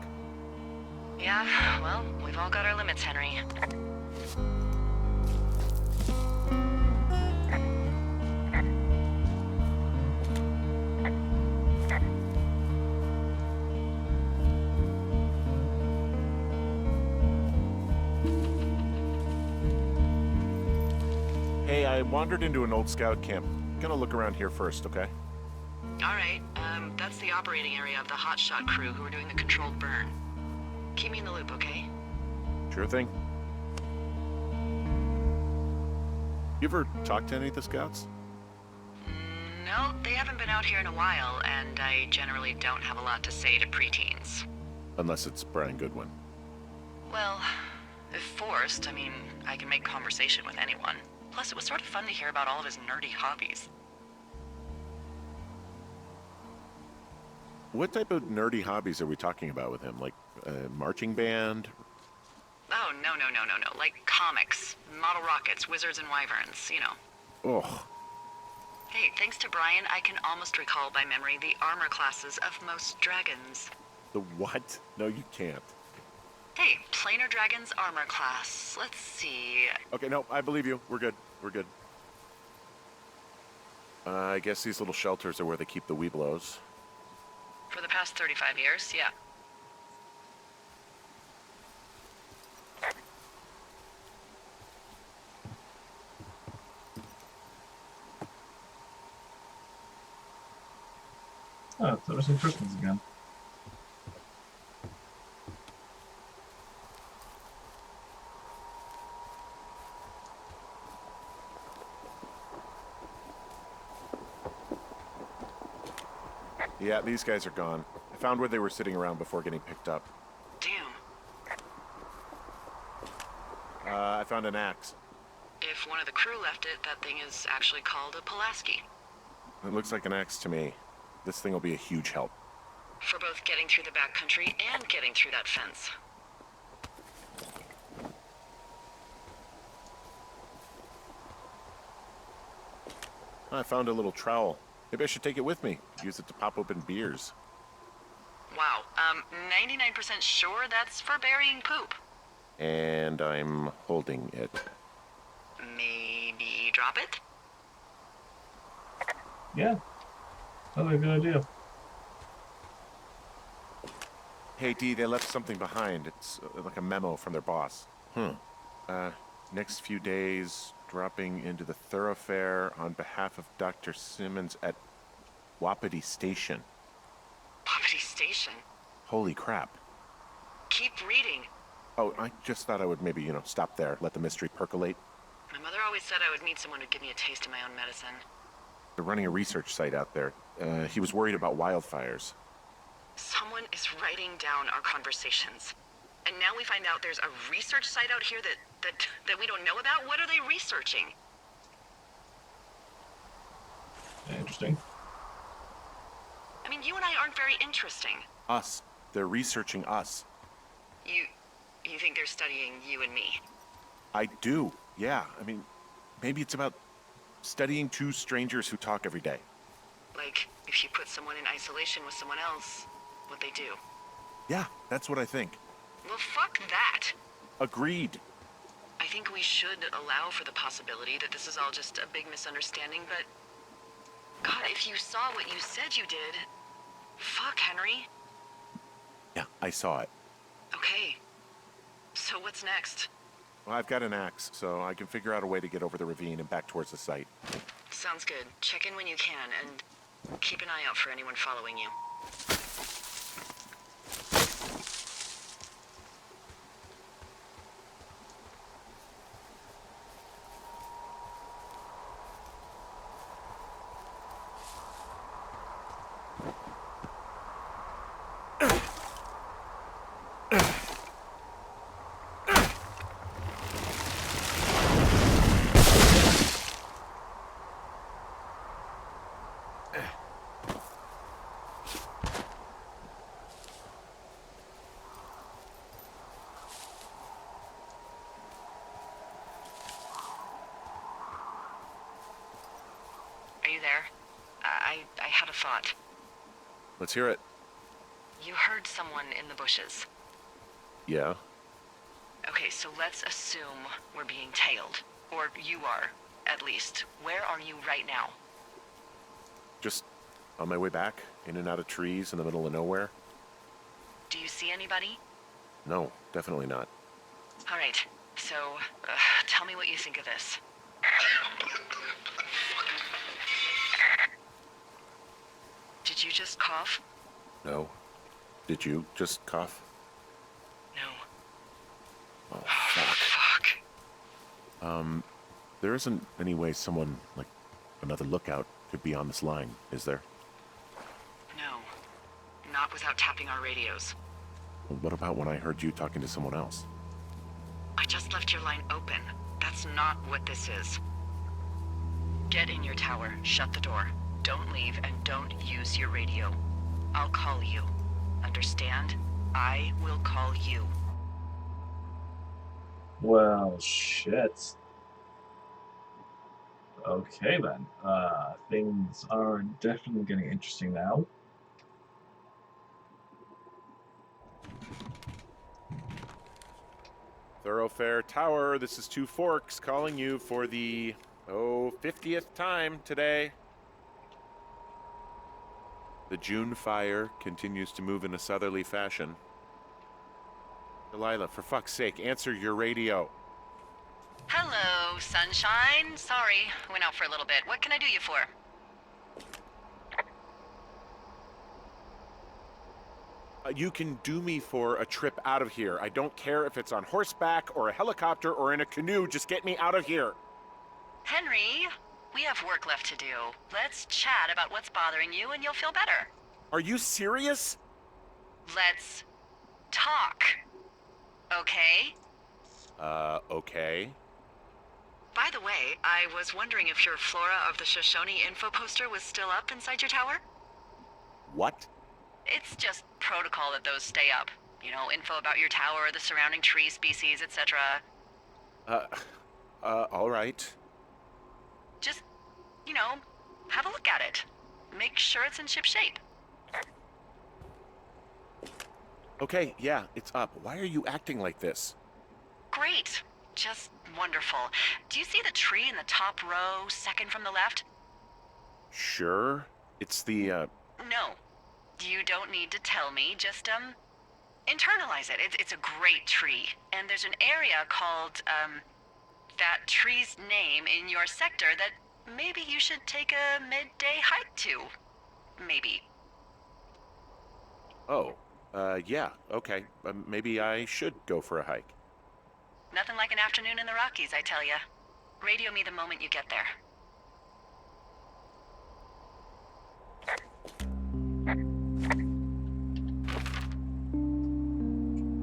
Yeah, well, we've all got our limits, Henry. Hey, I wandered into an old scout camp. Gonna look around here first, okay? All right, that's the operating area of the hotshot crew who are doing the controlled burn. Keep me in the loop, okay? Sure thing. You ever talk to any of the scouts? No, they haven't been out here in a while, and I generally don't have a lot to say to preteens. Unless it's Brian Goodwin. Well, if forced, I mean, I can make conversation with anyone. Plus, it was sort of fun to hear about all of his nerdy hobbies. What type of nerdy hobbies are we talking about with him? Like a marching band? Oh, no. Like comics, model rockets, wizards and wyverns, you know. Oh, Hey, thanks to Brian, I can almost recall by memory the armor classes of most dragons. the what? No, you can't. Hey, planar dragon's armor class. Let's see. Okay, no, I believe you. We're good. We're good. I guess these little shelters are where they keep the Weeblos. For the past 35 years, yeah. Oh, it's Everson Christmas again. Yeah, these guys are gone. I found where they were sitting around before getting picked up. Damn. I found an axe. If one of the crew left it, that thing is actually called a Pulaski. It looks like an axe to me. This thing will be a huge help. For both getting through the backcountry and getting through that fence. I found a little trowel. Maybe I should take it with me. Use it to pop open beers. Wow, 99% sure that's for burying poop. And I'm holding it. Maybe drop it? Yeah. Sounds like a good idea. Hey, Dee, they left something behind. It's like a memo from their boss. Next few days, dropping into the thoroughfare on behalf of Dr. Simmons at Wapiti Station. Wapiti Station? Holy crap. Keep reading. Oh, I just thought I would maybe, stop there, let the mystery percolate. My mother always said I would meet someone who'd give me a taste of my own medicine. They're running a research site out there. He was worried about wildfires. Someone is writing down our conversations. And now we find out there's a research site out here that we don't know about? What are they researching? Interesting. I mean, you and I aren't very interesting. Us. They're researching us. You think they're studying you and me? I do, yeah. I mean, maybe it's about studying two strangers who talk every day. Like, if you put someone in isolation with someone else, what they do. Yeah, that's what I think. Well, fuck that. Agreed. I think we should allow for the possibility that this is all just a big misunderstanding, but... God, if you saw what you said you did... Fuck, Henry. Yeah, I saw it. Okay. So what's next? Well, I've got an axe, so I can figure out a way to get over the ravine and back towards the site. Sounds good. Check in when you can, and keep an eye out for anyone following you. Are you there? I had a thought. Let's hear it. You heard someone in the bushes. Yeah? Okay, so let's assume we're being tailed. Or you are, at least. Where are you right now? Just on my way back, in and out of trees in the middle of nowhere? Do you see anybody? No, definitely not. All right, so tell me what you think of this. Did you just cough? No. Did you just cough? No. Oh, Fuck. There isn't any way someone, like another lookout, could be on this line, is there? No. Not without tapping our radios. Well, what about when I heard you talking to someone else? I just left your line open. That's not what this is. Get in your tower, shut the door. Don't leave, and don't use your radio. I'll call you. Understand? I will call you. Well, shit. Okay then. Things are definitely getting interesting now. Thoroughfare Tower, this is Two Forks calling you for the, 50th time today. The June fire continues to move in a southerly fashion. Delilah, for fuck's sake, answer your radio. Hello, sunshine. Sorry, went out for a little bit. What can I do you for? You can do me for a trip out of here. I don't care if it's on horseback or a helicopter or in a canoe. Just get me out of here. Henry, we have work left to do. Let's chat about what's bothering you and you'll feel better. Are you serious? Let's talk. Okay? Okay. By the way, I was wondering if your Flora of the Shoshone info poster was still up inside your tower? What? It's just protocol that those stay up. You know, info about your tower, the surrounding tree species, etc. All right. Just, you know, have a look at it. Make sure it's in ship shape. Okay, yeah, it's up. Why are you acting like this? Great. Just wonderful. Do you see the tree in the top row, second from the left? Sure. It's the, No. You don't need to tell me. Just, internalize it. It's a great tree. And there's an area called, that tree's name in your sector that maybe you should take a midday hike to. Maybe. Oh, yeah, okay. Maybe I should go for a hike. Nothing like an afternoon in the Rockies, I tell ya. Radio me the moment you get there.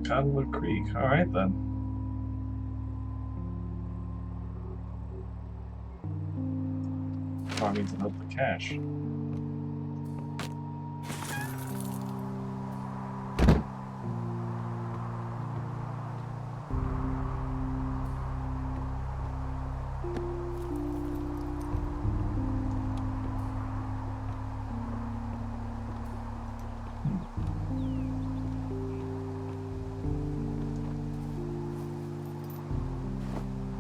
Cottonwood Creek. All right then. Farming to help the cash.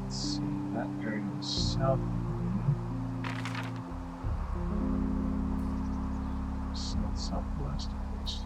Let's see, that area to the south. Southwest at least.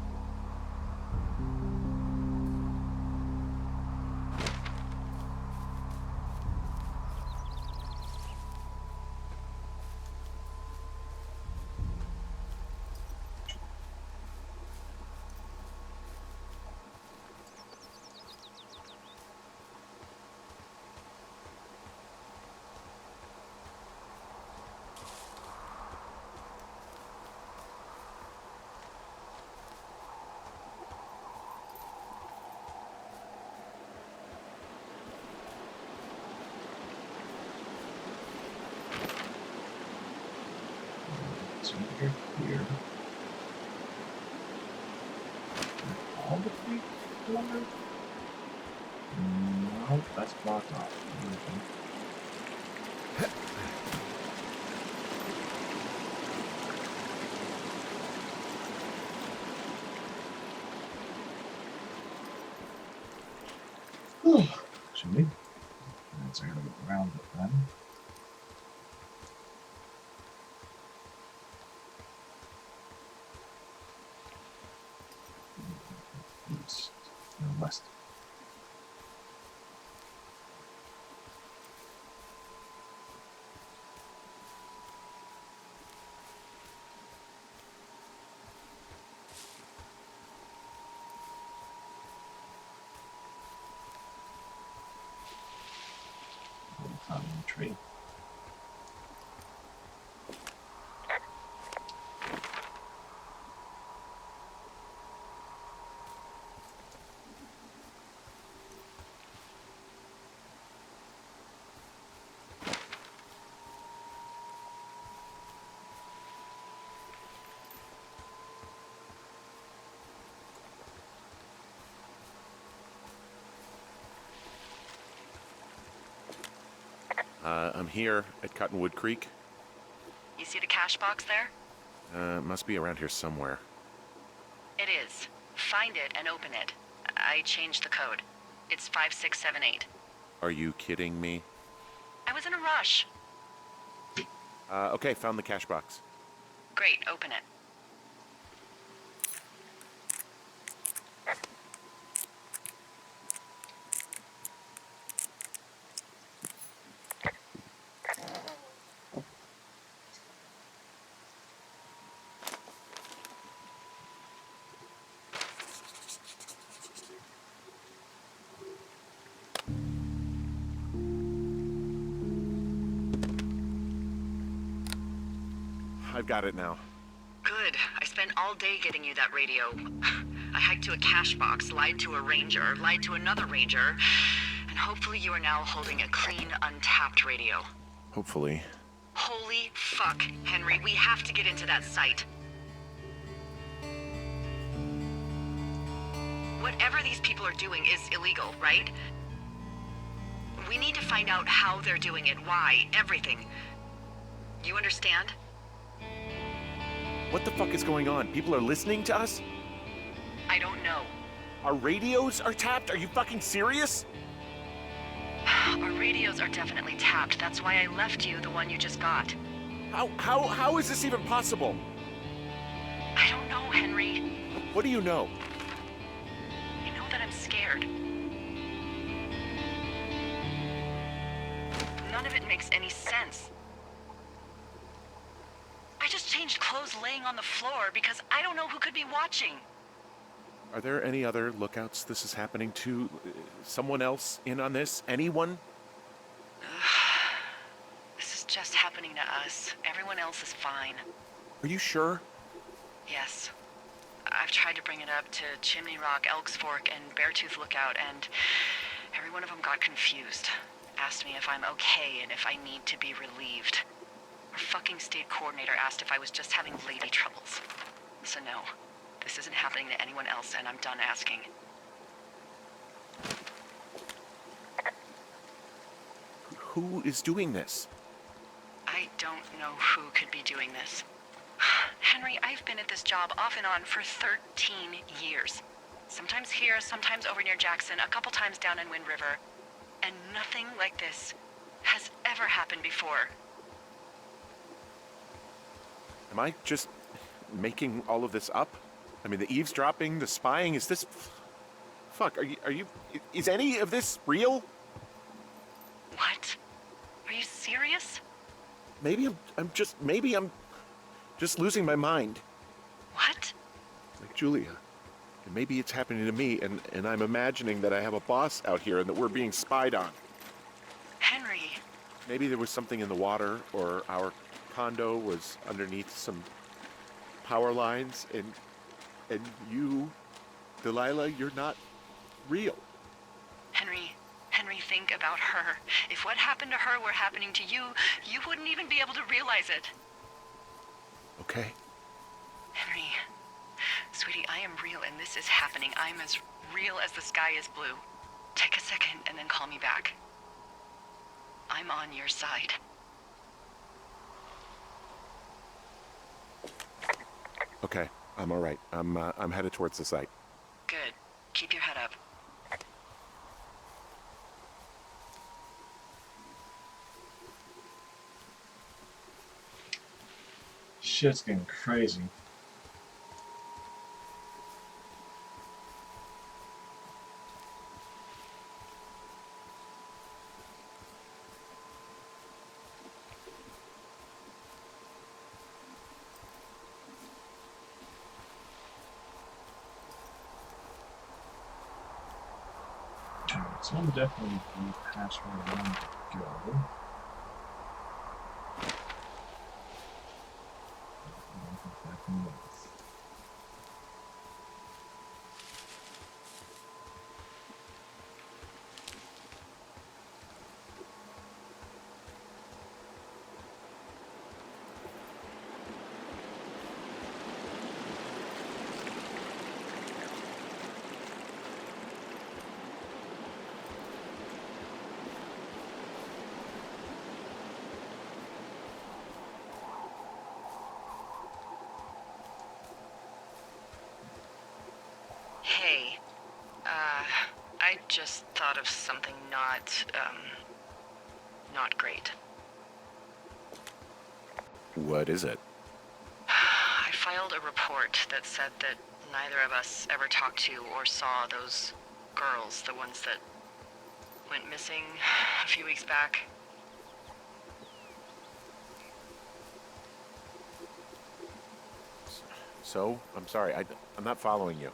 So here, here. All the creek water? No, that's blocked off. Actually, that's how to get around it then. East, no, west. Cotton tree. I'm here at Cottonwood Creek. You see the cash box there? It must be around here somewhere. It is. Find it and open it. I changed the code. It's 5678. Are you kidding me? I was in a rush. Okay, found the cash box. Great, open it. I've got it now. Good. I spent all day getting you that radio. I hiked to a cash box, lied to a ranger, lied to another ranger, and hopefully you are now holding a clean, untapped radio. Hopefully. Holy fuck, Henry, we have to get into that site. Whatever these people are doing is illegal, right? We need to find out how they're doing it, why, everything. You understand? What the fuck is going on? People are listening to us? I don't know. Our radios are tapped? Are you fucking serious? Our radios are definitely tapped. That's why I left you the one you just got. How is this even possible? I don't know, Henry. What do you know? I know that I'm scared. None of it makes any sense. I just changed clothes laying on the floor because I don't know who could be watching. Are there any other lookouts this is happening to? Someone else in on this? Anyone? This is just happening to us. Everyone else is fine. Are you sure? Yes. I've tried to bring it up to Chimney Rock, Elks Fork, and Beartooth Lookout, and every one of them got confused. Asked me if I'm okay and if I need to be relieved. Our fucking state coordinator asked if I was just having lady troubles. So no, this isn't happening to anyone else, and I'm done asking. Who is doing this? I don't know who could be doing this. Henry, I've been at this job off and on for 13 years. Sometimes here, sometimes over near Jackson, a couple times down in Wind River. And nothing like this has ever happened before. Am I just making all of this up? I mean, the eavesdropping, the spying, is this... Fuck, is any of this real? What? Are you serious? Maybe I'm just losing my mind. What? Like Julia. And maybe it's happening to me, and I'm imagining that I have a boss out here and that we're being spied on. Henry. Maybe there was something in the water, or our condo was underneath some power lines, and you, Delilah, you're not real. Henry, think about her. If what happened to her were happening to you, you wouldn't even be able to realize it. Okay. Henry, sweetie, I am real and this is happening. I'm as real as the sky is blue. Take a second and then call me back. I'm on your side. Okay, I'm all right. I'm headed towards the site. Good. Keep your head up. Shit's getting crazy. So I'm definitely past where I want to go. Back north. Hey, I just thought of something not great. What is it? I filed a report that said that neither of us ever talked to or saw those girls, the ones that went missing a few weeks back. So? I'm sorry, I'm not following you.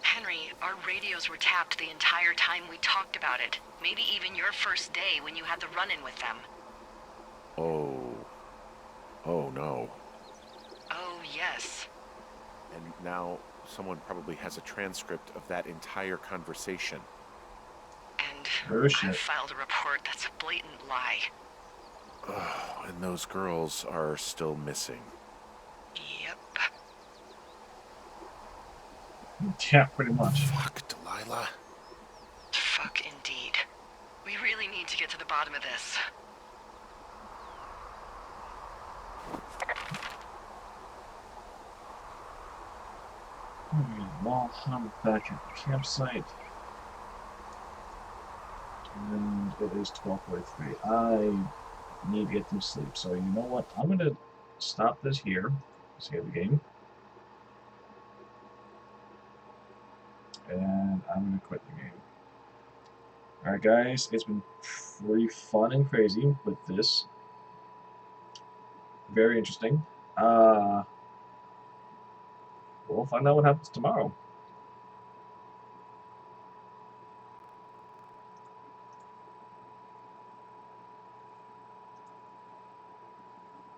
Henry, our radios were tapped the entire time we talked about it. Maybe even your first day when you had the run-in with them. Oh. Oh, no. Oh, yes. And now someone probably has a transcript of that entire conversation. And Oh, shit. I've filed a report that's a blatant lie. Oh, and those girls are still missing. Yep. Yeah, pretty much. Fuck, Delilah. Fuck indeed. We really need to get to the bottom of this. Well, I'm back at the campsite. And it is 12:43. I need to get some sleep. So you know what? I'm going to stop this here. Save the game. And I'm going to quit the game. Alright guys, it's been pretty fun and crazy with this. Very interesting. We'll find out what happens tomorrow.